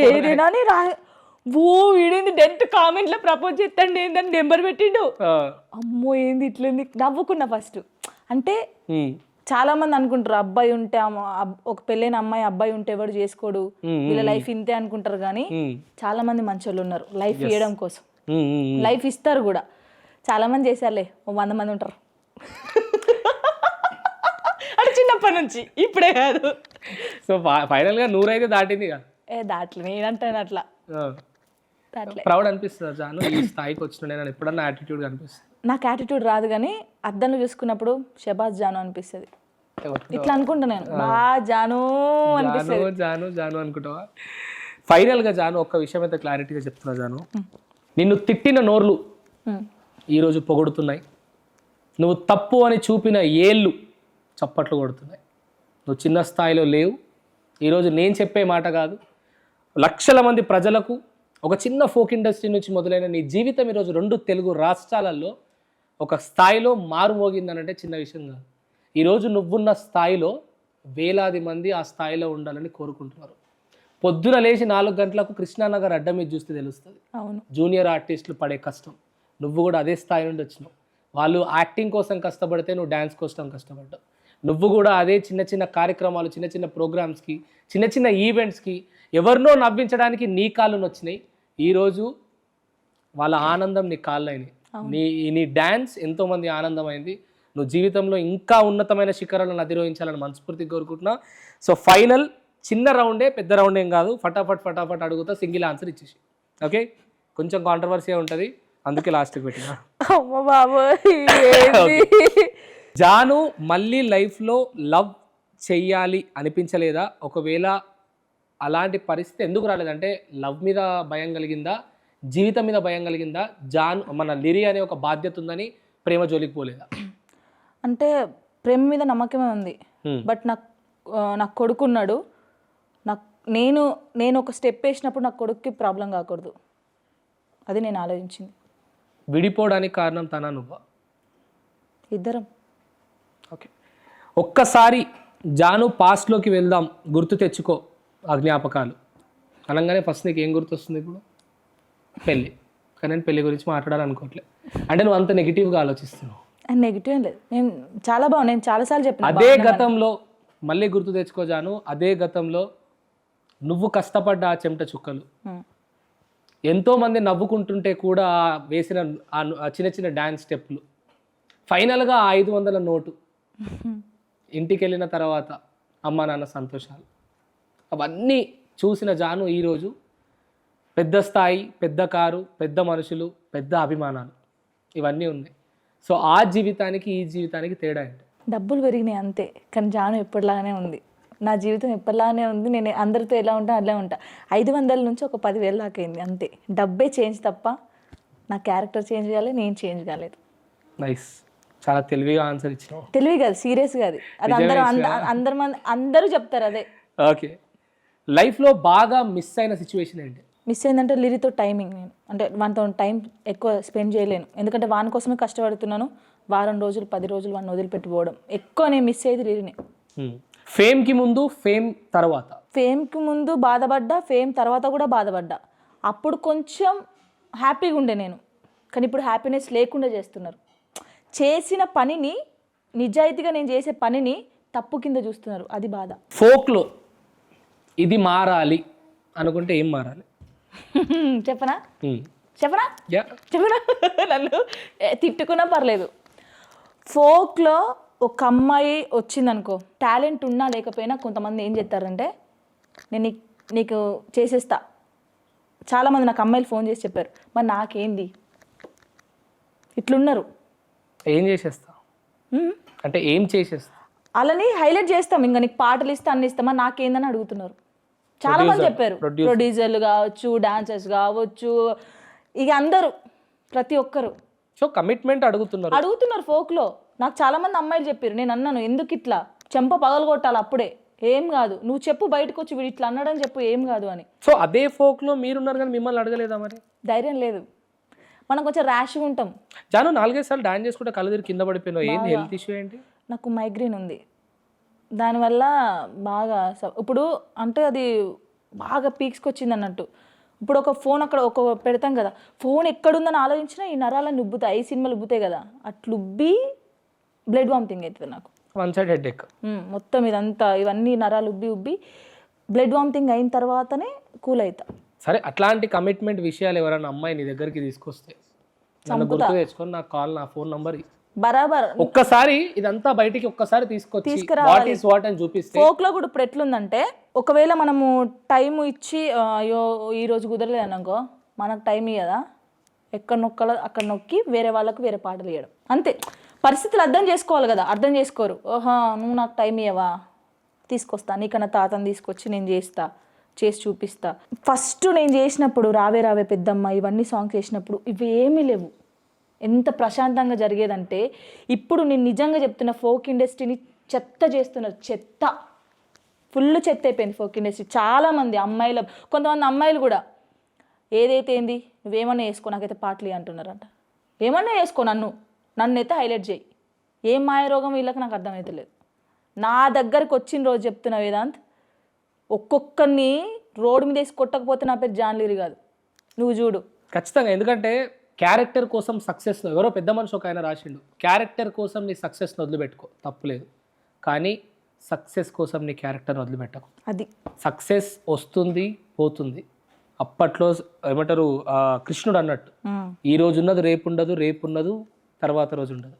ఏదైనా ఓ వీడేంది డెంట్ కామెంట్ లో ప్రపోజ్ చేస్తాండి ఏందని నెంబర్ పెట్టిండు. అమ్మో ఏంది ఇట్లుంది, నవ్వుకున్నా ఫస్ట్. అంటే చాలా మంది అనుకుంటారు అబ్బాయి ఉంటే, ఒక పెళ్ళైన అమ్మాయి అబ్బాయి ఉంటే ఎవడు చేసుకోడు, వీళ్ళ లైఫ్ ఇంతే అనుకుంటారు. కానీ చాలా మంది మంచోళ్ళు ఉన్నారు లైఫ్ ఇవ్వడం కోసం, లైఫ్ ఇస్తారు కూడా. చాలా మంది చేశారులే, 100 మంది ఉంటారు అంటే చిన్నప్పటి నుంచి, ఇప్పుడే కాదు. సో ఫైనల్ గా 100 అయితే దాటింది. దాంట్లో నేనంటాను అట్లా. ప్రౌడ్ అనిపిస్తుంది జాను ఈ స్థాయికి వచ్చిన, నేను ఎప్పుడన్నా యాటిట్యూడ్ కనిపిస్తుంది? నాకు యాటిట్యూడ్ రాదు, కానీ అద్దంలో చూసుకున్నప్పుడు షబాజ్ జాను అనిపిస్తుంది. ఇట్లా అనుకుంటా నేను, జాను అనిపిస్తుంది. జాను అనుకుంటావా? ఫైనల్ గా జాను ఒక్క విషయం అయితే క్లారిటీగా చెప్తున్నా జాను, నిన్ను తిట్టిన నోర్లు ఈరోజు పొగుడుతున్నాయి, నువ్వు తప్పు అని చూపిన ఏళ్ళు చప్పట్లు కొడుతున్నాయి. నువ్వు చిన్న స్థాయిలో లేవు. ఈరోజు నేను చెప్పే మాట కాదు, లక్షల మంది ప్రజలకు ఒక చిన్న ఫోక్ ఇండస్ట్రీ నుంచి మొదలైన నీ జీవితం ఈరోజు 2 తెలుగు రాష్ట్రాలలో ఒక స్థాయిలో మారుమోగిందనంటే చిన్న విషయం కాదు. ఈరోజు నువ్వున్న స్థాయిలో వేలాది మంది ఆ స్థాయిలో ఉండాలని కోరుకుంటున్నారు. పొద్దున లేచి 4 గంటలకు కృష్ణానగర్ అడ్డ మీద చూస్తే తెలుస్తుంది జూనియర్ ఆర్టిస్టులు పడే కష్టం. నువ్వు కూడా అదే స్థాయి నుండి వచ్చినావు. వాళ్ళు యాక్టింగ్ కోసం కష్టపడితే నువ్వు డ్యాన్స్ కోసం కష్టపడ్డావు. నువ్వు కూడా అదే చిన్న చిన్న కార్యక్రమాలు, చిన్న చిన్న ప్రోగ్రామ్స్కి, చిన్న చిన్న ఈవెంట్స్కి ఎవరినో నవ్వించడానికి నీ కాళ్ళు వచ్చినాయి. ఈరోజు వాళ్ళ ఆనందం నీ కాళ్ళు అయినాయి. నీ డ్యాన్స్ ఎంతోమంది ఆనందమైంది. నువ్వు జీవితంలో ఇంకా ఉన్నతమైన శిఖరాలను అధిరోహించాలని మనస్ఫూర్తిగా కోరుకుంటున్నా. సో ఫైనల్ చిన్న రౌండే, పెద్ద రౌండ్ ఏం కాదు. ఫటాఫట్ అడుగుతా, సింగిల్ ఆన్సర్ ఇచ్చేసి. ఓకే, కొంచెం కాంట్రవర్సీ ఉంటుంది, అందుకే లాస్ట్కి పెట్టినా. జాను మళ్ళీ లైఫ్లో లవ్ చెయ్యాలి అనిపించలేదా? ఒకవేళ అలాంటి పరిస్థితి ఎందుకు రాలేదంటే లవ్ మీద భయం కలిగిందా, జీవితం మీద భయం కలిగిందా? మన లిరి అనే ఒక బాధ్యత ఉందని ప్రేమ జోలికి పోలేదా? అంటే ప్రేమ మీద నమ్మకమే ఉంది, బట్ నాకు కొడుకున్నాడు. నేను ఒక స్టెప్ వేసినప్పుడు నా కొడుక్కి ప్రాబ్లం కాకూడదు, అది నేను ఆలోచించింది. విడిపోవడానికి కారణం తన నువ్వా? ఇద్దరం. ఓకే, ఒక్కసారి జాను పాస్ట్లోకి వెళ్దాం, గుర్తు తెచ్చుకో ఆ జ్ఞాపకాలు అనగానే ఫస్ట్ నీకు ఏం గుర్తొస్తుంది? ఇప్పుడు పెళ్ళి. కానీ నేను పెళ్ళి గురించి మాట్లాడాలనుకోవట్లేదు. అంటే నువ్వు అంత నెగిటివ్గా ఆలోచిస్తున్నావు. నెగిటివ్ లేదు, నేను చాలా బాగుంది, నేను చాలాసార్లు చెప్పిన. అదే గతంలో మళ్ళీ గుర్తు తెచ్చుకో జాను, అదే గతంలో నువ్వు కష్టపడ్డ ఆ చెమట చుక్కలు, ఎంతోమంది నవ్వుకుంటుంటే కూడా వేసిన ఆ చిన్న చిన్న డ్యాన్స్ స్టెప్లు, ఫైనల్గా 500 నోటు, ఇంటికి వెళ్ళిన తర్వాత అమ్మ నాన్న సంతోషాలు, అవన్నీ చూసిన జాను ఈరోజు పెద్ద స్థాయి, పెద్ద కారు, పెద్ద మనుషులు, పెద్ద అభిమానాలు ఇవన్నీ ఉన్నాయి. సో ఆ జీవితానికి ఈ జీవితానికి తేడా ఏంటి? డబ్బులు పెరిగినాయి అంతే, కానీ జాను ఎప్పటిలాగానే ఉంది. నా జీవితం ఎప్పటిలాగానే ఉంది. నేను అందరితో ఎలా ఉంటా అలా ఉంటా. 500 నుంచి ఒక 10,000 దాకా అయింది అంతే. డబ్బే చేంజ్ తప్ప నా క్యారెక్టర్ చేంజ్ కాలేదు, నేను చేంజ్ కాలేదు. నైస్, చాలా తెలివిగా ఆన్సర్ ఇచ్చినావు. తెలివి కాదు, సీరియస్ కాదు. అది అందరూ చెప్తారు అదే. ఓకే, లైఫ్లో బాగా మిస్ అయిన సిచ్యువేషన్ ఏంటి? మిస్ అయిందంటే లిరితో టైమింగ్. నేను అంటే వానితో టైం ఎక్కువ స్పెండ్ చేయలేను, ఎందుకంటే వాని కోసమే కష్టపడుతున్నాను. వారం రోజులు 10 రోజులు వాడిని వదిలిపెట్టుకోవడం ఎక్కువ నేను మిస్ అయ్యేది లిరిని. ఫేమ్కి ముందు, ఫేమ్ తర్వాత? ఫేమ్కి ముందు బాధపడ్డా, ఫేమ్ తర్వాత కూడా బాధపడ్డా. అప్పుడు కొంచెం హ్యాపీగా ఉండే నేను, కానీ ఇప్పుడు హ్యాపీనెస్ లేకుండా చేస్తున్నారు. చేసిన పనిని, నిజాయితీగా నేను చేసే పనిని తప్పు కింద చూస్తున్నారు, అది బాధ. ఫోక్లో ఇది మారాలి అనుకుంటే ఏం మారాలి? చెప్పనా? యా, చెప్పనా? నన్ను తిట్టుకున్నా పర్లేదు. ఫోక్లో ఒక అమ్మాయి వచ్చిందనుకో, టాలెంట్ ఉన్నా లేకపోయినా కొంతమంది ఏం చేస్తారంటే నేను నీకు చేసేస్తా. చాలామంది నాకు అమ్మాయిలు ఫోన్ చేసి చెప్పారు, మరి నాకేంది, ఇట్లున్నారు. ఏం చేసేస్తా అంటే ఏం చేసేస్తా? అలాని హైలైట్ చేస్తాం, ఇంకా నీకు పాటలు ఇస్తా అన్ని ఇస్తామా, నాకేందని అడుగుతున్నారు. చాలా మంది చెప్పారు, ప్రొడ్యూసర్లు కావచ్చు, డాన్సర్స్ కావచ్చు, ఇక అందరూ ప్రతి ఒక్కరు. సో కమిట్మెంట్ అడుగుతున్నారు ఫోక్లో. నాకు చాలా మంది అమ్మాయిలు చెప్పారు. నేను అన్నాను, ఎందుకు ఇట్లా చెంప పగలగొట్టాలి అప్పుడే? ఏం కాదు, నువ్వు చెప్పు, బయటకు వచ్చి వీడు ఇట్లా అన్నాడని చెప్పు, ఏం కాదు అని. సో అదే ఫోక్లో మీరున్నారు కానీ మిమ్మల్ని అడగలేదా మరి? ధైర్యం లేదు, మనం కొంచెం ర్యాష్గా ఉంటాం. జాను 4-5 సార్లు డాన్స్ చేసుకుంటే కళ్ళు తిరిగి కింద పడిపోయినావు, ఏంటి హెల్త్ ఇష్యూ ఏంటి? నాకు మైగ్రేన్ ఉంది, దానివల్ల బాగా ఇప్పుడు అంటే అది బాగా పీక్స్కి వచ్చింది అన్నట్టు. ఇప్పుడు ఒక ఫోన్ అక్కడ పెడతాం కదా, ఫోన్ ఎక్కడుందని ఆలోచించినా ఈ నరాలను ఉబ్బుతాయి, 5 సినిమాలు ఉబ్బుతాయి కదా, అట్లు ఉబ్బి బ్లడ్ వామిటింగ్ అవుతుంది నాకు. 1 సైడ్ హెడ్ ఎక్ మొత్తం ఇదంతా, ఇవన్నీ నరాలు ఉబ్బి బ్లడ్ వామిటింగ్ అయిన తర్వాతనే కూల్ అవుతా. సరే, అట్లాంటి కమిట్మెంట్ విషయాలు ఎవరైనా అమ్మాయి నీ దగ్గరికి తీసుకొస్తే నన్ను గుర్తు తెచ్చుకొని నాకు కాల్, నా ఫోన్ నంబర్ బరాబర్ ఒక్కసారి ఇదంతా బయటికి ఒక్కసారి తీసుకొచ్చి వాట్ అని చూపిస్తే. ఫోక్లో కూడా ఇప్పుడు ఎట్లుందంటే, ఒకవేళ మనము టైం ఇచ్చి అయ్యో ఈ రోజు కుదరలేదు అనుకో, మనకు టైం ఇయ్యదా, ఎక్కడ నొక్కాలో అక్కడ నొక్కి వేరే వాళ్ళకు వేరే పాటలు ఇవ్వడం అంతే. పరిస్థితులు అర్థం చేసుకోవాలి కదా, అర్థం చేసుకోరు. ఓహా నువ్వు నాకు టైం ఇవ్వవా, తీసుకొస్తా, నీకన్నా తాతని తీసుకొచ్చి నేను చేసి చూపిస్తా. ఫస్ట్ నేను చేసినప్పుడు రావే రావే పెద్దమ్మ ఇవన్నీ సాంగ్స్ చేసినప్పుడు ఇవేమీ లేవు, ఎంత ప్రశాంతంగా జరిగేదంటే. ఇప్పుడు నేను నిజంగా చెప్తున్న, ఫోక్ ఇండస్ట్రీని చెత్త చేస్తున్నారు, చెత్త, ఫుల్ చెత్త అయిపోయింది ఫోక్ ఇండస్ట్రీ. చాలామంది అమ్మాయిలు, కొంతమంది అమ్మాయిలు కూడా ఏదైతే ఏంది నువ్వేమన్నా వేసుకో, నాకైతే పాటలు అంటున్నారంట. ఏమన్నా వేసుకో, నన్నైతే హైలైట్ చేయి. ఏం మాయ రోగం వీళ్ళకి నాకు అర్థమవుతలేదు. నా దగ్గరికి వచ్చిన రోజు చెప్తున్నా వేదాంత్, ఒక్కొక్కరిని రోడ్డు మీద వేసి కొట్టకపోతే నా పేరు జాన్లీరి కాదు, నువ్వు చూడు. ఖచ్చితంగా, ఎందుకంటే క్యారెక్టర్ కోసం సక్సెస్, ఎవరో పెద్ద మనిషి ఒక ఆయన రాసిండు, క్యారెక్టర్ కోసం నీ సక్సెస్ని వదిలిపెట్టుకో, తప్పులేదు, కానీ సక్సెస్ కోసం నీ క్యారెక్టర్ని వదిలిపెట్టకు. అది సక్సెస్ వస్తుంది పోతుంది. అప్పట్లో ఏమంటారు, కృష్ణుడు అన్నట్టు, ఈ రోజు ఉన్నది రేపు ఉండదు, రేపు ఉన్నదు తర్వాత రోజు ఉండదు.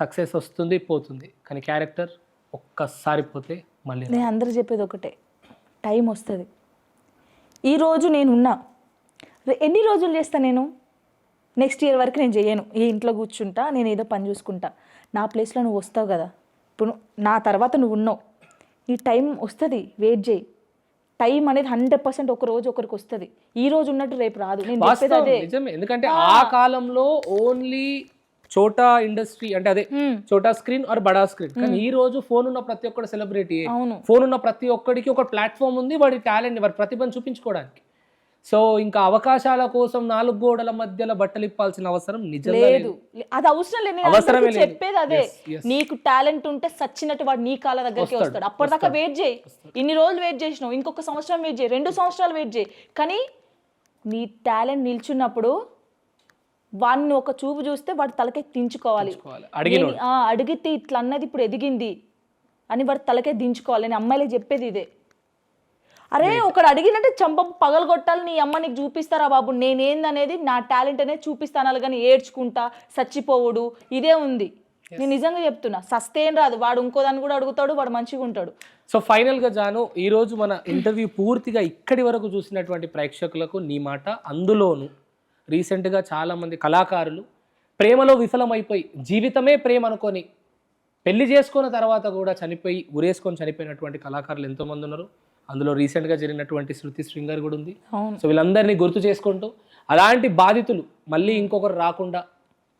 సక్సెస్ వస్తుంది పోతుంది, కానీ క్యారెక్టర్ ఒక్కసారి పోతే మళ్ళీ. నేను అందరూ చెప్పేది ఒకటే, టైం వస్తుంది. ఈరోజు నేనున్నా, ఎన్ని రోజులు చేస్తా నేను, నెక్స్ట్ ఇయర్ వరకు నేను చేయను, ఈ ఇంట్లో కూర్చుంటా, నేను ఏదో పని చూసుకుంటా. నా ప్లేస్లో నువ్వు వస్తావు కదా, ఇప్పుడు నా తర్వాత నువ్వు ఉన్నావు, ఈ టైం వస్తుంది, వెయిట్ చేయి. టైం అనేది 100% ఒక రోజు ఒకరికి వస్తుంది. ఈ రోజు ఉన్నట్టు రేపు రాదు. నేను చెప్పేది వాస్తవం, అదే. నిజమే. ఎందుకంటే ఆ కాలంలో ఓన్లీ చోటా ఇండస్ట్రీ అంటే అదే చోటా స్క్రీన్ ఆర్ బడా స్క్రీన్, కానీ ఈ రోజు ఫోన్ ఉన్న ప్రతి ఒక్కడు సెలబ్రిటీ, అవును. ఫోన్ ఉన్న ప్రతి ఒక్కడికి ఒక ప్లాట్ఫామ్ ఉంది వాడి టాలెంట్ వాడి ప్రతిభను చూపించుకోవడానికి. సో ఇంకా అవకాశాల కోసం 4 గోడల మధ్యలో బట్టలు ఇప్పాల్సిన అవసరం నిజంగా లేదు. అది అవసరం లేదు. నేను అవసరమే అందరికీ లేదు. చెప్పేది అదే. నీకు టాలెంట్ ఉంటే సచ్చినట్టు వాడు నీ కాళ్ళ దగ్గరికి వస్తాడు. అప్పటిదాకా వెయిట్ చేయి. ఇన్ని రోజులు వెయిట్ చేసినావు, ఇంకొక సంవత్సరం వెయిట్ చేయి, 2 సంవత్సరాలు వెయిట్ చేయి. కానీ నీ టాలెంట్ నిల్చున్నప్పుడు వాడిని ఒక చూపు చూస్తే వాడు తలకే దించుకోవాలి. అడిగితే ఇట్లా అన్నది ఇప్పుడు ఎదిగింది అని వాడు తలకే దించుకోవాలి. నేను అమ్మాయిలకు చెప్పేది ఇదే. అరే ఒకడు అడిగినట్టు చంప పగలగొట్టాలి, నీ అమ్మ నీకు చూపిస్తారా బాబు, నేనేందనేది నా టాలెంట్ అనేది చూపిస్తాను కానీ ఏడ్చుకుంటా చచ్చిపోవుడు ఇదే ఉంది. నేను నిజంగా చెప్తున్నా, సస్తేం రాదు. వాడు ఇంకోదాన్ని కూడా అడుగుతాడు, వాడు మంచిగా ఉంటాడు. సో ఫైనల్గా జాను, ఈరోజు మన ఇంటర్వ్యూ పూర్తిగా ఇక్కడి వరకు చూసినటువంటి ప్రేక్షకులకు నీ మాట, అందులోను రీసెంట్గా చాలామంది కళాకారులు ప్రేమలో విఫలమైపోయి జీవితమే ప్రేమ అనుకొని పెళ్లి చేసుకున్న తర్వాత కూడా చనిపోయి ఉరేసుకొని చనిపోయినటువంటి కళాకారులు ఎంతోమంది ఉన్నారు. అందులో రీసెంట్గా జరిగినటువంటి శృతి శ్రీంగర్ కూడా ఉంది. సో వీళ్ళందరినీ గుర్తు చేసుకుంటూ అలాంటి బాధితులు మళ్ళీ ఇంకొకరు రాకుండా,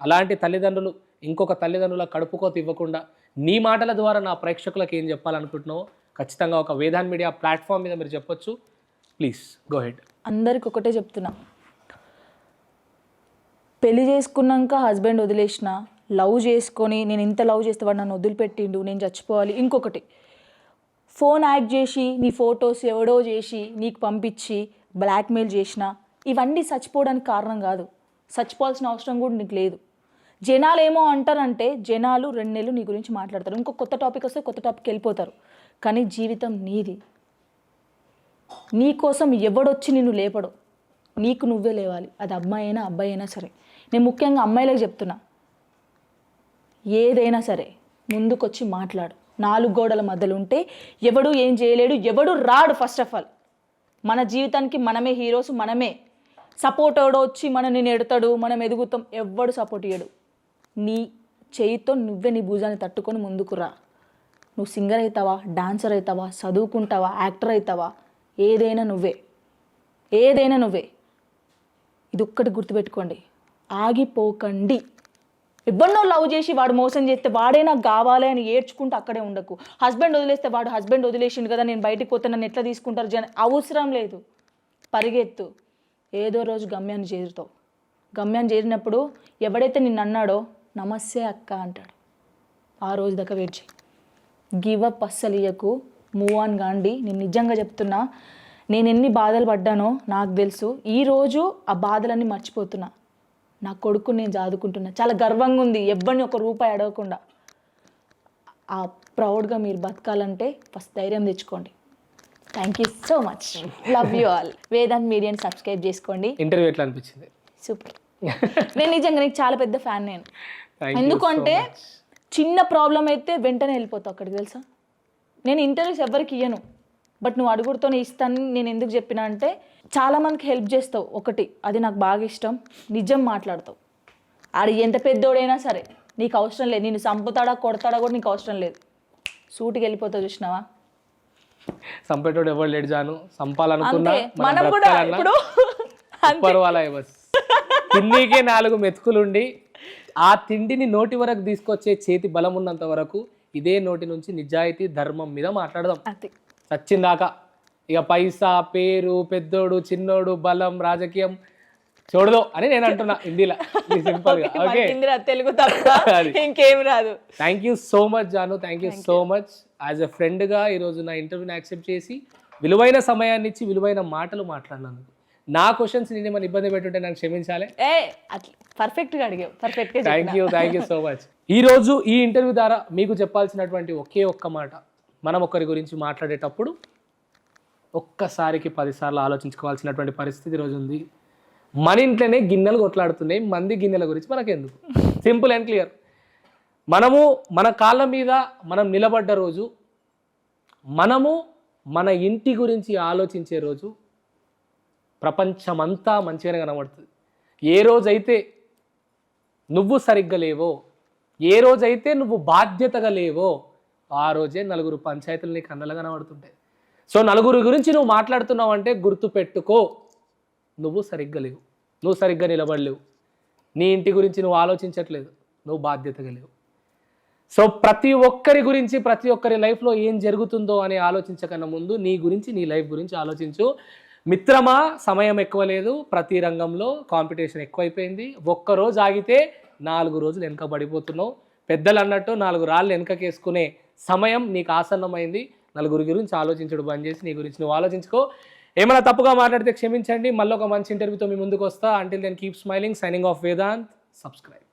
అలాంటి తల్లిదండ్రులు ఇంకొక తల్లిదండ్రుల కడుపుకోత ఇవ్వకుండా నీ మాటల ద్వారా నా ప్రేక్షకులకు ఏం చెప్పాలనుకుంటున్నావో ఖచ్చితంగా ఒక వేదాంత్ మీడియా ప్లాట్ఫామ్ మీద మీరు చెప్పొచ్చు. Please go head. అందరికి ఒకటే చెప్తున్నా, పెళ్లి చేసుకున్నాక హస్బెండ్ వదిలేసిన, లవ్ చేసుకొని నేను ఇంత లవ్ చేస్తే వాడు నన్ను వదిలిపెట్టిండు, నేను చచ్చిపోవాలి. ఇంకొకటి ఫోన్ యాక్ట్ చేసి నీ ఫొటోస్ ఎవడో చేసి నీకు పంపించి బ్లాక్మెయిల్ చేసిన, ఇవన్నీ చచ్చిపోవడానికి కారణం కాదు. చచ్చిపోవాల్సిన అవసరం కూడా నీకు లేదు. జనాలు ఏమో అంటారంటే, జనాలు 2 నెలలు నీ గురించి మాట్లాడతారు, ఇంకో కొత్త టాపిక్ వస్తే కొత్త టాపిక్ వెళ్ళిపోతారు. కానీ జీవితం నీది. నీ కోసం ఎవడొచ్చి నిన్ను లేపడు, నీకు నువ్వే లేవాలి. అది అమ్మాయి అయినా అబ్బాయి అయినా సరే. నేను ముఖ్యంగా అమ్మాయిలకు చెప్తున్నా, ఏదైనా సరే ముందుకొచ్చి మాట్లాడు. 4 గోడల మధ్యలో ఉంటే ఎవడు ఏం చేయలేడు, ఎవడు రాడు. ఫస్ట్ ఆఫ్ ఆల్ మన జీవితానికి మనమే హీరోస్, మనమే సపోర్ట్. ఎవడో వచ్చి మనని ఎడతాడు, మనం ఎదుగుతాం, ఎవడు సపోర్ట్ ఇయ్యడు. నీ చేయితో నువ్వే నీ భుజాన్ని తట్టుకొని ముందుకు రా. నువ్వు సింగర్ అవుతావా, డాన్సర్ అవుతావా, చదువుకుంటావా, యాక్టర్ అవుతావా, ఏదైనా నువ్వే, ఏదైనా నువ్వే. ఇది ఒక్కటి గుర్తుపెట్టుకోండి, ఆగిపోకండి. ఎవరినో లవ్ చేసి వాడు మోసం చేస్తే వాడే నాకు కావాలి అని ఏడ్చుకుంటూ అక్కడే ఉండకు. హస్బెండ్ వదిలేస్తే వాడు హస్బెండ్ వదిలేసిండు కదా, నేను బయటికి పోతే నన్ను ఎట్లా తీసుకుంటారు అవసరం లేదు. పరిగెత్తు, ఏదో రోజు గమ్యాన్ని చేరుతావు. గమ్యాన్ని చేరినప్పుడు ఎవడైతే నిన్ను అన్నాడో నమస్తే అక్క అంటాడు. ఆ రోజు దాకా వెయిట్ చేయి. గివ్ అప్ అస్సలు ఇయ్యకు, మూవ్ ఆన్ కాండి. నేను నిజంగా చెప్తున్నా, నేను ఎన్ని బాధలు పడ్డానో నాకు తెలుసు. ఈరోజు ఆ బాధలన్నీ మర్చిపోతున్నా. నా కొడుకుని నేను చదువుకుంటున్నా, చాలా గర్వంగా ఉంది. ఎవరిని ఒక రూపాయి అడగకుండా. ఆ ప్రౌడ్గా మీరు బతకాలంటే ఫస్ట్ ధైర్యం తెచ్చుకోండి. Thank you so much, love you all. Vedant మీడియాని సబ్స్క్రైబ్ చేసుకోండి. ఇంటర్వ్యూ ఎట్లా అనిపించింది? సూపర్. నేను నిజంగా నీకు చాలా పెద్ద ఫ్యాన్ నేను. ఎందుకంటే చిన్న ప్రాబ్లం అయితే వెంటనే వెళ్ళిపోతావు అక్కడికి, తెలుసా. నేను ఇంటర్వ్యూస్ ఎవరికి ఇయ్యను, బట్ నువ్వు అడుగుడుతోనే ఇస్తాను. నేను ఎందుకు చెప్పినా అంటే, చాలామందికి హెల్ప్ చేస్తావు ఒకటి, అది నాకు బాగా ఇష్టం. నిజం మాట్లాడతావు. ఆడు ఎంత పెద్దోడైనా సరే నీకు అవసరం లేదు. నేను చంపుతాడా కొడతాడా కూడా నీకు అవసరం లేదు. సూటికి వెళ్ళిపోతావు. చూసినావా, సంపేటోడు ఎవరు లేడు జాను. సంపాలనుకున్నా మనం కూడా ఇప్పుడు తిండికే 4 మెతుకులుండి ఆ తిండిని నోటి వరకు తీసుకొచ్చే చేతి బలం ఉన్నంత వరకు ఇదే నోటి నుంచి నిజాయితీ ధర్మం మీద మాట్లాడదాం చచ్చిందాకా. ఇక పైసా, పేరు, పెద్దోడు, చిన్నోడు, బలం, రాజకీయం చూడదు అని నేను అంటున్నా హిందీలో, సింపుల్ గా. ఓకే, తెలుగు ఇంకేం రాదు. Thank you so much Janu, thank you so much. As a ఫ్రెండ్గా ఈరోజు నా ఇంటర్వ్యూని యాక్సెప్ట్ చేసి విలువైన సమయాన్ని ఇచ్చి విలువైన మాటలు మాట్లాడినందుకు. నా క్వశ్చన్స్ నేను ఏమైనా ఇబ్బంది పెట్టుంటే నాకు క్షమించాలి. పర్ఫెక్ట్గా అడిగావు, పర్ఫెక్ట్గా. Thank you so much. ఈరోజు ఈ ఇంటర్వ్యూ ద్వారా మీకు చెప్పాల్సినటువంటి ఒకే ఒక్క మాట, మనం ఒకరి గురించి మాట్లాడేటప్పుడు ఒక్కసారికి 10 సార్లు ఆలోచించుకోవాల్సినటువంటి పరిస్థితి ఈరోజు ఉంది. మన ఇంట్లోనే గిన్నెలు కొట్లాడుతున్నాయి, మంది గిన్నెల గురించి మనకెందుకు? Simple and clear. మనము మన కాళ్ళ మీద మనం నిలబడ్డ రోజు, మనము మన ఇంటి గురించి ఆలోచించే రోజు ప్రపంచమంతా మంచిగానే కనబడుతుంది. ఏ రోజైతే నువ్వు సరిగ్గా లేవో, ఏ రోజైతే నువ్వు బాధ్యతగా లేవో, ఆ రోజే 4 పంచాయతీలు నీకు కన్నలుగా కనబడుతుంటాయి. సో నలుగురి గురించి నువ్వు మాట్లాడుతున్నావు అంటే గుర్తు పెట్టుకో, నువ్వు సరిగ్గా లేవు, నువ్వు సరిగ్గా నిలబడలేవు, నీ ఇంటి గురించి నువ్వు ఆలోచించట్లేదు, నువ్వు బాధ్యతగా లేవు. సో ప్రతి ఒక్కరి గురించి, ప్రతి ఒక్కరి లైఫ్లో ఏం జరుగుతుందో అని ఆలోచించకన్నా ముందు నీ గురించి, నీ లైఫ్ గురించి ఆలోచించు. మిత్రమా, సమయం ఎక్కువ లేదు, ప్రతి రంగంలో కాంపిటీషన్ ఎక్కువైపోయింది. ఒక్కరోజు ఆగితే 4 రోజులు వెనక పడిపోతున్నావు. పెద్దలు అన్నట్టు 4 రాళ్ళు వెనకకేసుకునే సమయం నీకు ఆసన్నమైంది. నలుగురి గురించి ఆలోచించడం బంద్ చేసి నీ గురించి నువ్వు ఆలోచించుకో. ఏమైనా తప్పుగా మాట్లాడితే క్షమించండి. మళ్ళీ ఒక మంచి ఇంటర్వ్యూతో మీ ముందుకు వస్తా. Until then keep smiling. Signing off Vedant. Subscribe.